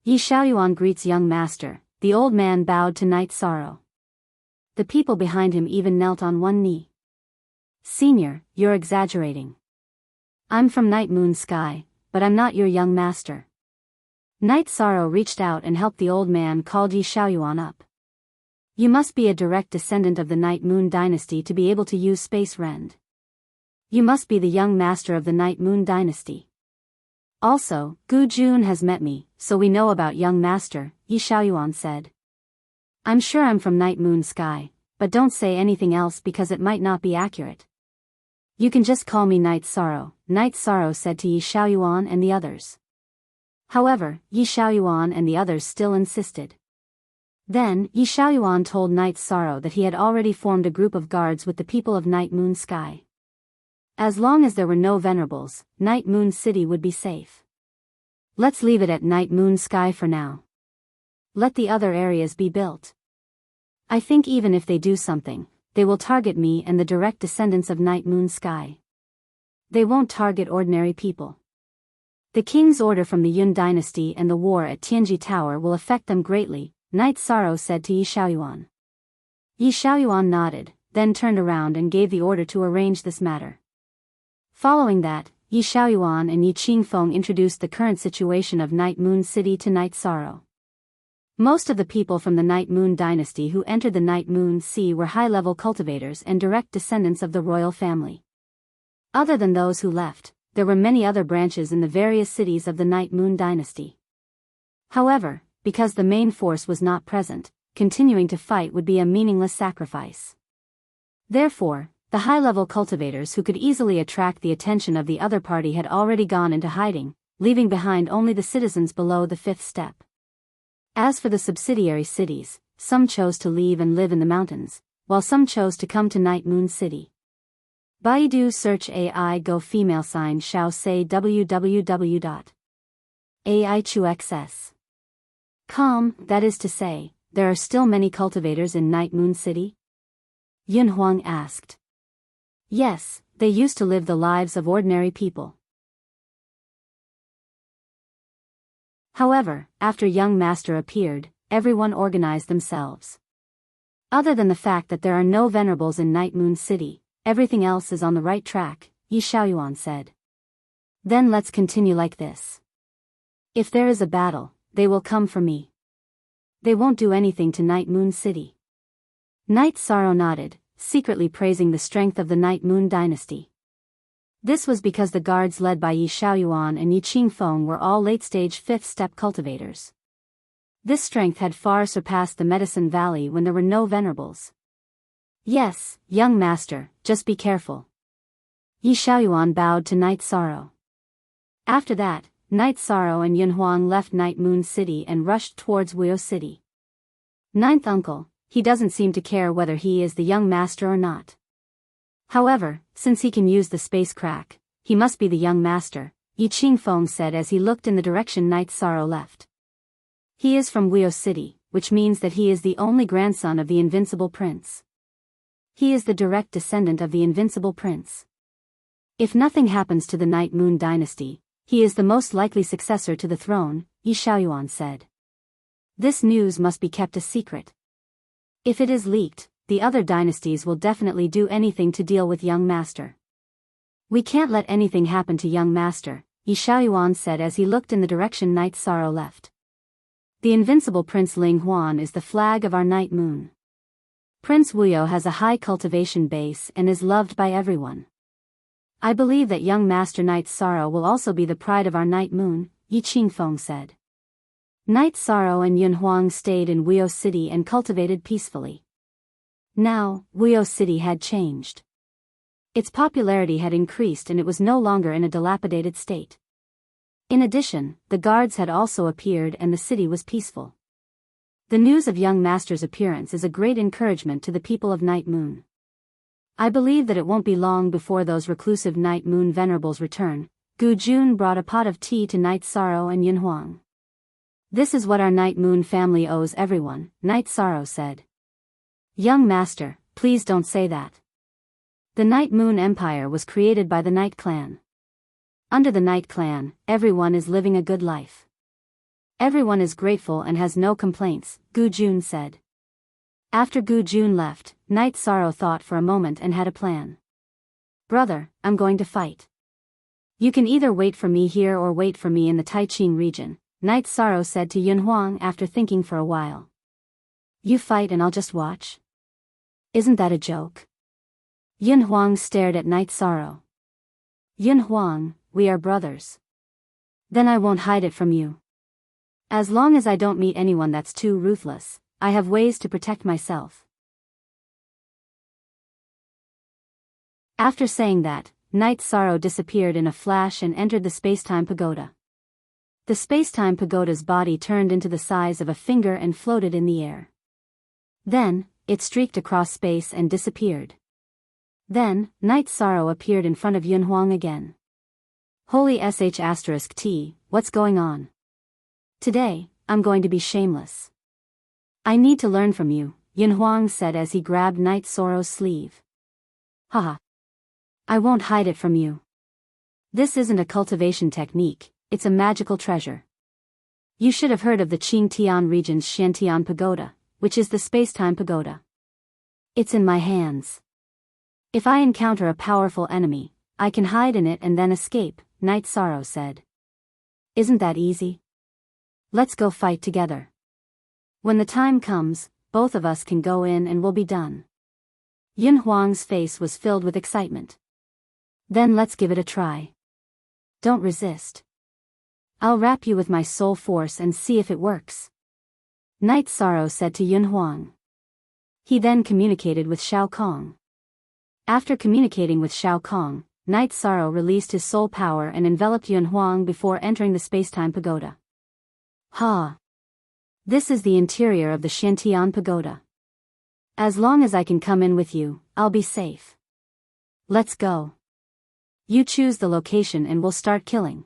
Yi Xiaoyuan greets young master, the old man bowed to Night Sorrow. The people behind him even knelt on one knee. Senior, you're exaggerating. I'm from Night Moon Sky, but I'm not your young master. Night Sorrow reached out and helped the old man called Yi Xiaoyuan up. You must be a direct descendant of the Night Moon dynasty to be able to use Space Rend. You must be the young master of the Night Moon dynasty. Also, Gu Jun has met me, so we know about young master, Yi Xiaoyuan said. I'm sure I'm from Night Moon Sky, but don't say anything else because it might not be accurate. You can just call me Night Sorrow, Night Sorrow said to Yi Xiaoyuan and the others. However, Yi Xiaoyuan and the others still insisted. Then, Yi Xiaoyuan told Night Sorrow that he had already formed a group of guards with the people of Night Moon Sky. As long as there were no venerables, Night Moon City would be safe. Let's leave it at Night Moon Sky for now. Let the other areas be built. I think even if they do something, they will target me and the direct descendants of Night Moon Sky. They won't target ordinary people. The king's order from the Yun dynasty and the war at Tianji Tower will affect them greatly, Night Sorrow said to Yi Xiaoyuan. Yi Xiaoyuan nodded, then turned around and gave the order to arrange this matter. Following that, Yi Xiaoyuan and Yi Qingfeng introduced the current situation of Night Moon City to Night Sorrow. Most of the people from the Night Moon dynasty who entered the Night Moon Sea were high-level cultivators and direct descendants of the royal family. Other than those who left, there were many other branches in the various cities of the Night Moon dynasty. However, because the main force was not present, continuing to fight would be a meaningless sacrifice. Therefore, the high-level cultivators who could easily attract the attention of the other party had already gone into hiding, leaving behind only the citizens below the fifth step. As for the subsidiary cities, some chose to leave and live in the mountains, while some chose to come to Night Moon City. Baidu search AI go female sign shao say www.aichuxs.com, that is to say, there are still many cultivators in Night Moon City? Yun Huang asked. Yes, they used to live the lives of ordinary people. However, after young master appeared, everyone organized themselves. Other than the fact that there are no venerables in Night Moon City, everything else is on the right track, Yi Xiaoyuan said. Then let's continue like this. If there is a battle, they will come for me. They won't do anything to Night Moon City. Night Sorrow nodded, secretly praising the strength of the Night Moon dynasty. This was because the guards led by Yi Xiaoyuan and Yi Qingfeng were all late-stage fifth-step cultivators. This strength had far surpassed the Medicine Valley when there were no venerables. Yes, young master, just be careful. Yi Xiaoyuan bowed to Night Sorrow. After that, Night Sorrow and Yun Huang left Night Moon City and rushed towards Wuyo City. Ninth uncle, he doesn't seem to care whether he is the young master or not. However, since he can use the space crack, he must be the young master, Yi Qingfeng said as he looked in the direction Night Sorrow left. He is from Wuyo City, which means that he is the only grandson of the Invincible Prince. He is the direct descendant of the Invincible Prince. If nothing happens to the Night Moon dynasty, he is the most likely successor to the throne, Yi Xiaoyuan said. This news must be kept a secret. If it is leaked, the other dynasties will definitely do anything to deal with young master. We can't let anything happen to young master, Yi Xiaoyuan said as he looked in the direction Night Sorrow left. The invincible Prince Ling Huan is the flag of our Night Moon. Prince Wuyo has a high cultivation base and is loved by everyone. I believe that young master Night Sorrow will also be the pride of our Night Moon, Yi Qingfeng said. Night Sorrow and Yun Huang stayed in Wuyo City and cultivated peacefully. Now, Wuyo City had changed. Its popularity had increased and it was no longer in a dilapidated state. In addition, the guards had also appeared and the city was peaceful. The news of young master's appearance is a great encouragement to the people of Night Moon. I believe that it won't be long before those reclusive Night Moon venerables return. Gu Jun brought a pot of tea to Night Sorrow and Yun Huang. This is what our Night Moon family owes everyone, Night Sorrow said. Young master, please don't say that. The Night Moon Empire was created by the Night Clan. Under the Night Clan, everyone is living a good life. Everyone is grateful and has no complaints, Gu Jun said. After Gu Jun left, Night Sorrow thought for a moment and had a plan. Brother, I'm going to fight. You can either wait for me here or wait for me in the Taiqing region, Night Sorrow said to Yun Huang after thinking for a while. You fight and I'll just watch? Isn't that a joke? Yun Huang stared at Night Sorrow. Yun Huang, we are brothers. Then I won't hide it from you. As long as I don't meet anyone that's too ruthless, I have ways to protect myself. After saying that, Night Sorrow disappeared in a flash and entered the Spacetime Pagoda. The Spacetime Pagoda's body turned into the size of a finger and floated in the air. Then, it streaked across space and disappeared. Then, Night Sorrow appeared in front of Yun Huang again. Holy sh*T, what's going on? Today, I'm going to be shameless. I need to learn from you, Yun Huang said as he grabbed Night Sorrow's sleeve. Haha. I won't hide it from you. This isn't a cultivation technique, it's a magical treasure. You should have heard of the Qingtian region's Xiantian Pagoda, which is the Spacetime Pagoda. It's in my hands. If I encounter a powerful enemy, I can hide in it and then escape, Night Sorrow said. Isn't that easy? Let's go fight together. When the time comes, both of us can go in and we'll be done. Yun Huang's face was filled with excitement. Then let's give it a try. Don't resist. I'll wrap you with my soul force and see if it works. Night Sorrow said to Yun Huang. He then communicated with Shao Kong. After communicating with Shao Kong, Night Sorrow released his soul power and enveloped Yun Huang before entering the spacetime pagoda. Ha! This is the interior of the Shantian pagoda. As long as I can come in with you, I'll be safe. Let's go. You choose the location and we'll start killing.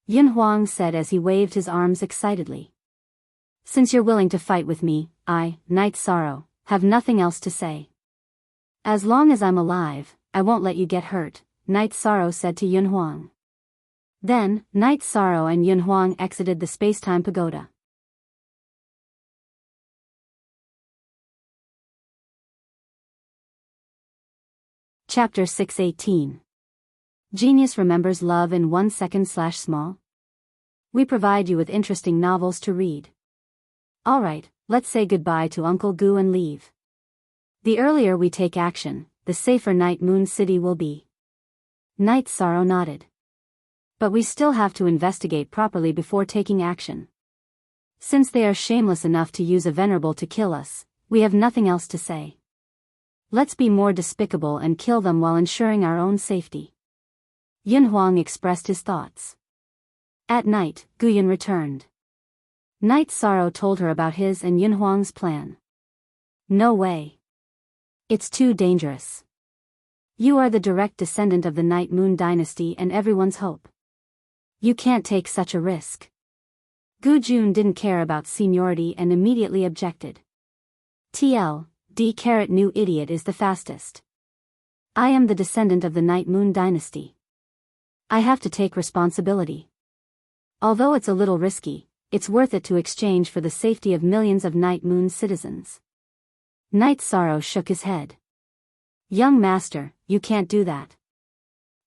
Yun Huang said as he waved his arms excitedly. Since you're willing to fight with me, I, Night Sorrow, have nothing else to say. As long as I'm alive, I won't let you get hurt, Night Sorrow said to Yun Huang. Then, Night Sorrow and Yun Huang exited the spacetime pagoda. Chapter 618. Genius remembers love in 1 second/small? We provide you with interesting novels to read. Alright, let's say goodbye to Uncle Gu and leave. The earlier we take action, the safer Night Moon City will be. Night Sorrow nodded. But we still have to investigate properly before taking action. Since they are shameless enough to use a venerable to kill us, we have nothing else to say. Let's be more despicable and kill them while ensuring our own safety. Yun Huang expressed his thoughts. At night, Guyan returned. Night Sorrow told her about his and Yun Huang's plan. No way. It's too dangerous. You are the direct descendant of the Night Moon dynasty and everyone's hope. You can't take such a risk. Gu Jun didn't care about seniority and immediately objected. New idiot is the fastest. I am the descendant of the Night Moon dynasty. I have to take responsibility. Although it's a little risky, it's worth it to exchange for the safety of millions of Night Moon citizens. Night Sorrow shook his head. Young master, you can't do that.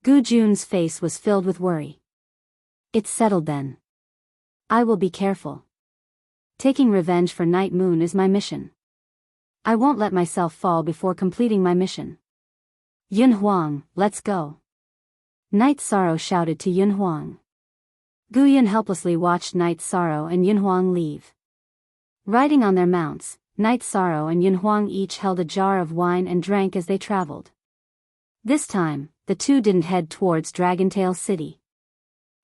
Gu Jun's face was filled with worry. It's settled then. I will be careful. Taking revenge for Night Moon is my mission. I won't let myself fall before completing my mission. Yun Huang, let's go. Night Sorrow shouted to Yun Huang. Guyan helplessly watched Night Sorrow and Yun Huang leave. Riding on their mounts, Night Sorrow and Yun Huang each held a jar of wine and drank as they traveled. This time, the two didn't head towards Dragontail City.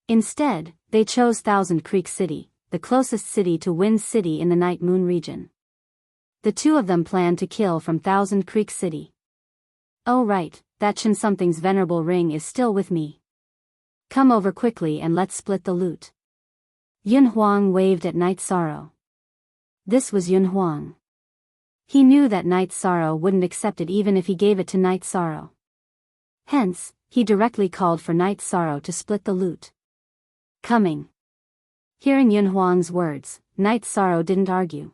Instead, they chose Thousand Creek City, the closest city to Wind City in the Night Moon region. The two of them planned to kill from Thousand Creek City. Oh right, that Chen Something's venerable ring is still with me. Come over quickly and let's split the loot. Yun Huang waved at Night Sorrow. This was Yun Huang. He knew that Night Sorrow wouldn't accept it even if he gave it to Night Sorrow. Hence, he directly called for Night Sorrow to split the loot. Coming. Hearing Yun Huang's words, Night Sorrow didn't argue.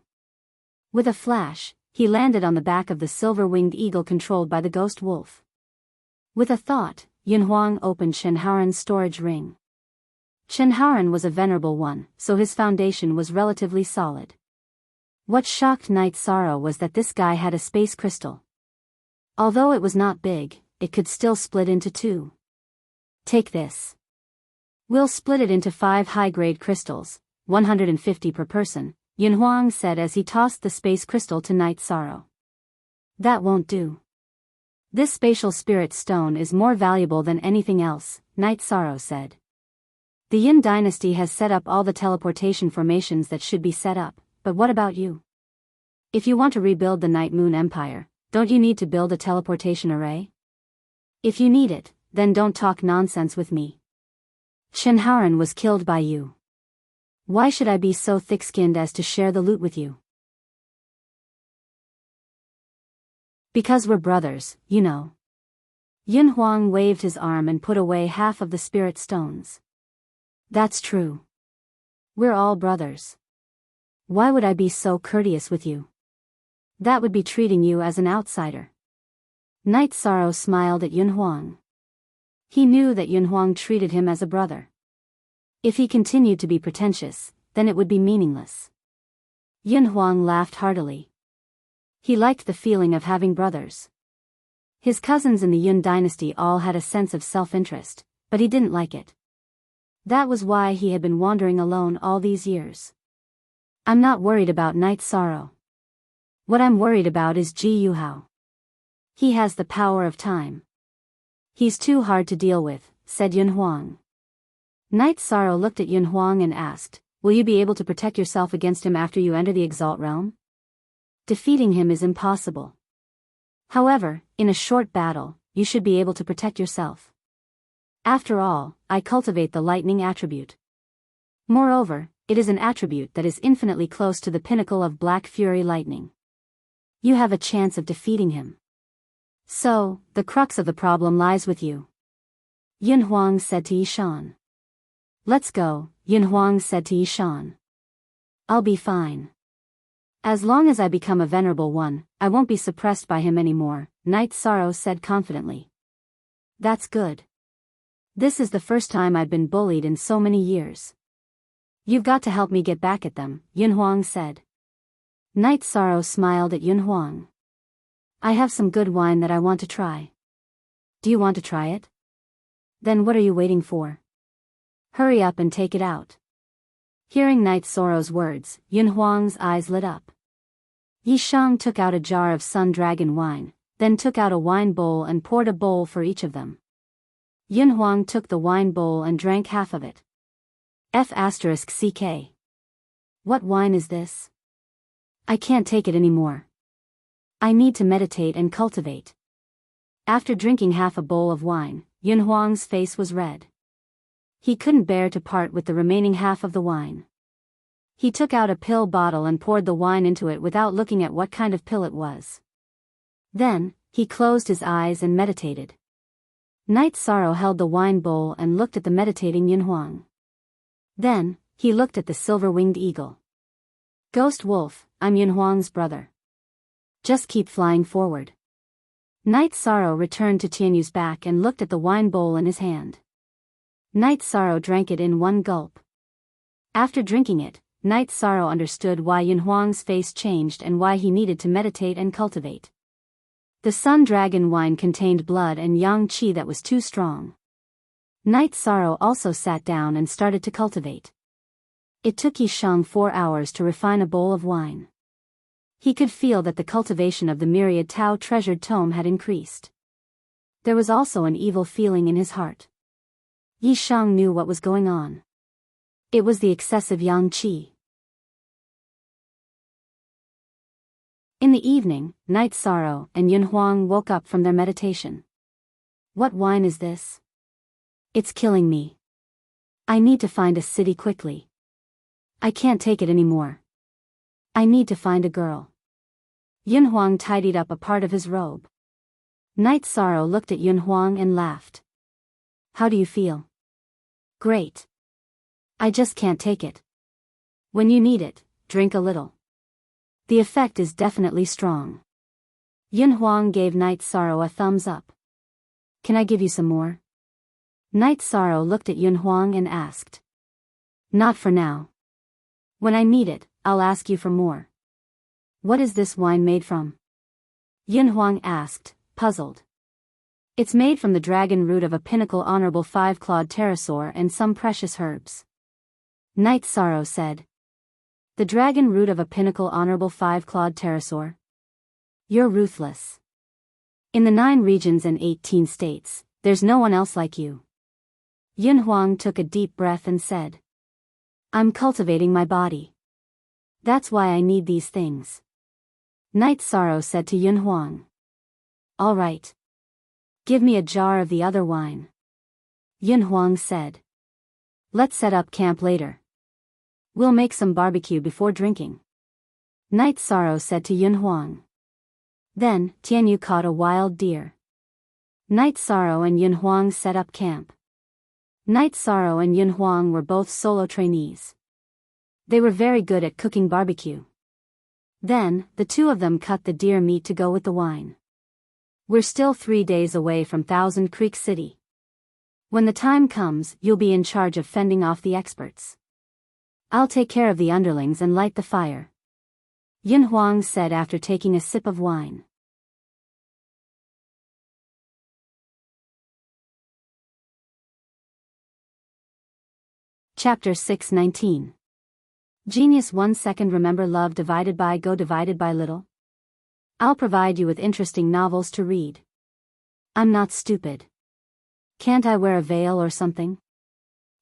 With a flash, he landed on the back of the silver-winged eagle controlled by the ghost wolf. With a thought, Yun Huang opened Chen Haoran's storage ring. Chen Haoran was a venerable one, so his foundation was relatively solid. What shocked Night Sorrow was that this guy had a space crystal. Although it was not big, it could still split into two. Take this. We'll split it into 5 high-grade crystals, 150 per person, Yun Huang said as he tossed the space crystal to Night Sorrow. That won't do. This spatial spirit stone is more valuable than anything else, Night Sorrow said. The Yin dynasty has set up all the teleportation formations that should be set up, but what about you? If you want to rebuild the Night Moon Empire, don't you need to build a teleportation array? If you need it, then don't talk nonsense with me. Chen Haoran was killed by you. Why should I be so thick-skinned as to share the loot with you? Because we're brothers, you know. Yun Huang waved his arm and put away half of the spirit stones. That's true. We're all brothers. Why would I be so courteous with you? That would be treating you as an outsider. Night Sorrow smiled at Yun Huang. He knew that Yun Huang treated him as a brother. If he continued to be pretentious, then it would be meaningless. Yun Huang laughed heartily. He liked the feeling of having brothers. His cousins in the Yun dynasty all had a sense of self-interest, but he didn't like it. That was why he had been wandering alone all these years. I'm not worried about Night Sorrow. What I'm worried about is Ji Yuhao. He has the power of time. He's too hard to deal with, said Yun Huang. Night Sorrow looked at Yun Huang and asked, will you be able to protect yourself against him after you enter the Exalt realm? Defeating him is impossible. However, in a short battle, you should be able to protect yourself. After all, I cultivate the lightning attribute. Moreover, it is an attribute that is infinitely close to the pinnacle of Black Fury lightning. You have a chance of defeating him. So, the crux of the problem lies with you. Yun Huang said to Yishan. Let's go, Yun Huang said to Yishan. I'll be fine. As long as I become a venerable one, I won't be suppressed by him anymore, Night Sorrow said confidently. That's good. This is the first time I've been bullied in so many years. You've got to help me get back at them, Yun Huang said. Night Sorrow smiled at Yun Huang. I have some good wine that I want to try. Do you want to try it? Then what are you waiting for? Hurry up and take it out. Hearing Night Sorrow's words, Yun Huang's eyes lit up. Yishang took out a jar of Sun Dragon wine, then took out a wine bowl and poured a bowl for each of them. Yun Huang took the wine bowl and drank half of it. F***CK. What wine is this? I can't take it anymore. I need to meditate and cultivate. After drinking half a bowl of wine, Yun Huang's face was red. He couldn't bear to part with the remaining half of the wine. He took out a pill bottle and poured the wine into it without looking at what kind of pill it was. Then, he closed his eyes and meditated. Night Sorrow held the wine bowl and looked at the meditating Yun Huang. Then, he looked at the silver-winged eagle. Ghost Wolf, I'm Yun Huang's brother. Just keep flying forward. Night Sorrow returned to Tianyu's back and looked at the wine bowl in his hand. Night Sorrow drank it in one gulp. After drinking it, Night Sorrow understood why Yun Huang's face changed and why he needed to meditate and cultivate. The Sun Dragon wine contained blood and yang qi that was too strong. Night Sorrow also sat down and started to cultivate. It took Yishang 4 hours to refine a bowl of wine. He could feel that the cultivation of the myriad Tao treasured tome had increased. There was also an evil feeling in his heart. Yishang knew what was going on. It was the excessive yang qi. In the evening, Night Sorrow and Yun Huang woke up from their meditation. What wine is this? It's killing me. I need to find a city quickly. I can't take it anymore. I need to find a girl. Yun Huang tidied up a part of his robe. Night Sorrow looked at Yun Huang and laughed. How do you feel? Great. I just can't take it. When you need it, drink a little. The effect is definitely strong. Yun Huang gave Night Sorrow a thumbs up. Can I give you some more? Night Sorrow looked at Yun Huang and asked. Not for now. When I need it, I'll ask you for more. What is this wine made from? Yun Huang asked, puzzled. It's made from the dragon root of a pinnacle honorable 5-clawed pterosaur and some precious herbs. Night Sorrow said. The dragon root of a pinnacle honorable 5-clawed pterosaur? You're ruthless. In the 9 regions and 18 states, there's no one else like you. Yun Huang took a deep breath and said. I'm cultivating my body. That's why I need these things. Night Sorrow said to Yun Huang. All right. Give me a jar of the other wine. Yun Huang said. Let's set up camp later. We'll make some barbecue before drinking. Night Sorrow said to Yun Huang. Then, Tianyu caught a wild deer. Night Sorrow and Yun Huang set up camp. Night Sorrow and Yun Huang were both solo trainees. They were very good at cooking barbecue. Then, the two of them cut the deer meat to go with the wine. We're still 3 days away from Thousand Creek City. When the time comes, you'll be in charge of fending off the experts. I'll take care of the underlings and light the fire. Yun Huang said after taking a sip of wine. Chapter 619. Genius 1 second remember love divided by go divided by little? I'll provide you with interesting novels to read. I'm not stupid. Can't I wear a veil or something?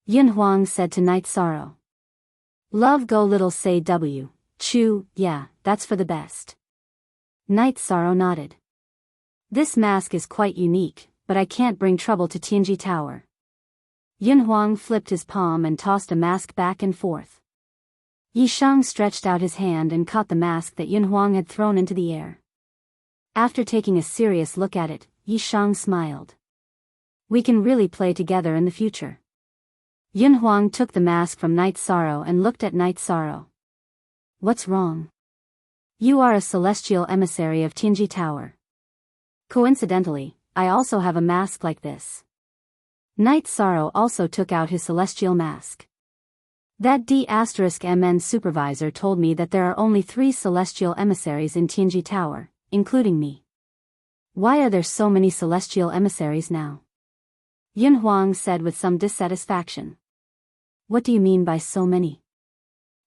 Yin Huang said to Night Sorrow. Love go little say W. Chu, yeah, that's for the best. Night Sorrow nodded. This mask is quite unique, but I can't bring trouble to Tianji Tower. Yin Huang flipped his palm and tossed a mask back and forth. Yi Shang stretched out his hand and caught the mask that Yin Huang had thrown into the air. After taking a serious look at it, Yi Shang smiled. We can really play together in the future. Yin Huang took the mask from Night Sorrow and looked at Night Sorrow. What's wrong? You are a celestial emissary of Tianji Tower. Coincidentally, I also have a mask like this. Night Sorrow also took out his celestial mask. That D*MN supervisor told me that there are only 3 celestial emissaries in Tianji Tower, including me. Why are there so many celestial emissaries now? Yin Huang said with some dissatisfaction. What do you mean by so many?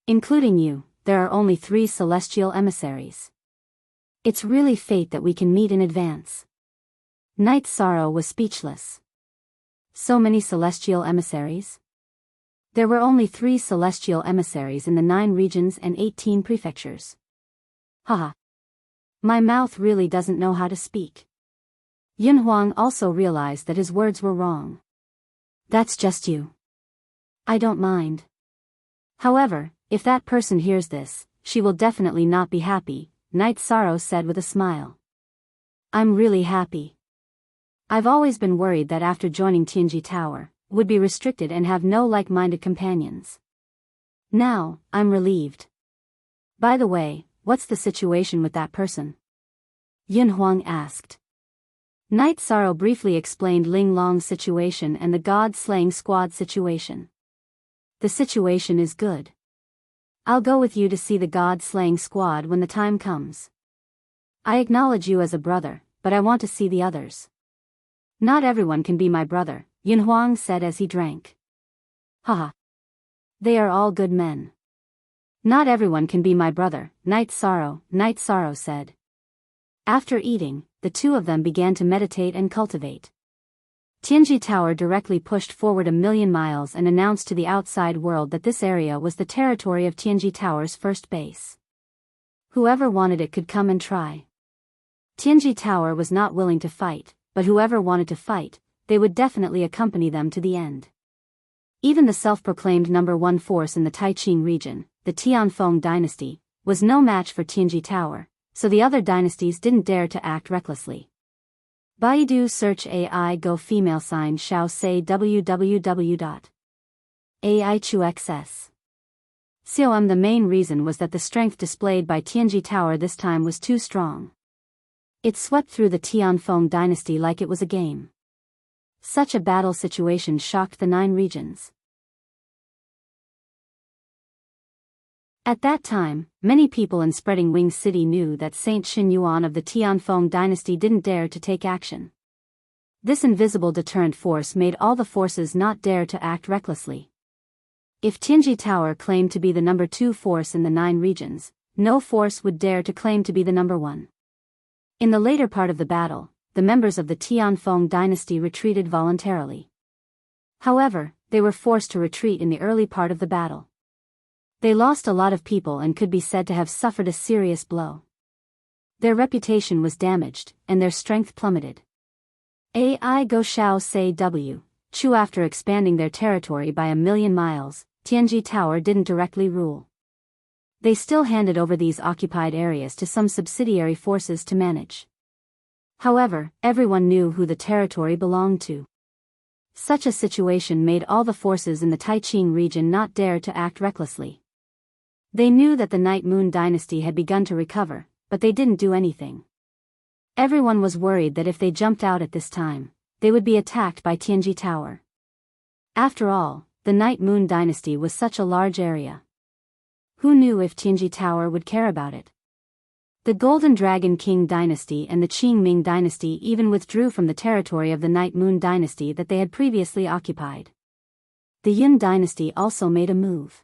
Including you, there are only 3 celestial emissaries. It's really fate that we can meet in advance. Night Sorrow was speechless. So many celestial emissaries? There were only 3 celestial emissaries in the 9 regions and 18 prefectures. Haha. My mouth really doesn't know how to speak. Yin Huang also realized that his words were wrong. That's just you. I don't mind. However, if that person hears this, she will definitely not be happy, Night Sorrow said with a smile. I'm really happy. I've always been worried that after joining Tianji Tower, would be restricted and have no like-minded companions. Now, I'm relieved. By the way, what's the situation with that person? Yin Huang asked. Night Sorrow briefly explained Ling Long's situation and the God-slaying squad situation. The situation is good. I'll go with you to see the God-slaying squad when the time comes. I acknowledge you as a brother, but I want to see the others. Not everyone can be my brother, Yin Huang said as he drank. Haha. They are all good men. Not everyone can be my brother, Night Sorrow said. After eating, the two of them began to meditate and cultivate. Tianji Tower directly pushed forward 1,000,000 miles and announced to the outside world that this area was the territory of Tianji Tower's first base. Whoever wanted it could come and try. Tianji Tower was not willing to fight, but whoever wanted to fight, they would definitely accompany them to the end. Even the self-proclaimed number 1 force in the Taiqing region, the Tianfeng dynasty, was no match for Tianji Tower, so the other dynasties didn't dare to act recklessly. Baidu search AI go female sign shao say www.aichuxs. COM The main reason was that the strength displayed by Tianji Tower this time was too strong. It swept through the Tianfeng dynasty like it was a game. Such a battle situation shocked the 9 regions. At that time, many people in Spreading Wings City knew that Saint Xin Yuan of the Tianfeng dynasty didn't dare to take action. This invisible deterrent force made all the forces not dare to act recklessly. If Tianji Tower claimed to be the number 2 force in the 9 regions, no force would dare to claim to be the number 1. In the later part of the battle, the members of the Tianfeng dynasty retreated voluntarily. However, they were forced to retreat in the early part of the battle. They lost a lot of people and could be said to have suffered a serious blow. Their reputation was damaged, and their strength plummeted. AI Go Shao say W. Chu after expanding their territory by 1,000,000 miles, Tianji Tower didn't directly rule. They still handed over these occupied areas to some subsidiary forces to manage. However, everyone knew who the territory belonged to. Such a situation made all the forces in the Taiqing region not dare to act recklessly. They knew that the Night Moon dynasty had begun to recover, but they didn't do anything. Everyone was worried that if they jumped out at this time, they would be attacked by Tianji Tower. After all, the Night Moon dynasty was such a large area. Who knew if Tianji Tower would care about it? The Golden Dragon King dynasty and the Qingming dynasty even withdrew from the territory of the Night Moon dynasty that they had previously occupied. The Yin dynasty also made a move.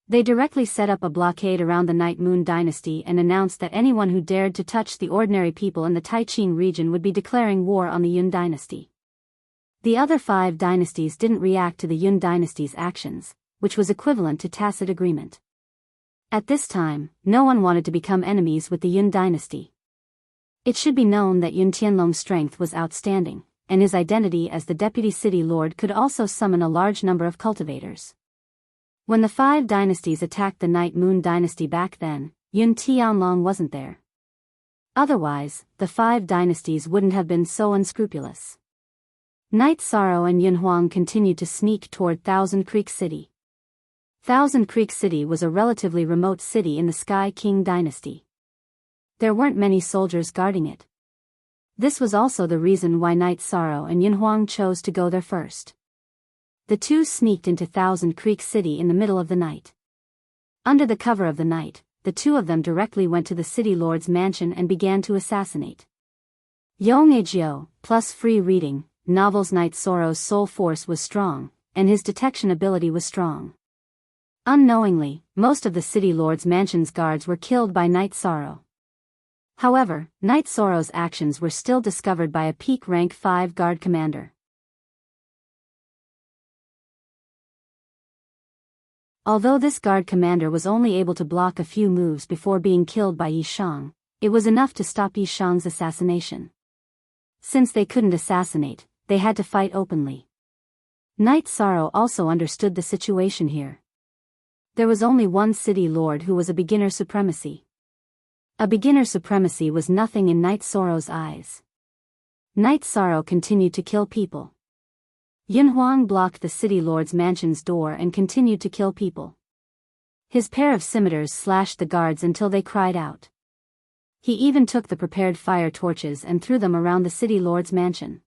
They directly set up a blockade around the Night Moon dynasty and announced that anyone who dared to touch the ordinary people in the Taiqing region would be declaring war on the Yun dynasty. The other 5 dynasties didn't react to the Yun dynasty's actions, which was equivalent to tacit agreement. At this time, no one wanted to become enemies with the Yun dynasty. It should be known that Yun Tianlong's strength was outstanding, and his identity as the deputy city lord could also summon a large number of cultivators. When the 5 dynasties attacked the Night Moon dynasty back then, Yun Tianlong wasn't there. Otherwise, the 5 dynasties wouldn't have been so unscrupulous. Night Sorrow and Yun Huang continued to sneak toward Thousand Creek City. Thousand Creek City was a relatively remote city in the Sky King dynasty. There weren't many soldiers guarding it. This was also the reason why Night Sorrow and Yun Huang chose to go there first. The two sneaked into Thousand Creek City in the middle of the night. Under the cover of the night, the two of them directly went to the city lord's mansion and began to assassinate. Yong'ejio, plus free reading, novels. Night Sorrow's soul force was strong, and his detection ability was strong. Unknowingly, most of the city lord's mansion's guards were killed by Night Sorrow. However, Night Sorrow's actions were still discovered by a peak rank 5 guard commander. Although this guard commander was only able to block a few moves before being killed by Yi Shang, it was enough to stop Yi Shang's assassination. Since they couldn't assassinate, they had to fight openly. Night Sorrow also understood the situation here. There was only one city lord who was a beginner supremacy. A beginner supremacy was nothing in Night Sorrow's eyes. Night Sorrow continued to kill people. Yun Huang blocked the city lord's mansion's door and continued to kill people. His pair of scimitars slashed the guards until they cried out. He even took the prepared fire torches and threw them around the city lord's mansion.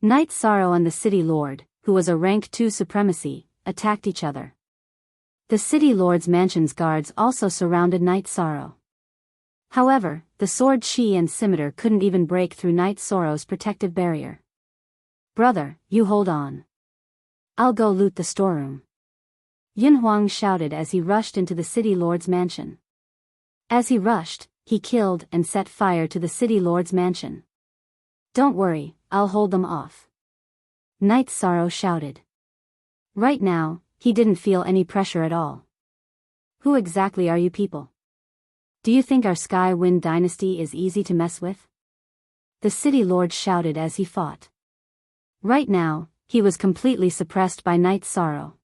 Night Sorrow and the city lord, who was a rank 2 supremacy, attacked each other. The city lord's mansion's guards also surrounded Night Sorrow. However, the sword chi and scimitar couldn't even break through Night Sorrow's protective barrier. "Brother, you hold on. I'll go loot the storeroom," Yun Huang shouted as he rushed into the city lord's mansion. As he rushed, he killed and set fire to the city lord's mansion. "Don't worry, I'll hold them off," Night Sorrow shouted. Right now, he didn't feel any pressure at all. "Who exactly are you people? Do you think our Sky Wind dynasty is easy to mess with?" the city lord shouted as he fought. Right now, he was completely suppressed by Night Sorrow.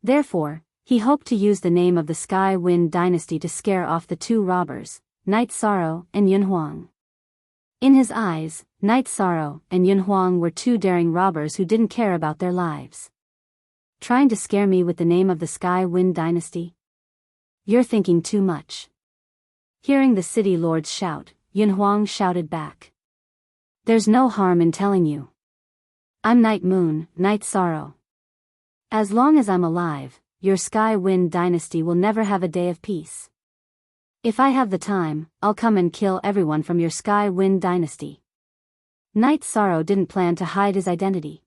Therefore, he hoped to use the name of the Sky Wind dynasty to scare off the two robbers, Night Sorrow and Yun Huang. In his eyes, Night Sorrow and Yun Huang were two daring robbers who didn't care about their lives. "Trying to scare me with the name of the Sky Wind dynasty? You're thinking too much." Hearing the city lord's shout, Yun Huang shouted back. "There's no harm in telling you. I'm Night Moon, Night Sorrow. As long as I'm alive, your Sky Wind dynasty will never have a day of peace. If I have the time, I'll come and kill everyone from your Sky Wind dynasty." Night Sorrow didn't plan to hide his identity.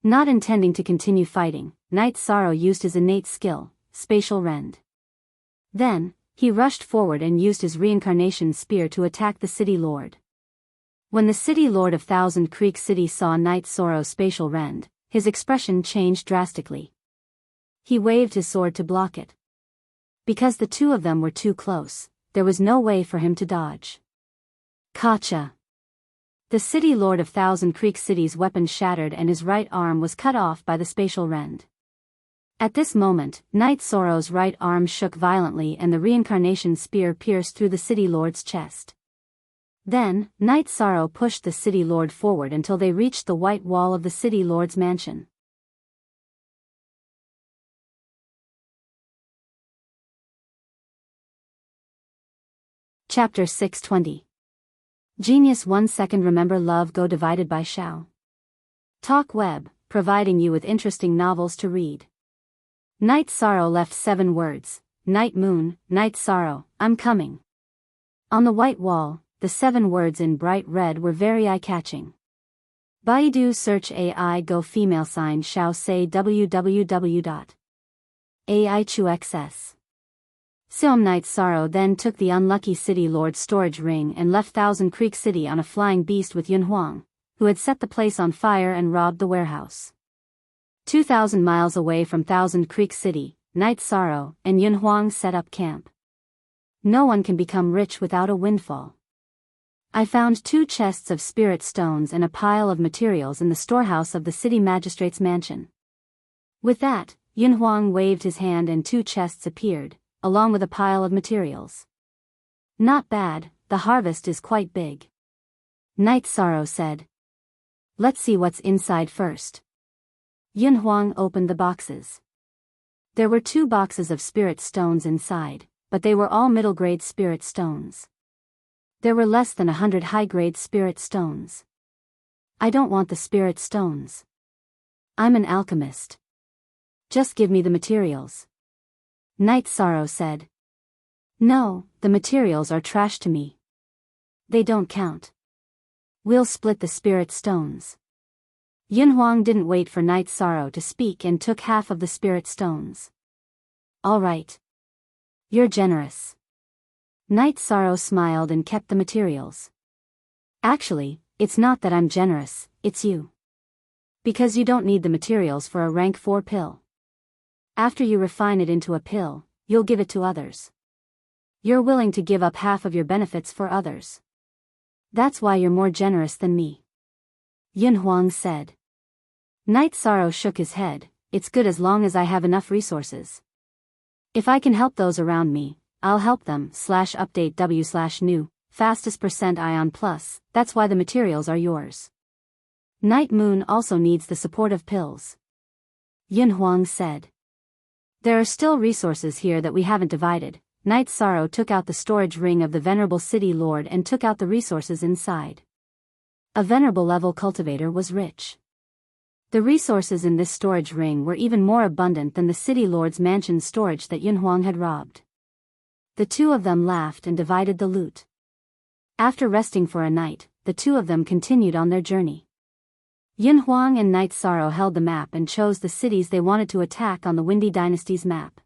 Not intending to continue fighting, Night Sorrow used his innate skill, Spatial Rend. Then, he rushed forward and used his reincarnation spear to attack the city lord. When the city lord of Thousand Creek City saw Night Sorrow's Spatial Rend, his expression changed drastically. He waved his sword to block it. Because the two of them were too close, there was no way for him to dodge. Gotcha! The city lord of Thousand Creek City's weapon shattered and his right arm was cut off by the Spatial Rend. At this moment, Night Sorrow's right arm shook violently and the reincarnation spear pierced through the city lord's chest. Then, Night Sorrow pushed the city lord forward until they reached the white wall of the city lord's mansion. Chapter 620. Genius 1 second. Remember Love Go divided by Xiao. Talk Web, providing you with interesting novels to read. Night Sorrow left 7 words. Night Moon, Night Sorrow, I'm coming. On the white wall, the 7 words in bright red were very eye-catching. Baidu search AI Go female sign Xiao say www. Aichuxs. Seom Night Sorrow then took the unlucky city lord's storage ring and left Thousand Creek City on a flying beast with Yun Huang, who had set the place on fire and robbed the warehouse. 2,000 miles away from Thousand Creek City, Night Sorrow and Yun Huang set up camp. No one can become rich without a windfall. I found 2 chests of spirit stones and a pile of materials in the storehouse of the city magistrate's mansion. With that, Yun Huang waved his hand and 2 chests appeared, along with a pile of materials. Not bad, the harvest is quite big. Night Sorrow said. Let's see what's inside first. Yun Huang opened the boxes. There were 2 boxes of spirit stones inside, but they were all middle-grade spirit stones. There were less than 100 high-grade spirit stones. I don't want the spirit stones. I'm an alchemist. Just give me the materials. Night Sorrow said. No, the materials are trash to me. They don't count. We'll split the spirit stones. Yun Huang didn't wait for Night Sorrow to speak and took half of the spirit stones. All right. You're generous. Night Sorrow smiled and kept the materials. Actually, it's not that I'm generous, it's you. Because you don't need the materials for a rank 4 pill. After you refine it into a pill, you'll give it to others. You're willing to give up half of your benefits for others. That's why you're more generous than me. Yun Huang said. Night Sorrow shook his head. It's good as long as I have enough resources. If I can help those around me, I'll help them. /update w/new, fastest % ion plus, that's why the materials are yours. Night Moon also needs the support of pills. Yun Huang said. There are still resources here that we haven't divided. Night Sorrow took out the storage ring of the venerable city lord and took out the resources inside. A venerable level cultivator was rich. The resources in this storage ring were even more abundant than the city lord's mansion storage that Yun Huang had robbed. The 2 of them laughed and divided the loot. After resting for a night, the 2 of them continued on their journey. Yun Huang and Night Sorrow held the map and chose the cities they wanted to attack on the Windy Dynasty's map.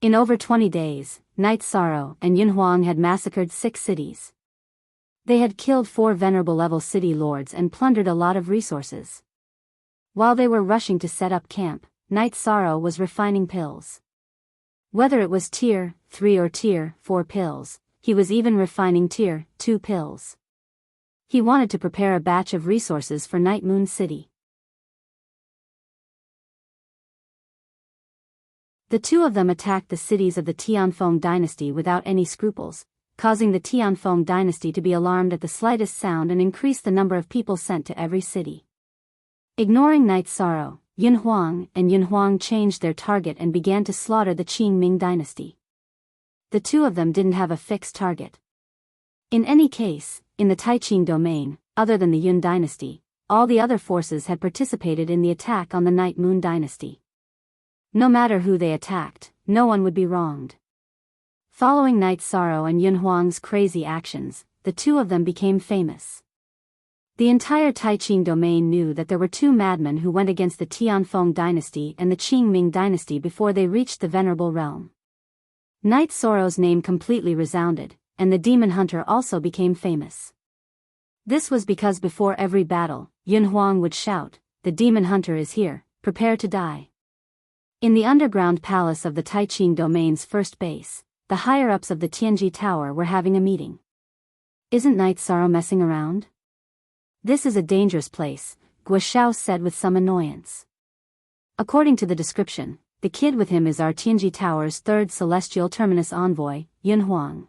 In over 20 days, Night Sorrow and Yun Huang had massacred 6 cities. They had killed 4 venerable level city lords and plundered a lot of resources. While they were rushing to set up camp, Night Sorrow was refining pills. Whether it was tier 3 or tier 4 pills, he was even refining tier 2 pills. He wanted to prepare a batch of resources for Night Moon City. The 2 of them attacked the cities of the Tianfeng dynasty without any scruples, causing the Tianfeng dynasty to be alarmed at the slightest sound and increase the number of people sent to every city. Ignoring Night Sorrow, Yun Huang changed their target and began to slaughter the Qing-Ming dynasty. The 2 of them didn't have a fixed target. In any case, in the Taiqing domain, other than the Yun dynasty, all the other forces had participated in the attack on the Night Moon dynasty. No matter who they attacked, no one would be wronged. Following Night Sorrow and Yun Huang's crazy actions, the 2 of them became famous. The entire Taiqing domain knew that there were 2 madmen who went against the Tianfeng dynasty and the Qing-Ming dynasty before they reached the Venerable Realm. Night Sorrow's name completely resounded, and the Demon Hunter also became famous. This was because before every battle, Yun Huang would shout, "The Demon Hunter is here, prepare to die." In the underground palace of the Taiqing domain's first base, the higher-ups of the Tianji Tower were having a meeting. Isn't Night Sorrow messing around? This is a dangerous place, Guo said with some annoyance. According to the description, the kid with him is our Tianji Tower's 3rd celestial terminus envoy, Yun Huang.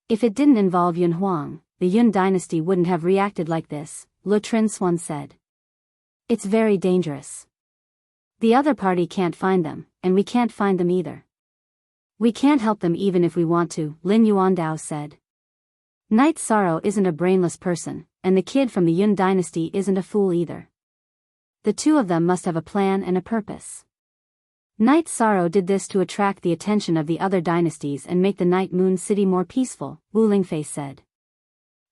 If it didn't involve Yun Huang, the Yun dynasty wouldn't have reacted like this, Le Trin Swan said. It's very dangerous. The other party can't find them, and we can't find them either. We can't help them even if we want to, Lin Yuandao said. Night Sorrow isn't a brainless person, and the kid from the Yun dynasty isn't a fool either. The 2 of them must have a plan and a purpose. Night Sorrow did this to attract the attention of the other dynasties and make the Night Moon City more peaceful, Wu Lingfei said.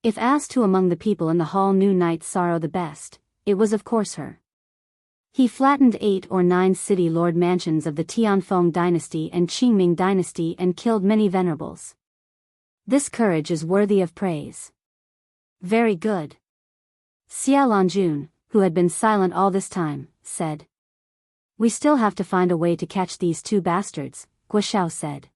If asked who among the people in the hall knew Night Sorrow the best, it was of course her. He flattened 8 or 9 city lord mansions of the Tianfeng dynasty and Qingming dynasty and killed many venerables. This courage is worthy of praise. Very good. Xia Longjun, who had been silent all this time, said. We still have to find a way to catch these 2 bastards, Guo Xiao said.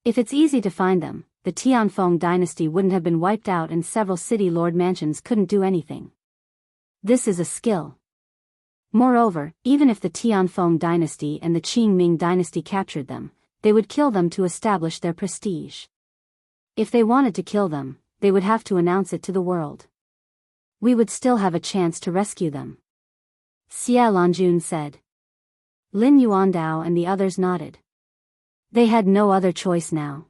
If it's easy to find them, the Tianfeng dynasty wouldn't have been wiped out and several city lord mansions couldn't do anything. This is a skill. Moreover, even if the Tianfeng dynasty and the Qingming dynasty captured them, they would kill them to establish their prestige. If they wanted to kill them, they would have to announce it to the world. We would still have a chance to rescue them. Xia Longjun said. Lin Yuandao and the others nodded. They had no other choice now.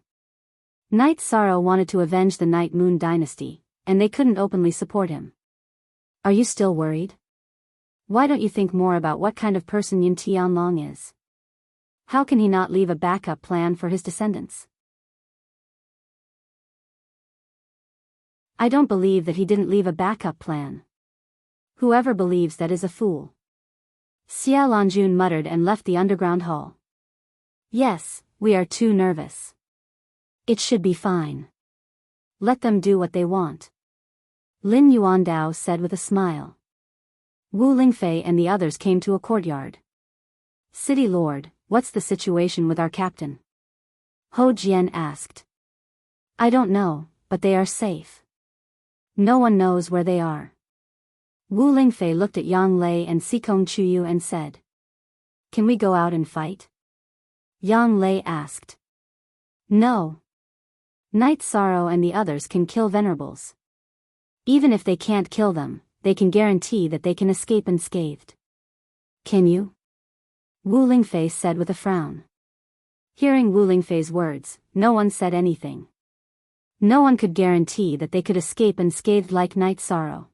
Night Sorrow wanted to avenge the Night Moon dynasty, and they couldn't openly support him. Are you still worried? Why don't you think more about what kind of person Yin Tianlong is? How can he not leave a backup plan for his descendants? I don't believe that he didn't leave a backup plan. Whoever believes that is a fool. Xia Longjun muttered and left the underground hall. Yes, we are too nervous. It should be fine. Let them do what they want. Lin Yuandao said with a smile. Wu Lingfei and the others came to a courtyard. City Lord, what's the situation with our captain? Ho Jian asked. I don't know, but they are safe. No one knows where they are. Wu Lingfei looked at Yang Lei and Sikong Chuyu and said. Can we go out and fight? Yang Lei asked. No. Night Sorrow and the others can kill venerables. Even if they can't kill them, they can guarantee that they can escape unscathed. Can you? Wu Lingfei said with a frown. Hearing Wu Lingfei's words, no one said anything. No one could guarantee that they could escape unscathed like Night Sorrow.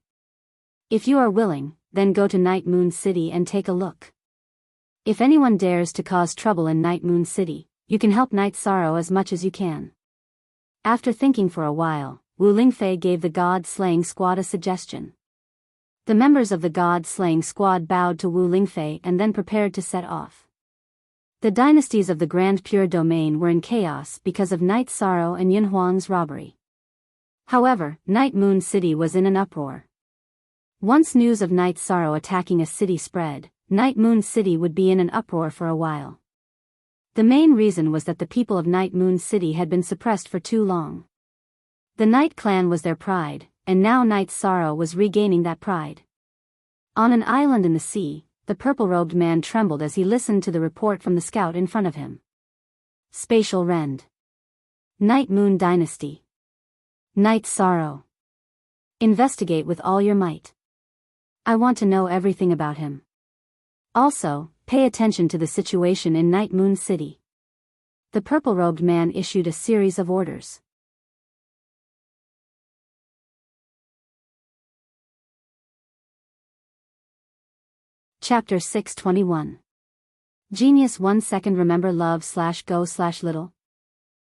If you are willing, then go to Night Moon City and take a look. If anyone dares to cause trouble in Night Moon City, you can help Night Sorrow as much as you can. After thinking for a while, Wu Lingfei gave the God-slaying squad a suggestion. The members of the God-slaying squad bowed to Wu Lingfei and then prepared to set off. The dynasties of the Grand Pure Domain were in chaos because of Night Sorrow and Yin Huang's robbery. However, Night Moon City was in an uproar. Once news of Night Sorrow attacking a city spread, Night Moon City would be in an uproar for a while. The main reason was that the people of Night Moon City had been suppressed for too long. The Night Clan was their pride, and now Night Sorrow was regaining that pride. On an island in the sea, the purple-robed man trembled as he listened to the report from the scout in front of him. Spatial Rend. Night Moon Dynasty. Night Sorrow. Investigate with all your might. I want to know everything about him. Also, pay attention to the situation in Night Moon City. The purple-robed man issued a series of orders. Chapter 621. Genius 1 second remember love/go/little.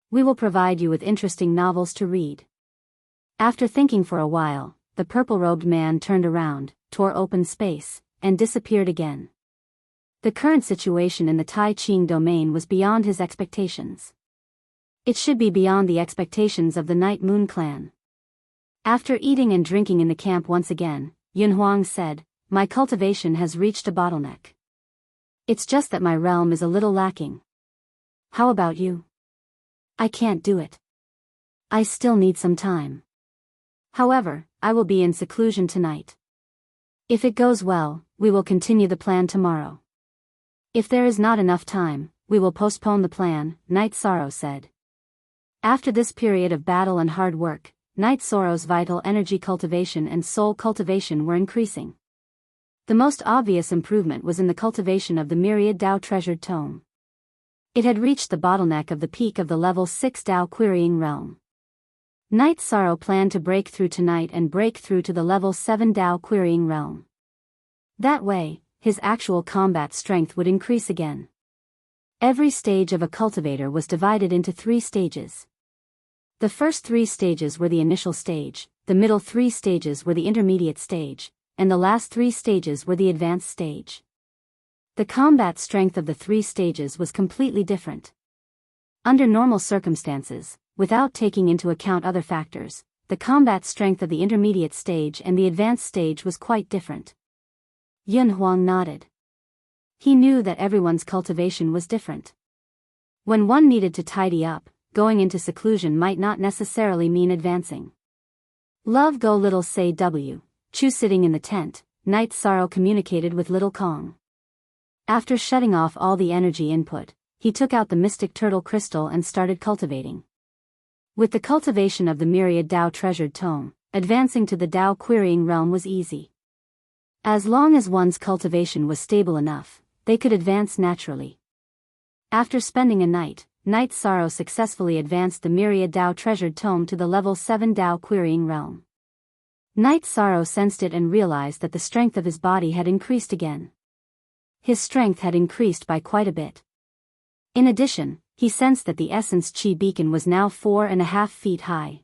We will provide you with interesting novels to read. After thinking for a while, the purple-robed man turned around, tore open space, and disappeared again. The current situation in the Tai Ching domain was beyond his expectations. It should be beyond the expectations of the Night Moon clan. After eating and drinking in the camp once again, Yin Huang said, My cultivation has reached a bottleneck. It's just that my realm is a little lacking. How about you? I can't do it. I still need some time. However, I will be in seclusion tonight. If it goes well, we will continue the plan tomorrow. If there is not enough time, we will postpone the plan, Night Sorrow said. After this period of battle and hard work, Night Sorrow's vital energy cultivation and soul cultivation were increasing. The most obvious improvement was in the cultivation of the myriad Dao treasured tome. It had reached the bottleneck of the peak of the level 6 Dao querying realm. Night Sorrow planned to break through tonight and break through to the level 7 Dao querying realm. That way, his actual combat strength would increase again. Every stage of a cultivator was divided into 3 stages. The first 3 stages were the initial stage, the middle 3 stages were the intermediate stage, and the last 3 stages were the advanced stage. The combat strength of the 3 stages was completely different. Under normal circumstances, without taking into account other factors, the combat strength of the intermediate stage and the advanced stage was quite different. Yun Huang nodded. He knew that everyone's cultivation was different. When one needed to tidy up, going into seclusion might not necessarily mean advancing. Love go little say W. Chu sitting in the tent, Night Sorrow communicated with little Kong. After shutting off all the energy input, he took out the mystic turtle crystal and started cultivating. With the cultivation of the myriad Dao treasured tome, advancing to the Dao querying realm was easy. As long as one's cultivation was stable enough, they could advance naturally. After spending a night, Night Sorrow successfully advanced the myriad Dao treasured tome to the level 7 Dao querying realm. Night Sorrow sensed it and realized that the strength of his body had increased again. His strength had increased by quite a bit. In addition, he sensed that the essence chi beacon was now 4.5 feet high.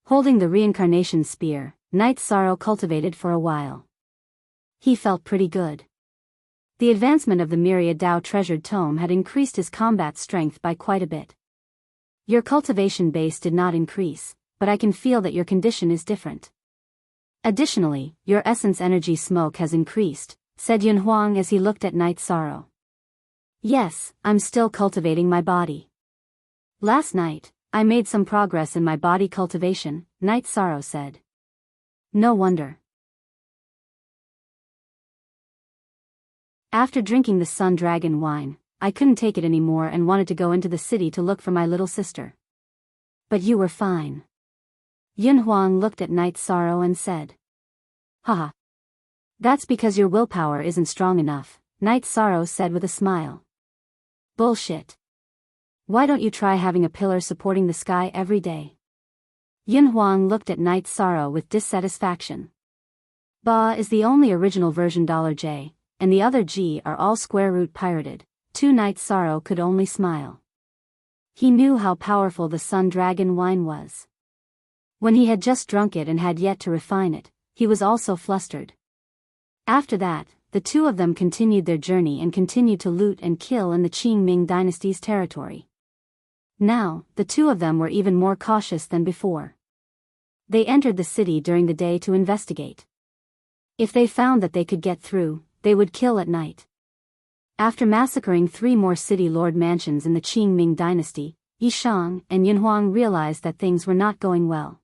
Holding the reincarnation spear, Night Sorrow cultivated for a while. He felt pretty good. The advancement of the myriad Dao treasured tome had increased his combat strength by quite a bit. Your cultivation base did not increase, but I can feel that your condition is different. Additionally, your essence energy smoke has increased, said Yun Huang as he looked at Night Sorrow. Yes, I'm still cultivating my body. Last night, I made some progress in my body cultivation, Night Sorrow said. No wonder. After drinking the Sun Dragon wine, I couldn't take it anymore and wanted to go into the city to look for my little sister. But you were fine. Yun Huang looked at Night Sorrow and said. Haha. That's because your willpower isn't strong enough, Night Sorrow said with a smile. Bullshit. Why don't you try having a pillar supporting the sky every day? Yun Huang looked at Night Sorrow with dissatisfaction. Ba is the only original version $J, and the other G are all square root pirated. Night Sorrow could only smile. He knew how powerful the Sun Dragon wine was. When he had just drunk it and had yet to refine it, he was also flustered. After that, the two of them continued their journey and continued to loot and kill in the Qing-Ming dynasty's territory. Now, the two of them were even more cautious than before. They entered the city during the day to investigate. If they found that they could get through, they would kill at night. After massacring 3 more city lord mansions in the Qing-Ming dynasty, Yishang and Yunhuang realized that things were not going well.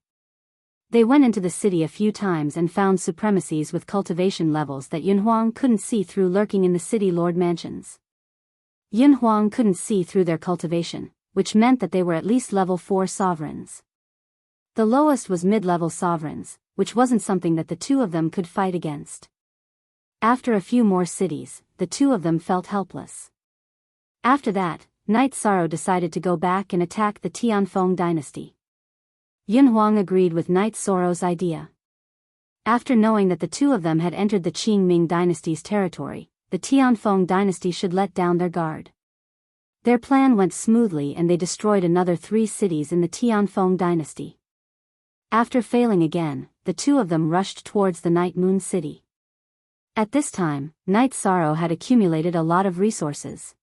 They went into the city a few times and found supremacies with cultivation levels that Yunhuang couldn't see through lurking in the city lord mansions. Yunhuang couldn't see through their cultivation, which meant that they were at least level 4 sovereigns. The lowest was mid-level sovereigns, which wasn't something that the two of them could fight against. After a few more cities, the two of them felt helpless. After that, Night Sorrow decided to go back and attack the Tianfeng dynasty. Yunhuang agreed with Night Sorrow's idea. After knowing that the two of them had entered the Qing-Ming dynasty's territory, the Tianfeng dynasty should let down their guard. Their plan went smoothly and they destroyed another 3 cities in the Tianfeng dynasty. After failing again, the two of them rushed towards the Night Moon City. At this time, Night Sorrow had accumulated a lot of resources.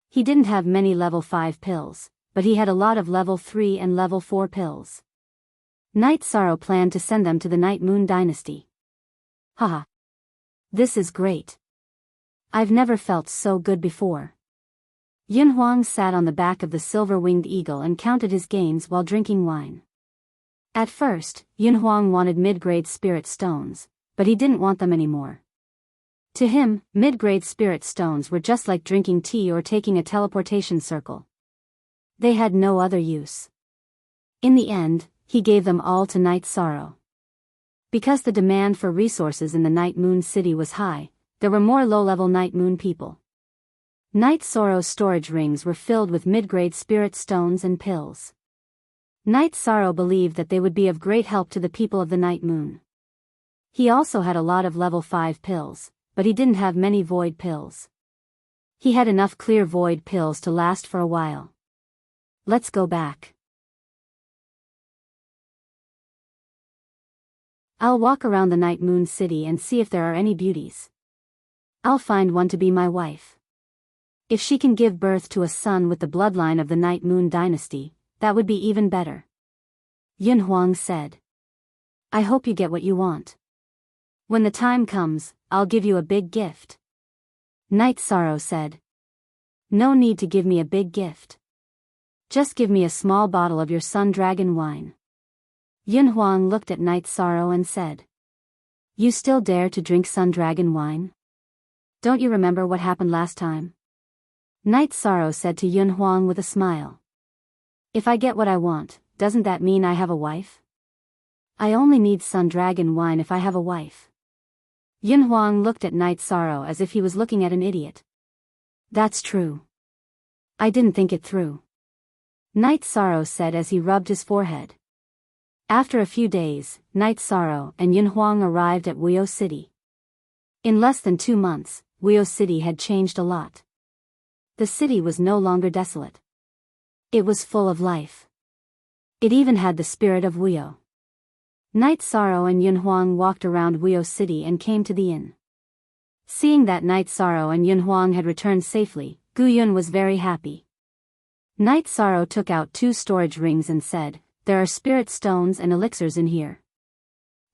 He didn't have many level 5 pills, but he had a lot of level 3 and level 4 pills. Night Sorrow planned to send them to the Night Moon Dynasty. Haha. This is great. I've never felt so good before. Yunhuang sat on the back of the silver-winged eagle and counted his gains while drinking wine. At first, Yunhuang wanted mid-grade spirit stones, but he didn't want them anymore. To him, mid-grade spirit stones were just like drinking tea or taking a teleportation circle. They had no other use. In the end, he gave them all to Night Sorrow. Because the demand for resources in the Night Moon City was high, there were more low-level Night Moon people. Night Sorrow's storage rings were filled with mid-grade spirit stones and pills. Night Sorrow believed that they would be of great help to the people of the Night Moon. He also had a lot of level 5 pills, but he didn't have many void pills. He had enough clear void pills to last for a while. Let's go back. I'll walk around the Night Moon City and see if there are any beauties. I'll find one to be my wife. If she can give birth to a son with the bloodline of the Night Moon dynasty, that would be even better. Yun Huang said. I hope you get what you want. When the time comes, I'll give you a big gift. Night Sorrow said. No need to give me a big gift. Just give me a small bottle of your Sun Dragon wine. Yun Huang looked at Night Sorrow and said. You still dare to drink Sun Dragon wine? Don't you remember what happened last time? Night Sorrow said to Yun Huang with a smile. If I get what I want, doesn't that mean I have a wife? I only need Sun Dragon wine if I have a wife. Yun Huang looked at Night Sorrow as if he was looking at an idiot. That's true. I didn't think it through. Night Sorrow said as he rubbed his forehead. After a few days, Night Sorrow and Yun Huang arrived at Wuyo City. In less than 2 months, Wuyo City had changed a lot. The city was no longer desolate. It was full of life. It even had the spirit of Wuyo. Night Sorrow and Yun Huang walked around Wuyo City and came to the inn. Seeing that Night Sorrow and Yun Huang had returned safely, Gu Yun was very happy. Night Sorrow took out 2 storage rings and said, There are spirit stones and elixirs in here.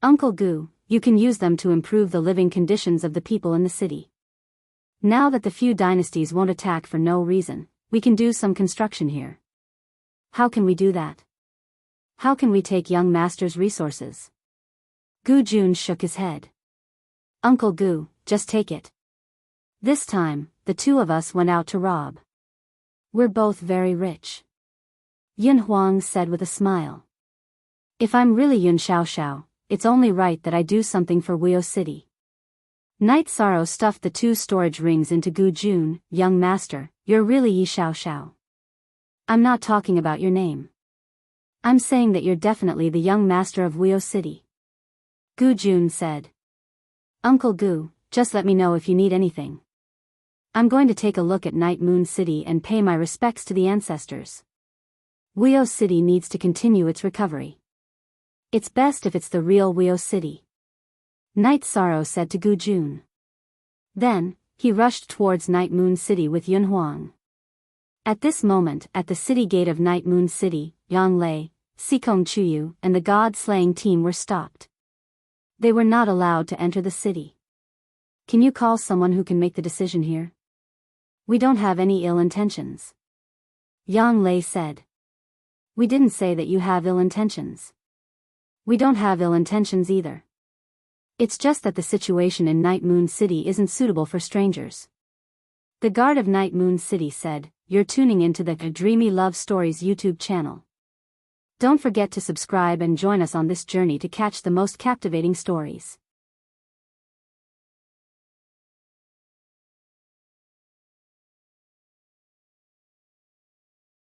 Uncle Gu, you can use them to improve the living conditions of the people in the city. Now that the few dynasties won't attack for no reason, we can do some construction here. How can we do that? How can we take young master's resources? Gu Jun shook his head. Uncle Gu, just take it. This time, the 2 of us went out to rob. We're both very rich. Yun Huang said with a smile. If I'm really Yun Xiaoxiao, it's only right that I do something for Wuyo City. Night Sorrow stuffed the 2 storage rings into Gu Jun. Young master, you're really Yi Xiaoxiao. I'm not talking about your name. I'm saying that you're definitely the young master of Wuyo City. Gu Jun said. Uncle Gu, just let me know if you need anything. I'm going to take a look at Night Moon City and pay my respects to the ancestors. Wuyo City needs to continue its recovery. It's best if it's the real Wuyo City. Night Sorrow said to Gu Jun. Then, he rushed towards Night Moon City with Yun Huang. At this moment, at the city gate of Night Moon City, Yang Lei, Sikong Chuyu, and the god-slaying team were stopped. They were not allowed to enter the city. Can you call someone who can make the decision here? We don't have any ill intentions. Yang Lei said. We didn't say that you have ill intentions. We don't have ill intentions either. It's just that the situation in Night Moon City isn't suitable for strangers. The guard of Night Moon City said, You're tuning into the Dreamy Love Stories YouTube channel. Don't forget to subscribe and join us on this journey to catch the most captivating stories.